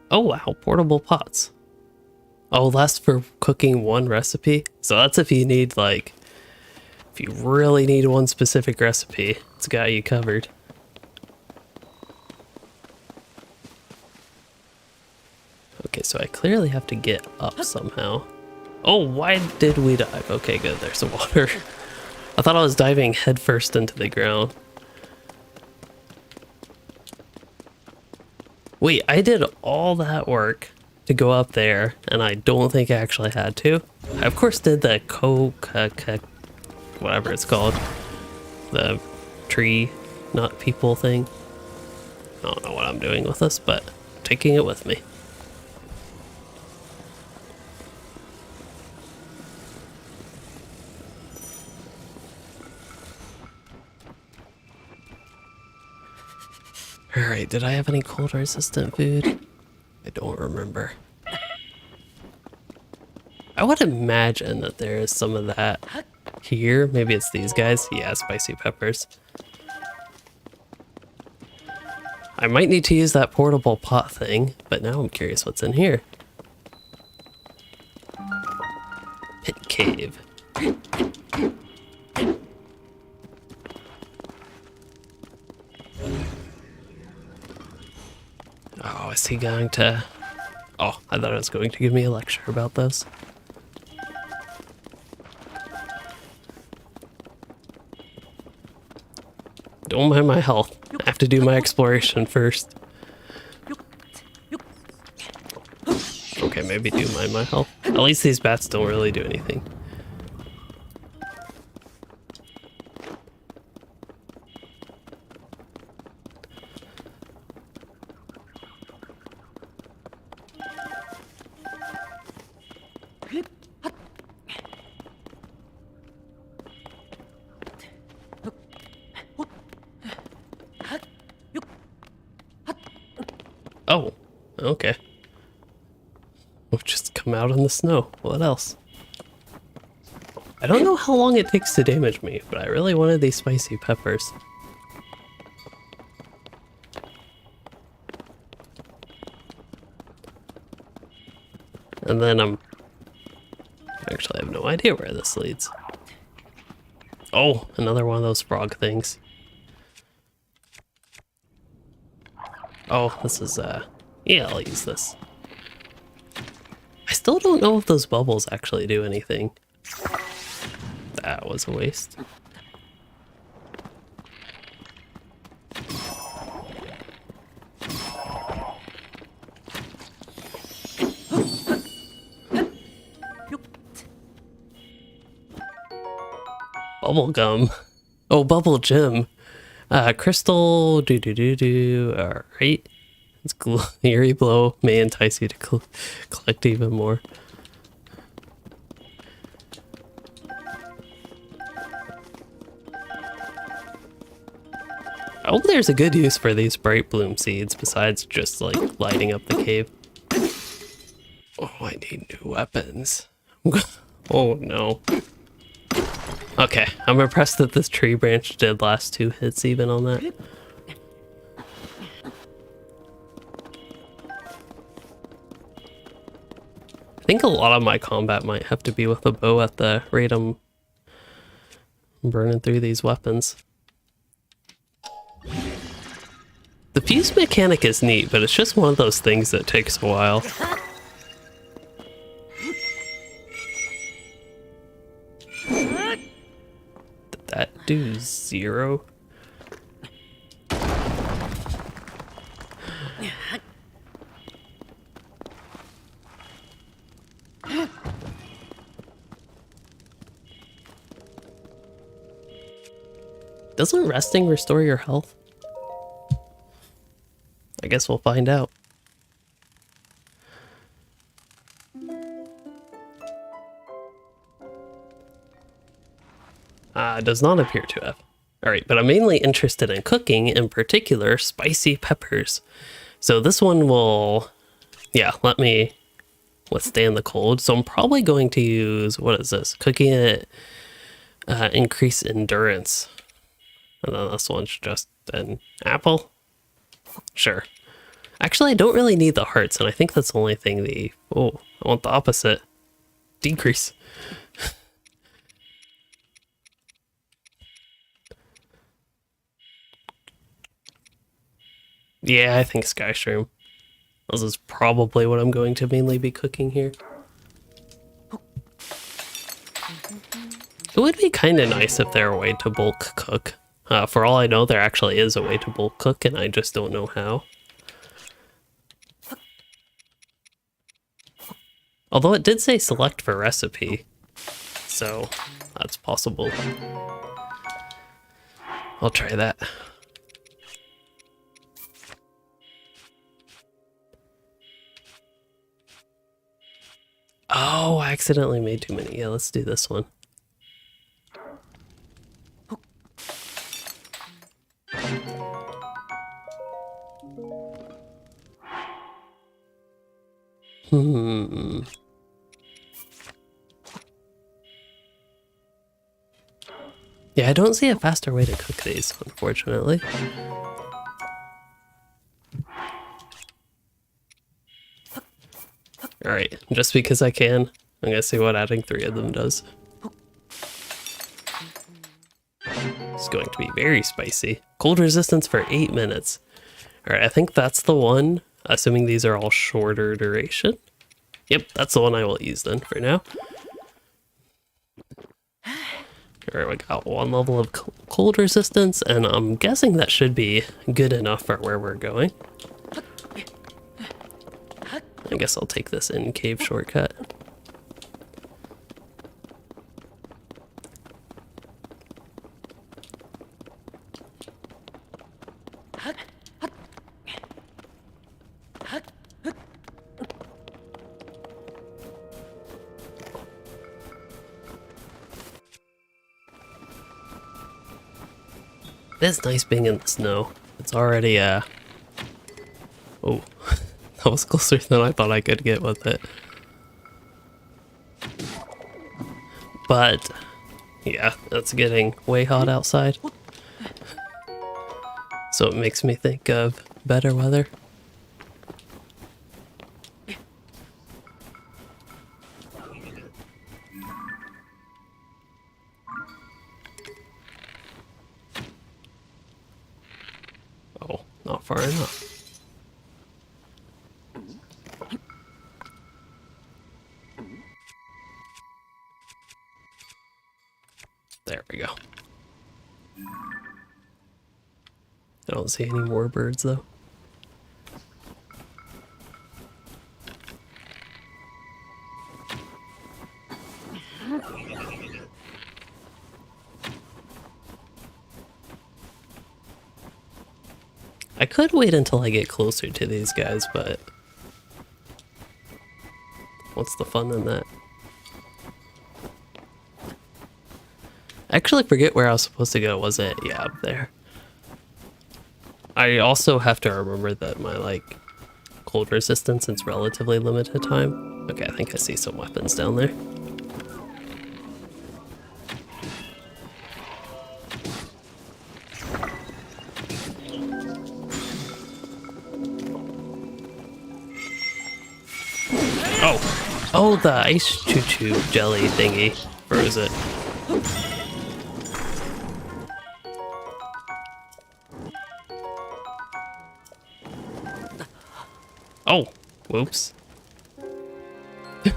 Oh wow, portable pots. Oh, that's for cooking one recipe. So that's if you need like, if you really need one specific recipe, it's got you covered. Okay, so I clearly have to get up somehow. Oh, why did we dive? Okay, good, there's some water. I thought I was diving headfirst into the ground. Wait, I did all that work to go up there, and I don't think I actually had to. I of course did the whatever it's called. The tree, not people thing. I don't know what I'm doing with this, but I'm taking it with me. Alright, did I have any cold resistant food? I don't remember. I would imagine that there is some of that here. Maybe it's these guys. Yeah, spicy peppers. I might need to use that portable pot thing, but now I'm curious what's in here. Pit cave. Oh, is he going to... Oh, I thought it was going to give me a lecture about this. Don't mind my health. I have to do my exploration first. Okay, maybe do mind my health. At least these bats don't really do anything. Oh, okay. We'll just come out in the snow. What else? I don't know how long it takes to damage me, but I really wanted these spicy peppers. And then actually, I have no idea where this leads. Oh, another one of those frog things. Oh, this is, yeah, I'll use this. I still don't know if those bubbles actually do anything. That was a waste. Bubble gum. Oh, bubble gem. Crystal, alright. It's eerie blow may entice you to collect even more. I hope there's a good use for these bright bloom seeds besides just like lighting up the cave. Oh, I need new weapons. Oh no. Okay, I'm impressed that this tree branch did last 2 hits even on that. I think a lot of my combat might have to be with a bow at the rate I'm burning through these weapons. The fuse mechanic is neat, but it's just one of those things that takes a while. Did that do 0? Doesn't resting restore your health? I guess we'll find out. Does not appear to have. Alright, but I'm mainly interested in cooking, in particular, spicy peppers. So this one will, yeah, let me withstand the cold. So I'm probably going to use, what is this? Cooking it, increase endurance. And then this one's just an apple? Sure. Actually, I don't really need the hearts, and I think that's the only thing the... Oh, I want the opposite. Decrease. Yeah, I think Sky Shroom. This is probably what I'm going to mainly be cooking here. It would be kind of nice if there were a way to bulk cook. For all I know, there actually is a way to bulk cook, and I just don't know how. Although it did say select for recipe, so that's possible. I'll try that. Oh, I accidentally made too many. Yeah, let's do this one. Yeah, I don't see a faster way to cook these, unfortunately. Alright, just because I can, I'm gonna see what adding 3 of them does. It's going to be very spicy. Cold resistance for 8 minutes. Alright, I think that's the one, assuming these are all shorter duration. Yep, that's the one I will use then for now. Alright, we got 1 level of cold resistance, and I'm guessing that should be good enough for where we're going. I guess I'll take this in-cave shortcut. It is nice being in the snow. It's already, oh, that was closer than I thought I could get with it. But, yeah, it's getting way hot outside. So it makes me think of better weather. Oh, not far enough. There we go. I don't see any more birds though. I could wait until I get closer to these guys, but what's the fun in that? I actually forget where I was supposed to go. Was it? Yeah, up there. I also have to remember that my, like, cold resistance is relatively limited time. Okay, I think I see some weapons down there. Oh! Oh, the ice choo-choo jelly thingy froze it. Oh! Whoops. I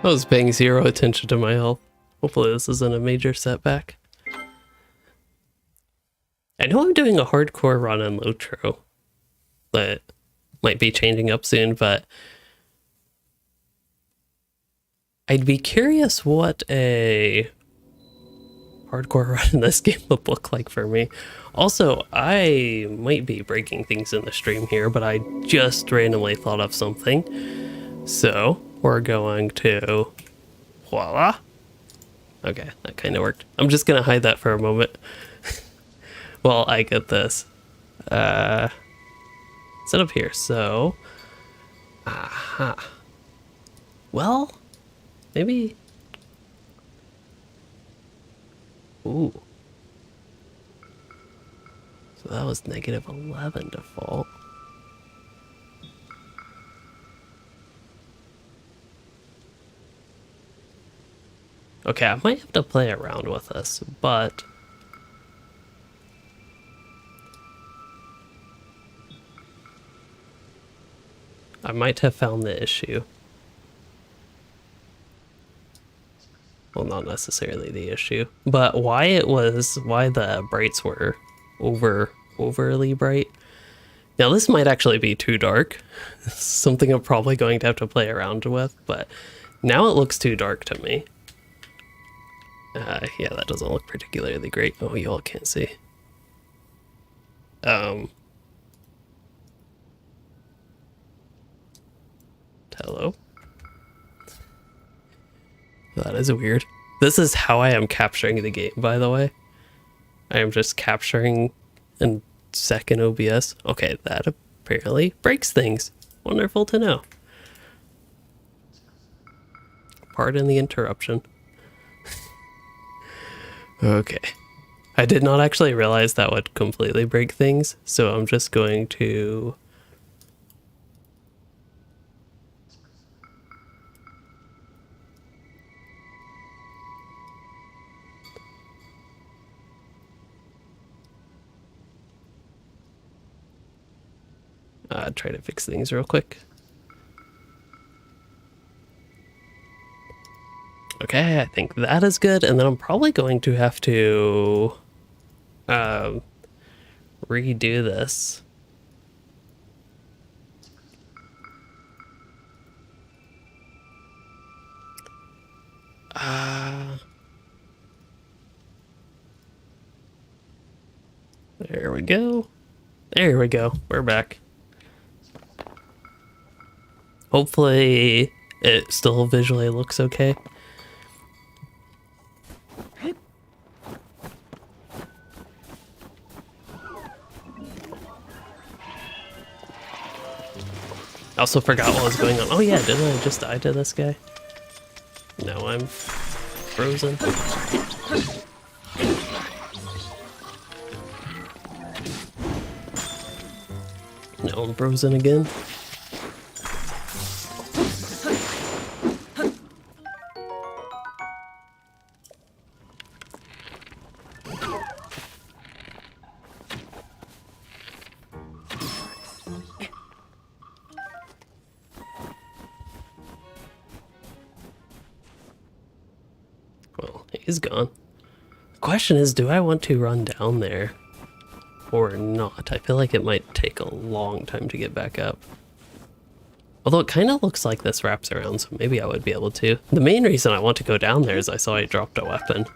was paying zero attention to my health. Hopefully this isn't a major setback. I know I'm doing a hardcore run in Lotro that might be changing up soon, but I'd be curious what a hardcore run in this game would look like for me. Also, I might be breaking things in the stream here, but I just randomly thought of something. So we're going to voila. Okay, that kind of worked. I'm just gonna hide that for a moment while I get this set up here. So, aha. Well, maybe. Ooh. So that was -11 default. Okay, I might have to play around with this, but I might have found the issue. Well, not necessarily the issue, but why the brights were overly bright. Now this might actually be too dark. Something I'm probably going to have to play around with, but now it looks too dark to me. Yeah, that doesn't look particularly great. Oh, you all can't see. Hello? That is weird. This is how I am capturing the game, by the way. I am just capturing in second OBS. Okay, that apparently breaks things. Wonderful to know. Pardon the interruption. Okay. I did not actually realize that would completely break things, so I'm just going to try to fix things real quick. Okay, I think that is good, and then I'm probably going to have to redo this. There we go. There we go. We're back. Hopefully it still visually looks okay. I also forgot what was going on. Oh yeah, didn't I just die to this guy? No, I'm frozen. No, I'm frozen again. Well, he's gone. The question is, do I want to run down there or not? I feel like it might take a long time to get back up. Although it kind of looks like this wraps around, so maybe I would be able to. The main reason I want to go down there is I saw I dropped a weapon.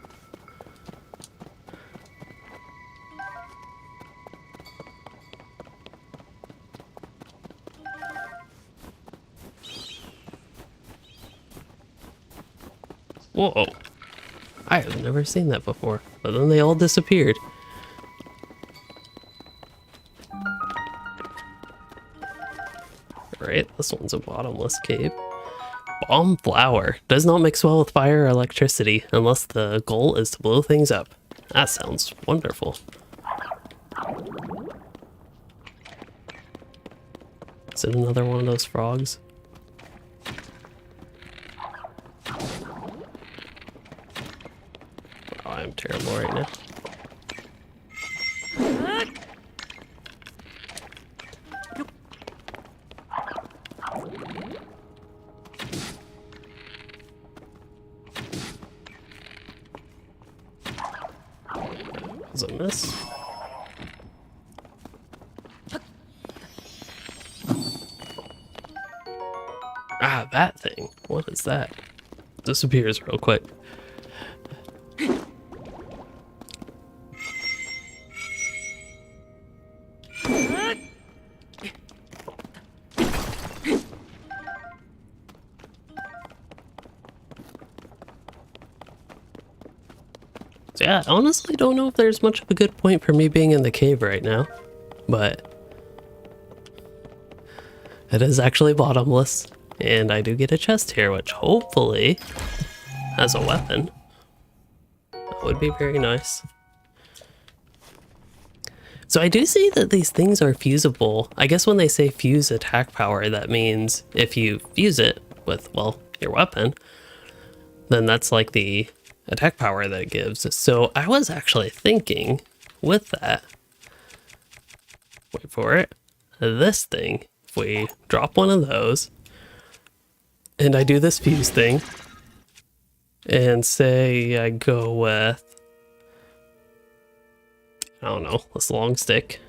Whoa. I have never seen that before, but then they all disappeared. Right, this one's a bottomless cave. Bomb flower. Does not mix well with fire or electricity unless the goal is to blow things up. That sounds wonderful. Is it another one of those frogs? terrible right now. Was a miss? Ah, that thing. What is that? Disappears real quick. So yeah, I honestly don't know if there's much of a good point for me being in the cave right now, but it is actually bottomless, and I do get a chest here, which hopefully has a weapon. That would be very nice. So I do see that these things are fusible. I guess when they say fuse attack power, that means if you fuse it with, well, your weapon, then that's like the attack power that it gives. So I was actually thinking with that, wait for it, this thing, if we drop one of those and I do this fuse thing and say I go with, I don't know, this long stick,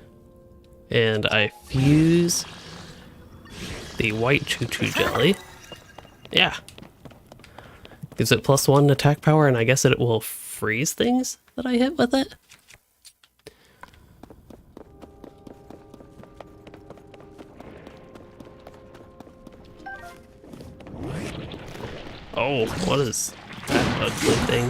and I fuse the white choo-choo jelly. Yeah. Gives it +1 attack power, and I guess it will freeze things that I hit with it. Oh, what is that ugly thing?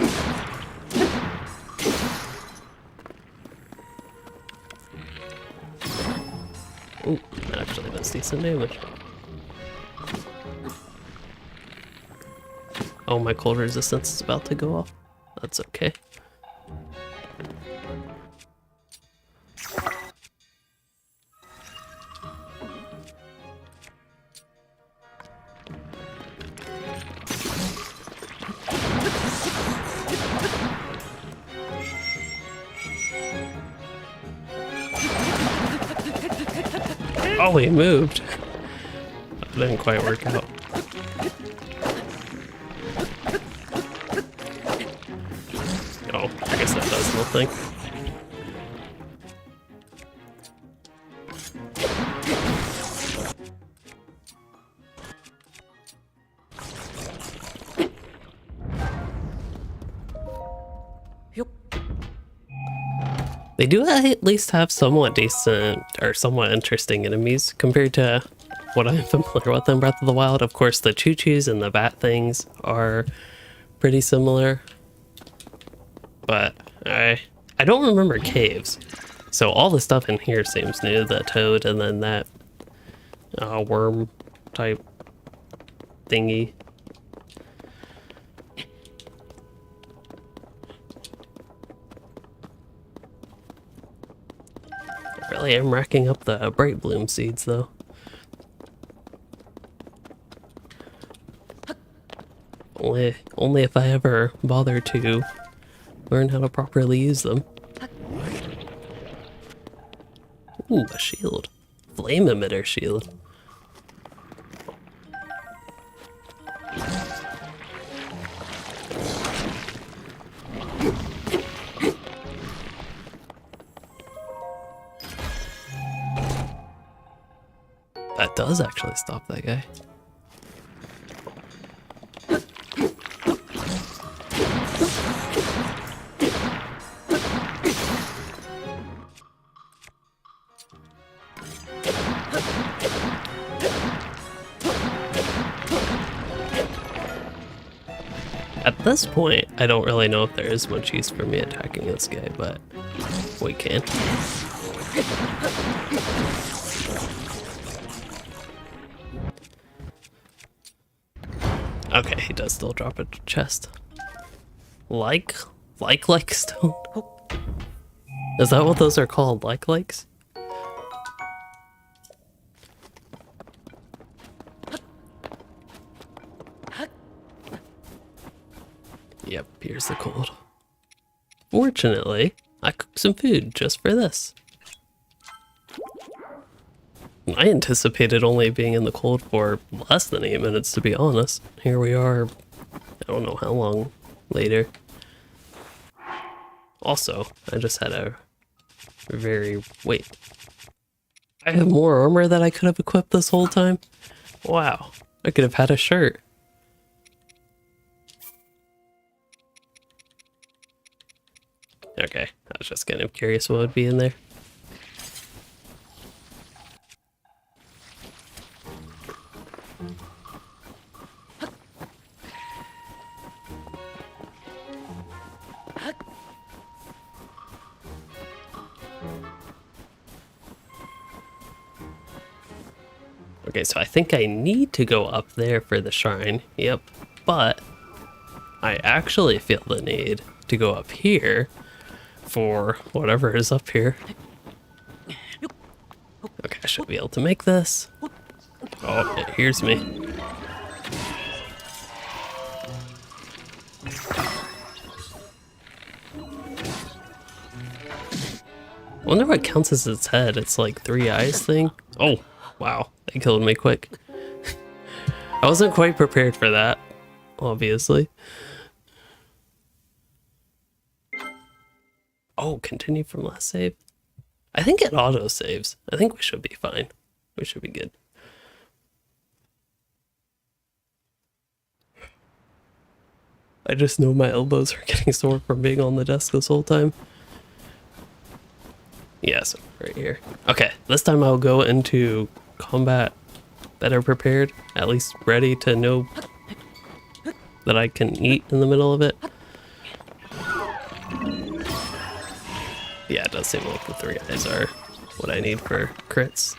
Ooh, that actually does decent damage. Oh, my cold resistance is about to go off. That's okay. Oh, he moved. That didn't quite work out. Oh, I guess that does nothing. They do at least have somewhat decent or somewhat interesting enemies compared to what I'm familiar with in Breath of the Wild. Of course, the choo-choos and the bat things are pretty similar, but I don't remember caves. So all the stuff in here seems new. The toad and then that worm type thingy. I really am racking up the bright bloom seeds though. Only if I ever bother to learn how to properly use them. Ooh, a shield. Flame emitter shield. That does actually stop that guy. At this point, I don't really know if there is much use for me attacking this guy, but we can. Okay, he does still drop a chest. Like stone? Is that what those are called? Likes? Yep, here's the cold. Fortunately, I cooked some food just for this. I anticipated only being in the cold for less than 8 minutes, to be honest. Here we are, I don't know how long later. Also, I just had a wait. I have more armor that I could have equipped this whole time? Wow, I could have had a shirt. Okay, I was just kind of curious what would be in there. Okay, so I think I need to go up there for the shrine. Yep, but I actually feel the need to go up here for whatever is up here. Okay, I should be able to make this. Oh, it hears me. I wonder what counts as its head. It's like 3 eyes thing. Oh, wow. They killed me quick. I wasn't quite prepared for that, obviously. Oh, continue from last save. I think it auto saves. I think we should be fine. We should be good. I just know my elbows are getting sore from being on the desk this whole time. Yes, right here. Okay, this time I'll go into combat better prepared, at least ready to know that I can eat in the middle of it. Yeah, it does seem like the 3 eyes are what I need for crits.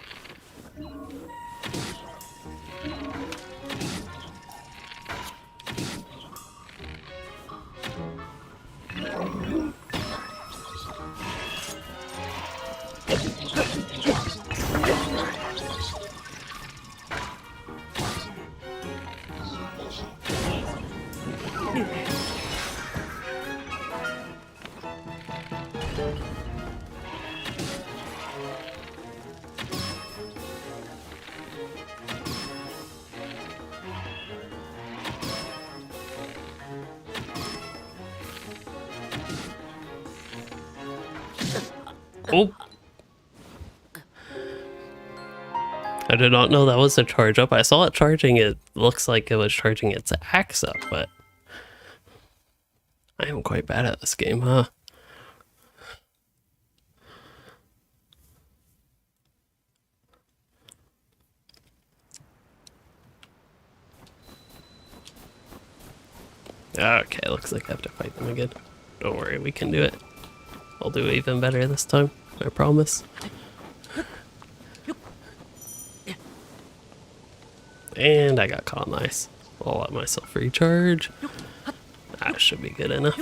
Oh! I did not know that was a charge up. I saw it charging. It looks like it was charging its axe up, but I am quite bad at this game, huh? Okay, looks like I have to fight them again. Don't worry, we can do it. I'll do even better this time, I promise. And I got caught on the ice. I'll let myself recharge. That should be good enough.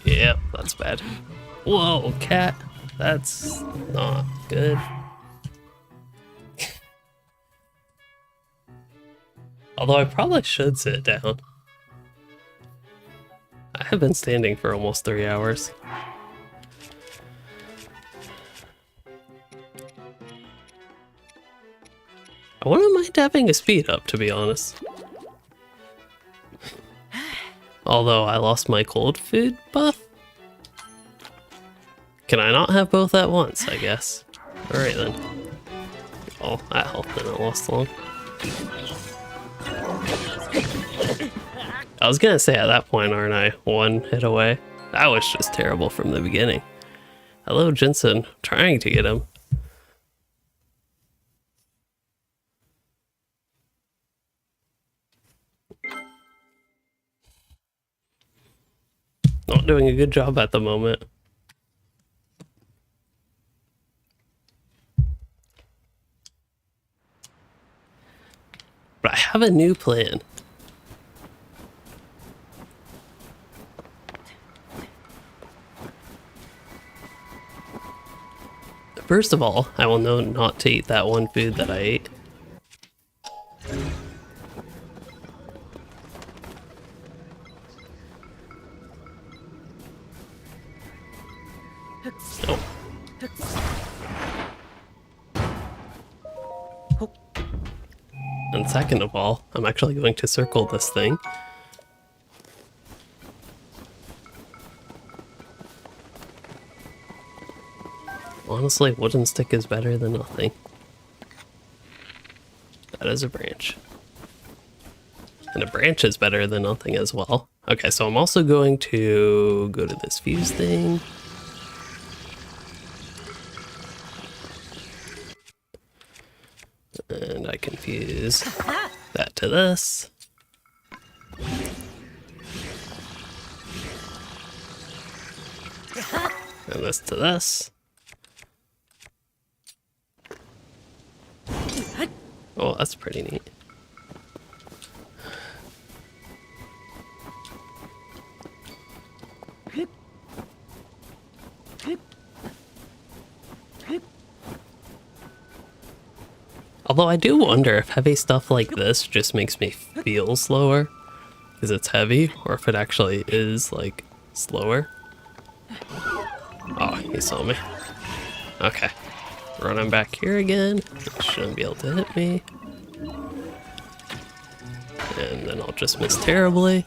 Yep, that's bad. Whoa, cat. That's not good. Although I probably should sit down. I have been standing for almost 3 hours. I wouldn't mind having a speed up, to be honest. Although I lost my cold food buff. Can I not have both at once, I guess? Alright then. Oh, that helped and it lost long. I was gonna say at that point, aren't I? 1 hit away. That was just terrible from the beginning. Hello, Jensen. Trying to get him. Not doing a good job at the moment. But I have a new plan. First of all, I will know not to eat that one food that I ate. Oh. And second of all, I'm actually going to circle this thing. Honestly, wooden stick is better than nothing. That is a branch. And a branch is better than nothing as well. Okay, so I'm also going to go to this fuse thing. And I can fuse that to this. And this to this. Oh, that's pretty neat. Although I do wonder if heavy stuff like this just makes me feel slower because it's heavy, or if it actually is, like, slower. Oh, he saw me. Okay. Running back here again. He shouldn't be able to hit me. And then I'll just miss terribly.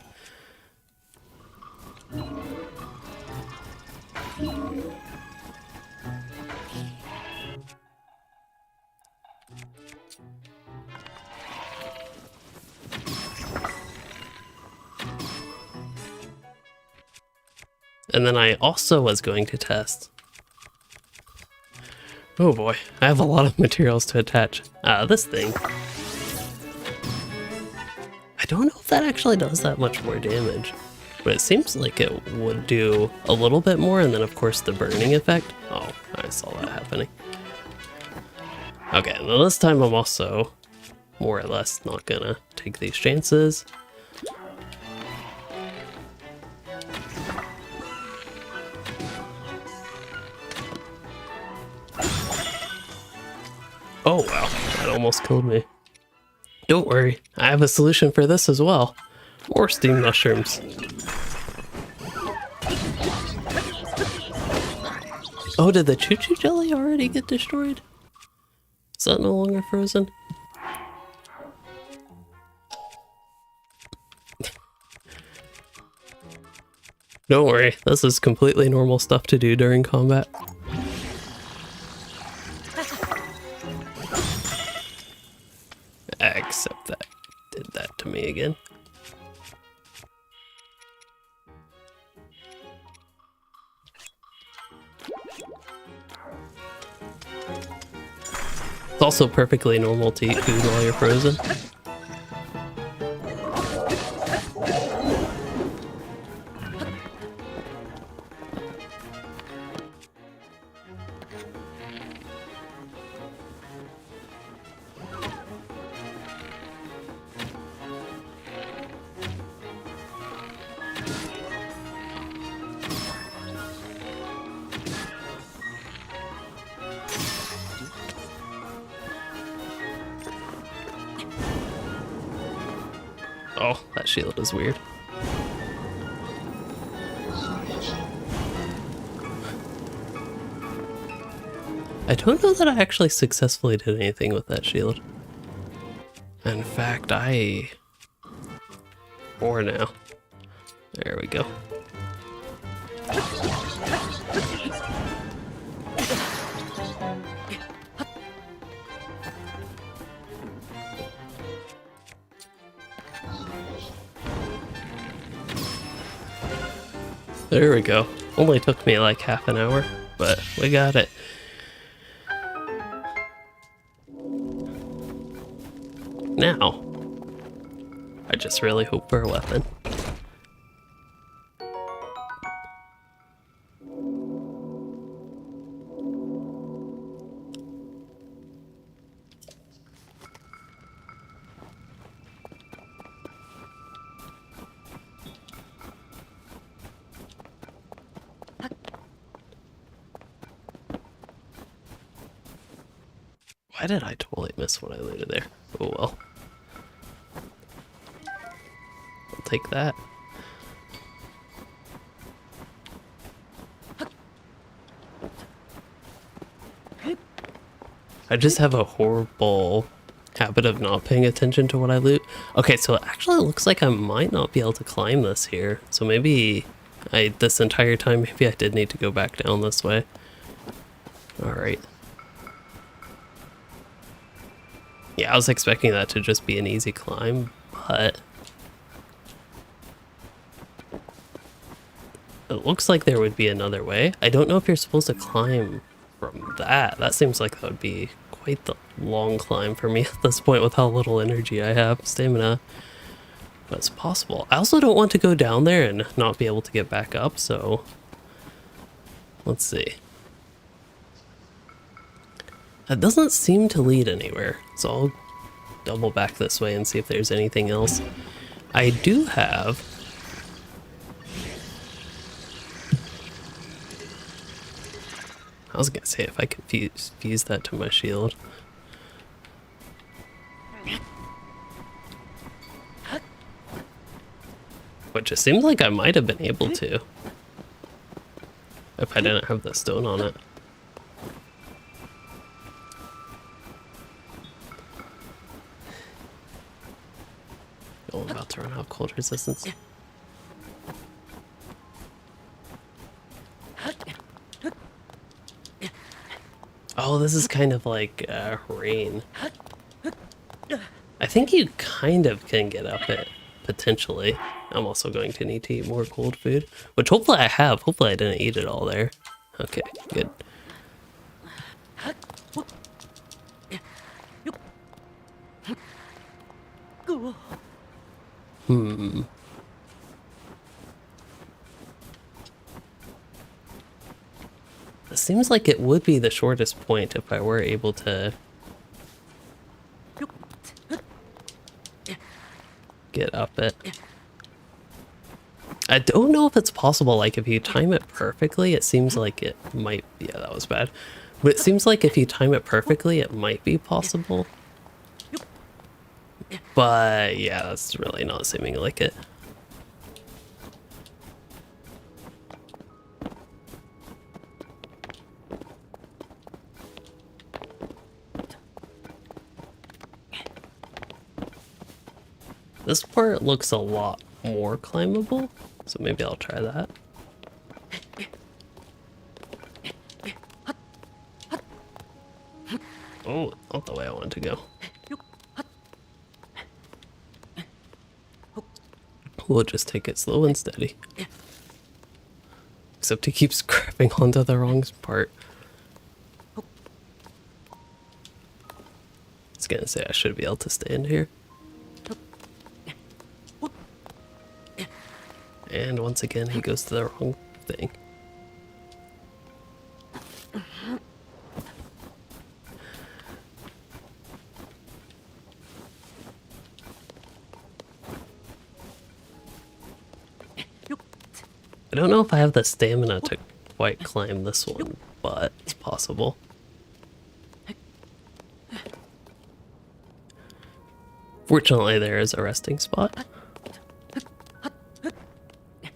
And then I also was going to test. Oh boy, I have a lot of materials to attach. This thing. I don't know if that actually does that much more damage, but it seems like it would do a little bit more, and then of course the burning effect. Oh, I saw that happening. Okay, now this time I'm also more or less not gonna take these chances. Oh wow, that almost killed me. Don't worry, I have a solution for this as well. More steam mushrooms. Oh, did the choo-choo jelly already get destroyed? Is that no longer frozen? Don't worry, this is completely normal stuff to do during combat. Except that did that to me again. It's also perfectly normal to eat food while you're frozen. Oh, that shield is weird. I don't know that I actually successfully did anything with that shield. In fact, Or now. There we go. There we go. Only took me like half an hour, but we got it. Now, I just really hope for a weapon. Why did I totally miss what I looted there? Oh well. I'll take that. I just have a horrible habit of not paying attention to what I loot. Okay, so it actually looks like I might not be able to climb this here. So maybe this entire time, maybe I did need to go back down this way. Alright. Yeah, I was expecting that to just be an easy climb, but it looks like there would be another way. I don't know if you're supposed to climb from that. That seems like that would be quite the long climb for me at this point with how little energy I have, stamina. But it's possible. I also don't want to go down there and not be able to get back up, so let's see. That doesn't seem to lead anywhere, so I'll double back this way and see if there's anything else. I do have... I was gonna say if I could fuse that to my shield. Which it seems like I might have been able to. If I didn't have the stone on it. Oh, I'm about to run out of cold resistance. Oh, this is kind of like rain. I think you kind of can get up it, potentially. I'm also going to need to eat more cold food, which hopefully I have. Hopefully I didn't eat it all there. Okay, good. It seems like it would be the shortest point if I were able to get up it. I don't know if it's possible, like if you time it perfectly, it seems like it might, yeah, that was bad. But it seems like if you time it perfectly, it might be possible. But yeah, that's really not seeming like it. This part looks a lot more climbable, so maybe I'll try that. Oh, not the way I wanted to go. We'll just take it slow and steady. Except he keeps grabbing onto the wrong part. I was gonna say I should be able to stay in here. And once again, he goes to the wrong thing. I don't know if I have the stamina to quite climb this one, but it's possible. Fortunately, there is a resting spot.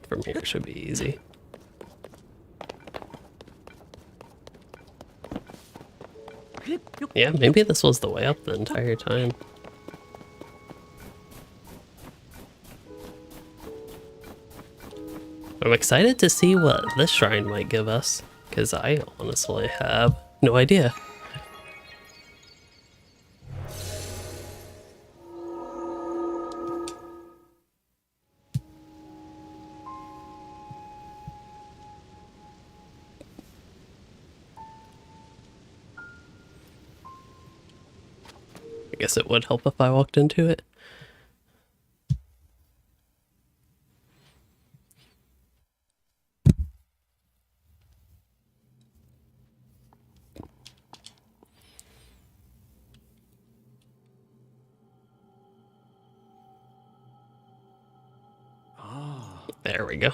From here should be easy. Yeah, maybe this was the way up the entire time. I'm excited to see what this shrine might give us, because I honestly have no idea. I guess it would help if I walked into it. There we go.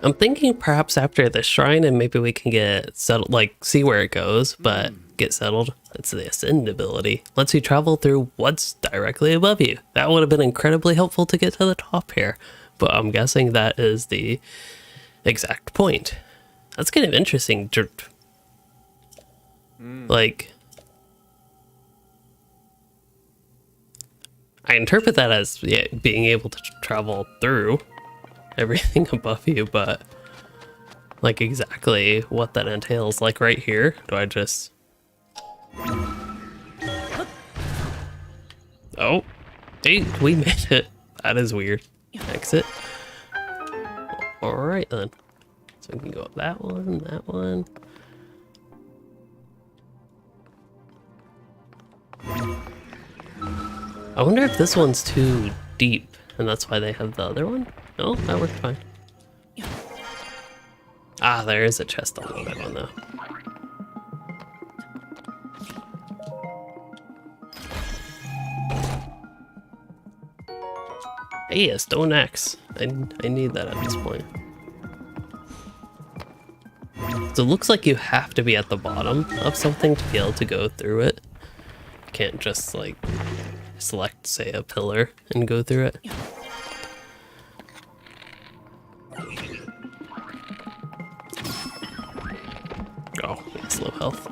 I'm thinking perhaps after the shrine and maybe we can get settled, like see where it goes, but get settled. That's the ascend ability. Lets you travel through what's directly above you. That would have been incredibly helpful to get to the top here, but I'm guessing that is the exact point. That's kind of interesting. Like, I interpret that as being able to travel through everything above you, but like exactly what that entails. Like right here, do I just... Oh, hey, we made it. That is weird. Exit. All right then. So we can go up that one, that one. I wonder if this one's too deep and that's why they have the other one? No, that worked fine. Ah, there is a chest on the other one though. Hey, a stone axe. I need that at this point. So it looks like you have to be at the bottom of something to be able to go through it. You can't just like select, say, a pillar and go through it. Oh, it's low health.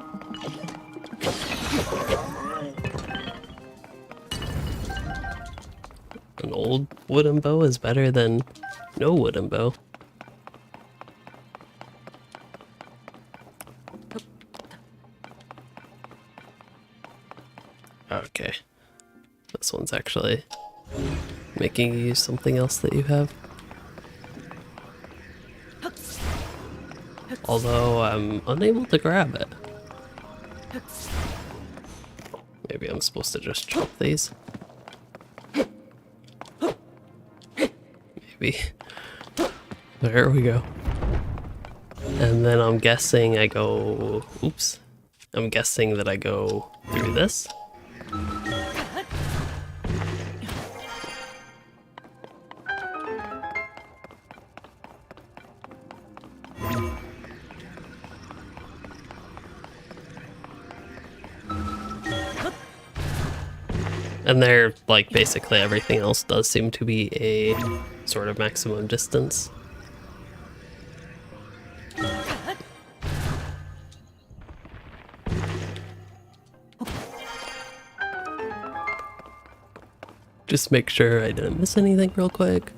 An old wooden bow is better than no wooden bow. Okay. This one's actually making you use something else that you have. Although I'm unable to grab it. Maybe I'm supposed to just chop these. Maybe. There we go. And then I'm guessing I go... Oops. I'm guessing that I go through this. And there, like, basically everything else does seem to be a sort of maximum distance. Just make sure I didn't miss anything real quick.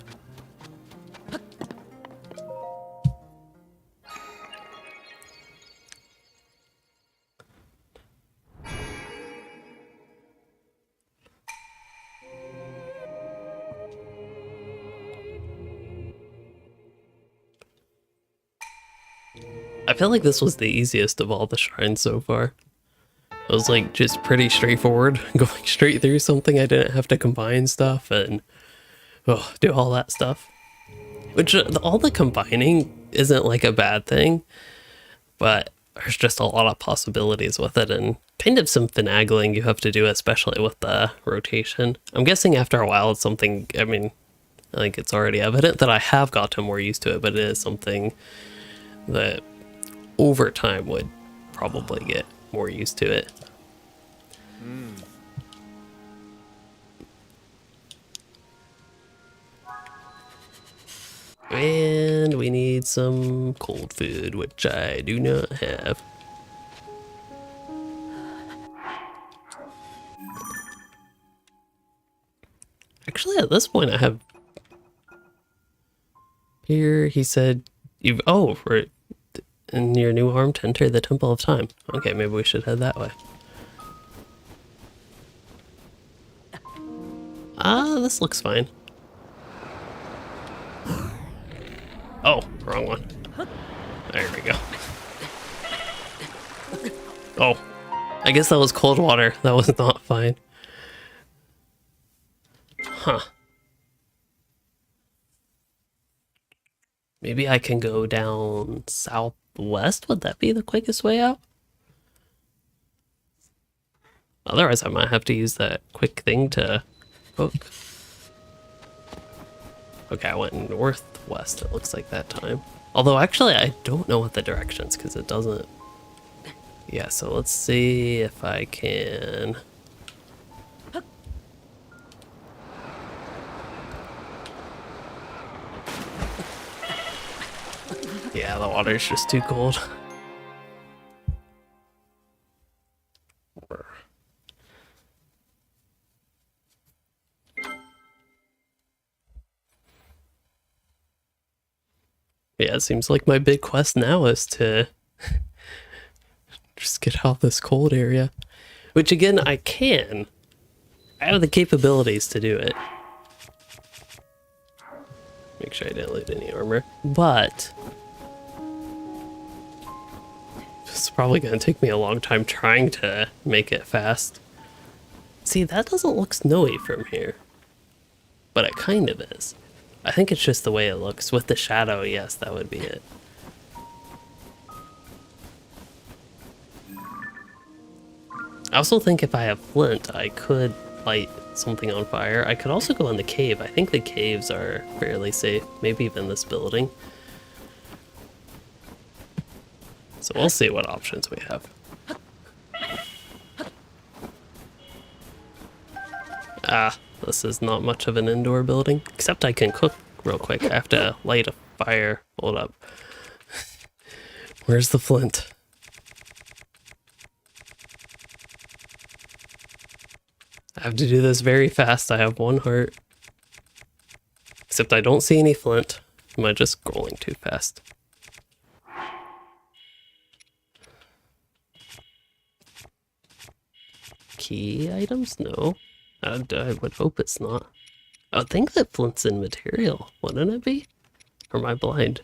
I feel like this was the easiest of all the shrines so far. It was like just pretty straightforward, going straight through something. I didn't have to combine stuff and do all that stuff. Which all the combining isn't like a bad thing, but there's just a lot of possibilities with it and kind of some finagling you have to do, especially with the rotation. I'm guessing after a while it's something, I mean, I think it's already evident that I have gotten more used to it, but it is something that over time would probably get more used to it. And we need some cold food, which I do not have. Actually, at this point I have... Here, he said, you've... Oh, for in your new arm to enter the Temple of Time. Okay, maybe we should head that way. Ah, this looks fine. Oh, wrong one. There we go. Oh, I guess that was cold water. That was not fine. Huh. Maybe I can go down southwest? Would that be the quickest way out? Otherwise, I might have to use that quick thing to hook. Okay, I went northwest, it looks like that time. Although, actually, I don't know what the directions, because it doesn't... Yeah, so let's see if I can... Yeah, the water's just too cold. Yeah, it seems like my big quest now is to just get out of this cold area. Which, again, I can. I have the capabilities to do it. Make sure I didn't loot any armor. But it's probably going to take me a long time trying to make it fast. See, that doesn't look snowy from here. But it kind of is. I think it's just the way it looks. With the shadow, yes, that would be it. I also think if I have flint, I could light something on fire. I could also go in the cave. I think the caves are fairly safe. Maybe even this building. So we'll see what options we have. Ah, this is not much of an indoor building. Except I can cook real quick. I have to light a fire. Hold up. Where's the flint? I have to do this very fast. I have 1 heart. Except I don't see any flint. Am I just scrolling too fast? Key items? No. I would hope it's not. I would think that flint's in material, wouldn't it be? Or am I blind?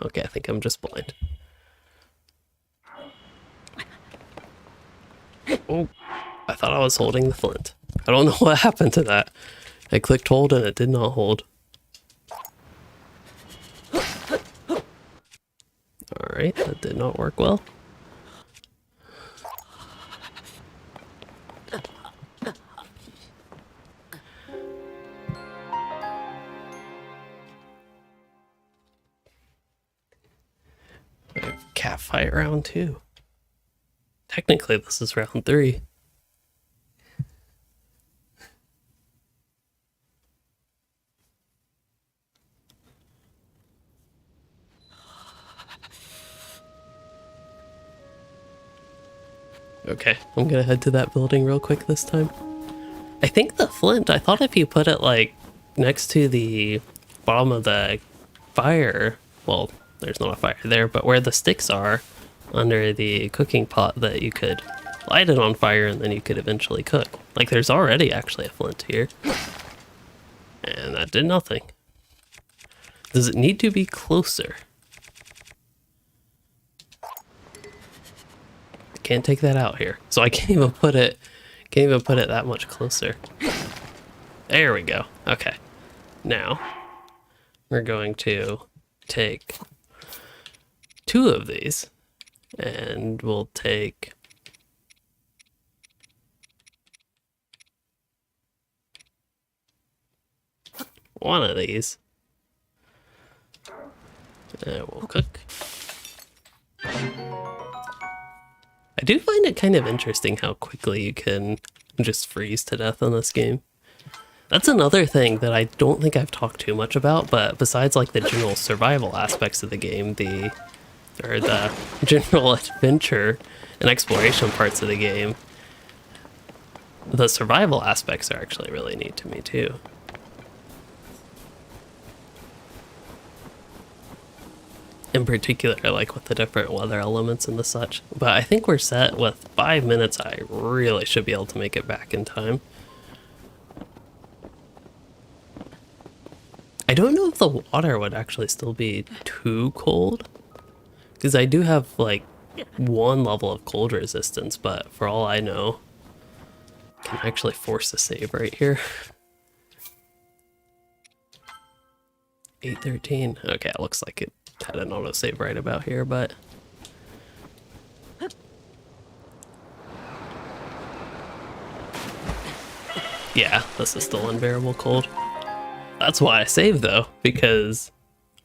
Okay, I think I'm just blind. Oh, I thought I was holding the flint. I don't know what happened to that. I clicked hold and it did not hold. Alright, that did not work well. Cat fight round 2. Technically, this is round 3. Okay, I'm gonna head to that building real quick this time. I think the flint, I thought if you put it like next to the bottom of the fire, well, there's not a fire there, but where the sticks are under the cooking pot, that you could light it on fire and then you could eventually cook. Like there's already actually a flint here. And that did nothing. Does it need to be closer? I can't take that out here. So I can't even put it that much closer. There we go. Okay. Now we're going to take 2 of these and we'll take one of these and we'll cook. I do find it kind of interesting how quickly you can just freeze to death in this game. That's another thing that I don't think I've talked too much about, but besides like the general survival aspects of the game, the general adventure and exploration parts of the game, the survival aspects are actually really neat to me too. In particular, like with the different weather elements and the such. But I think we're set with 5 minutes. I really should be able to make it back in time. I don't know if the water would actually still be too cold, because I do have like 1 level of cold resistance, but for all I know, I can actually force a save right here. 8:13. Okay, it looks like it had an autosave right about here, but yeah, this is still unbearable cold. That's why I saved though, because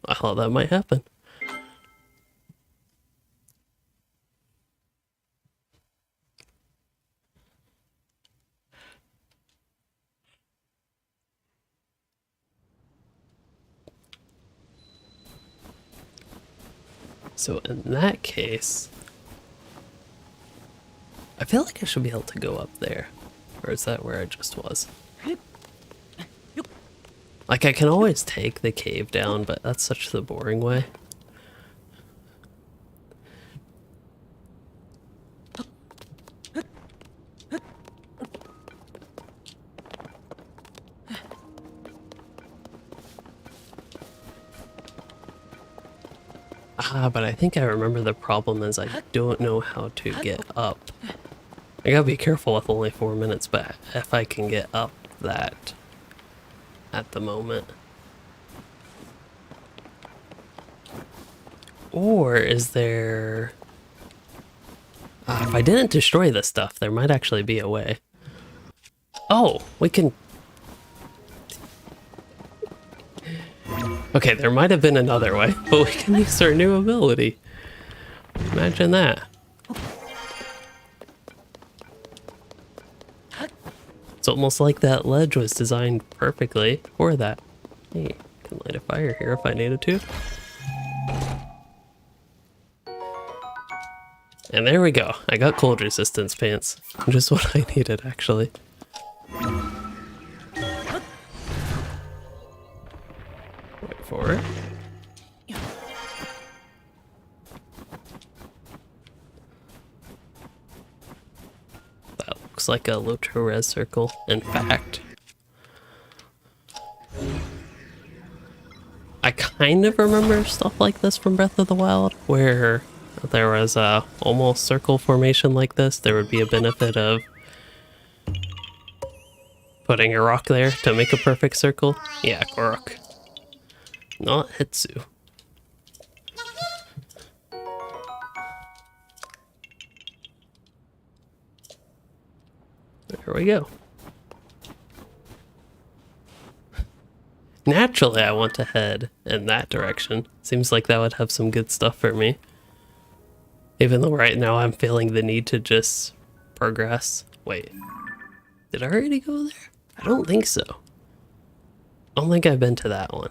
I thought that might happen. So in that case, I feel like I should be able to go up there. Or is that where I just was? Like, I can always take the cave down, but that's such the boring way. Ah, but I think I remember the problem is I don't know how to get up. I gotta be careful with only 4 minutes, but if I can get up that at the moment. Or is there... if I didn't destroy this stuff, there might actually be a way. Oh, we can... Okay, there might have been another way, but we can use our new ability. Imagine that. It's almost like that ledge was designed perfectly for that. Hey, I can light a fire here if I needed to. And there we go. I got cold resistance pants. Just what I needed, actually. Wait for it. That looks like a low-to-res circle, in fact. I kind of remember stuff like this from Breath of the Wild, where there was a almost circle formation like this. There would be a benefit of putting a rock there to make a perfect circle. Yeah, Korok. Not Hitsu. There we go. Naturally, I want to head in that direction. Seems like that would have some good stuff for me. Even though right now I'm feeling the need to just progress. Wait, did I already go there? I don't think so. I don't think I've been to that one.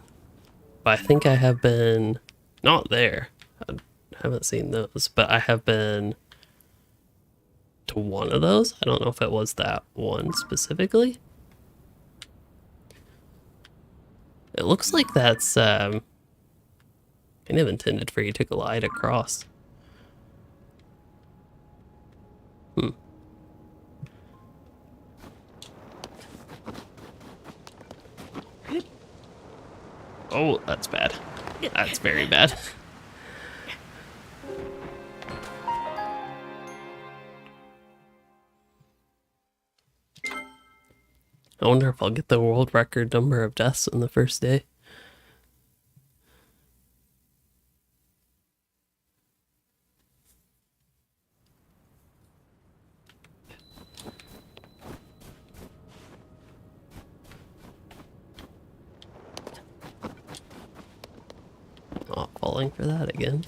But I think I have been, not there. I haven't seen those, but I have been to one of those. I don't know if it was that one specifically. It looks like that's kind of intended for you to glide across. Oh, that's bad. That's very bad. I wonder if I'll get the world record number of deaths in the first day. Not falling for that again.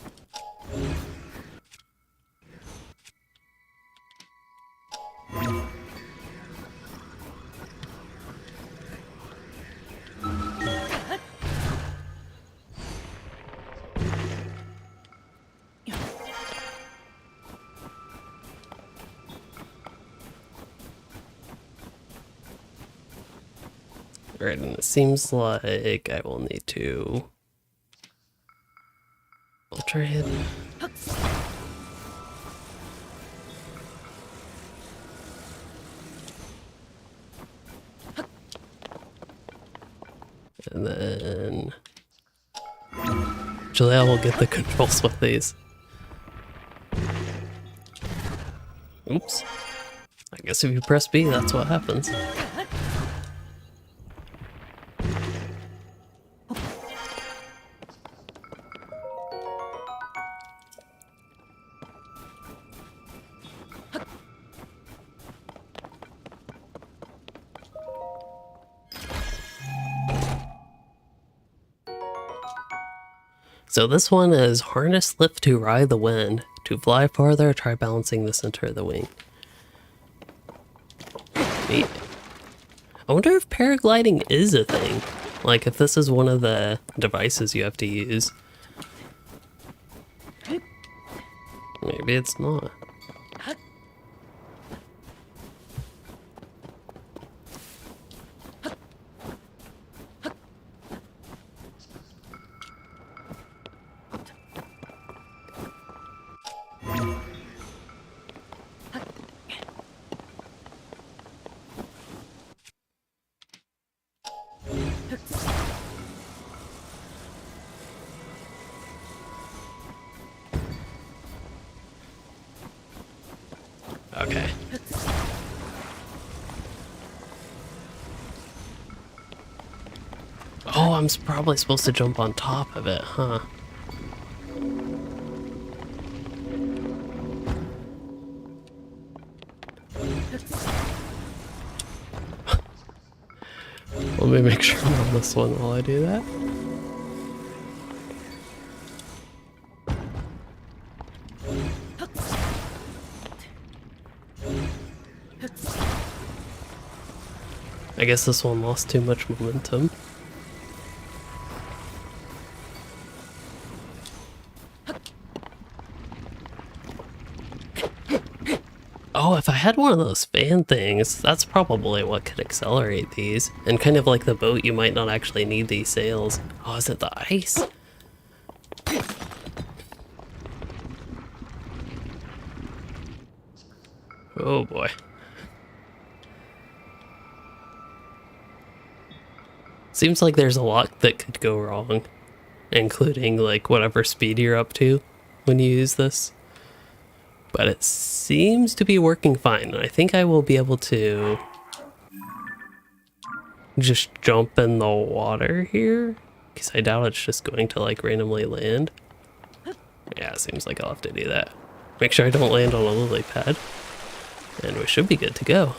Right, and it seems like I will need to... I'll try it. And then... Actually, I will get the controls with these. Oops. I guess if you press B, that's what happens. So this one is harness lift to ride the wind. To fly farther, try balancing the center of the wing. Neat. I wonder if paragliding is a thing. Like if this is one of the devices you have to use. Maybe it's not. Okay. Oh, I'm probably supposed to jump on top of it, huh? Let me make sure I'm on this one while I do that. I guess this one lost too much momentum. Oh, if I had one of those fan things, that's probably what could accelerate these. And kind of like the boat, you might not actually need these sails. Oh, is it the ice? Oh boy. Seems like there's a lot that could go wrong, including like whatever speed you're up to when you use this. But it seems to be working fine. I think I will be able to just jump in the water here, because I doubt it's just going to like randomly land. Yeah, it seems like I'll have to do that. Make sure I don't land on a lily pad, and we should be good to go.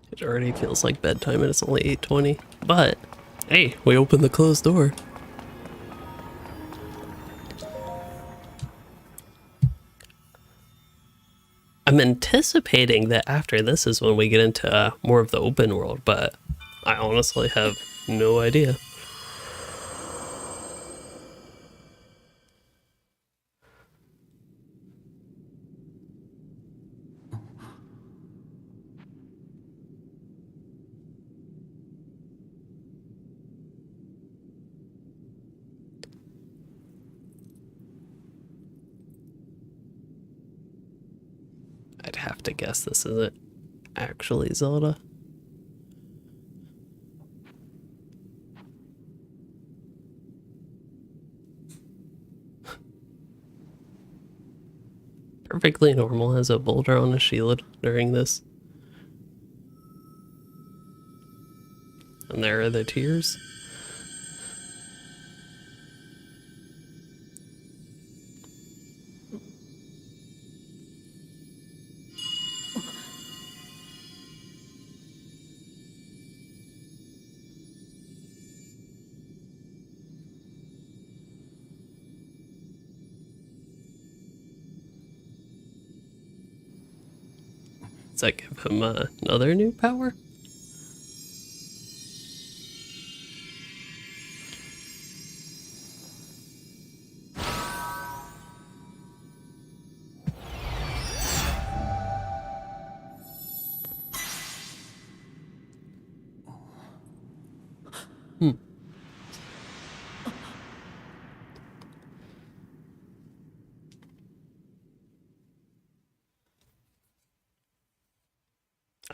It already feels like bedtime and it's only 8:20. But, hey, we opened the closed door. I'm anticipating that after this is when we get into more of the open world, but I honestly have no idea. I'd have to guess this isn't actually Zelda. Perfectly normal has a boulder on a shield during this. And there are the tears. Does that give him another new power?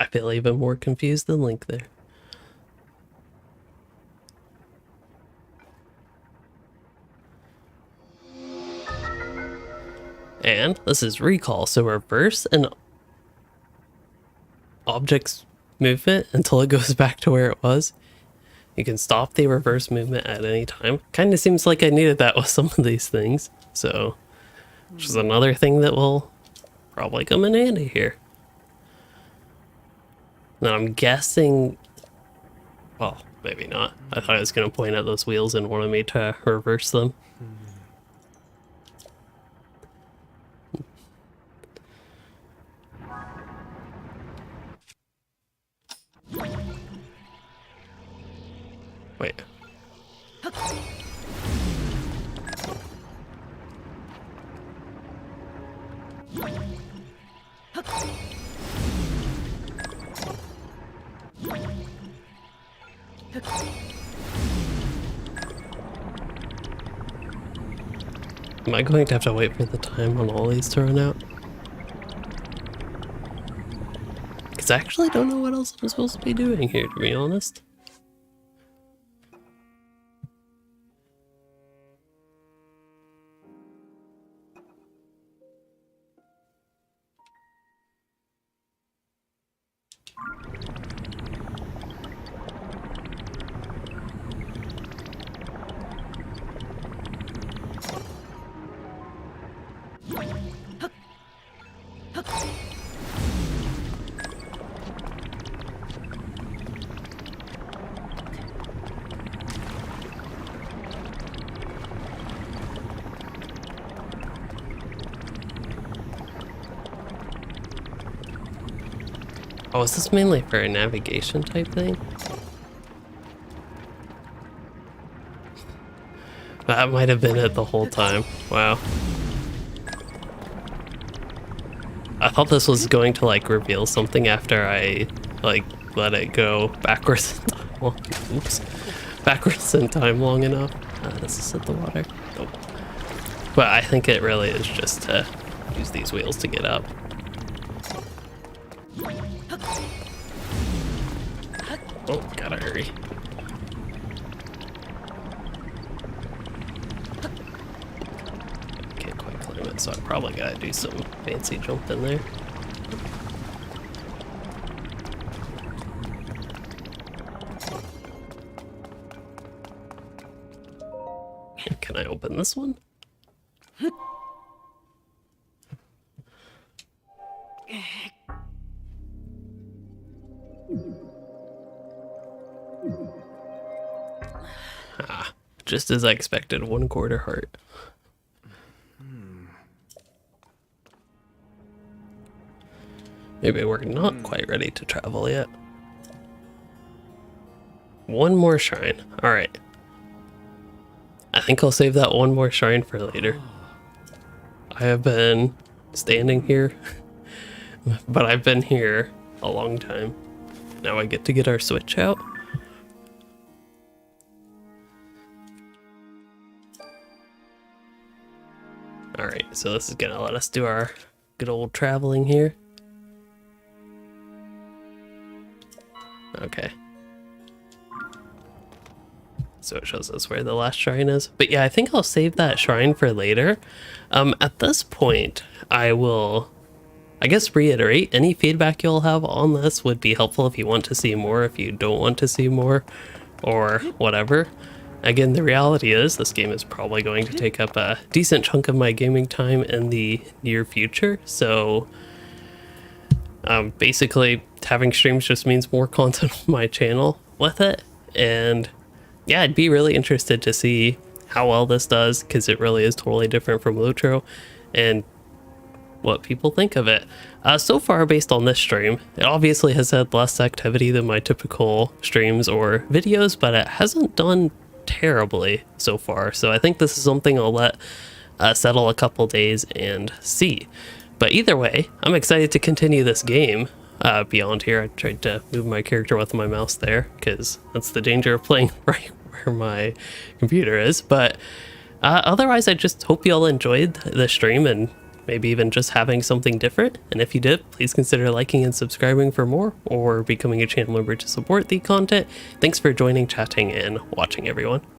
I feel even more confused than Link there. And this is recall, so reverse an object's movement until it goes back to where it was. You can stop the reverse movement at any time. Kind of seems like I needed that with some of these things, so which is another thing that will probably come in handy here. Now I'm guessing, well, maybe not. I thought I was going to point at those wheels and wanted me to reverse them. Wait. Am I going to have to wait for the time on all these to run out? Because I actually don't know what else I'm supposed to be doing here, to be honest. Oh, is this mainly for a navigation type thing? That might have been it the whole time. Wow. I thought this was going to like reveal something after I like let it go backwards in time. Well, oops. Backwards in time long enough. Does this hit the water? Nope. But I think it really is just to use these wheels to get up. Oh, gotta hurry. Can't quite climb it, so I probably gotta do some fancy jump in there. Can I open this one? Just as I expected, 1/4 heart. Maybe we're not quite ready to travel yet. One more shrine. Alright. I think I'll save that one more shrine for later. I have been standing here, but I've been here a long time. Now I get to get our Switch out. Alright, so this is gonna let us do our good old traveling here. Okay. So it shows us where the last shrine is. But yeah, I think I'll save that shrine for later. At this point, I will, I guess, reiterate any feedback you'll have on this would be helpful if you want to see more, if you don't want to see more, or whatever. Again, the reality is this game is probably going to take up a decent chunk of my gaming time in the near future. So basically having streams just means more content on my channel with it. And yeah, I'd be really interested to see how well this does, because it really is totally different from Lotro, and what people think of it. So far, based on this stream, it obviously has had less activity than my typical streams or videos, but it hasn't done terribly so far. So I think this is something I'll let settle a couple days and see. But either way, I'm excited to continue this game beyond here. I tried to move my character with my mouse there, because that's the danger of playing right where my computer is. But otherwise, I just hope you all enjoyed the stream, and maybe even just having something different. And if you did, please consider liking and subscribing for more, or becoming a channel member to support the content. Thanks for joining, chatting, and watching, everyone.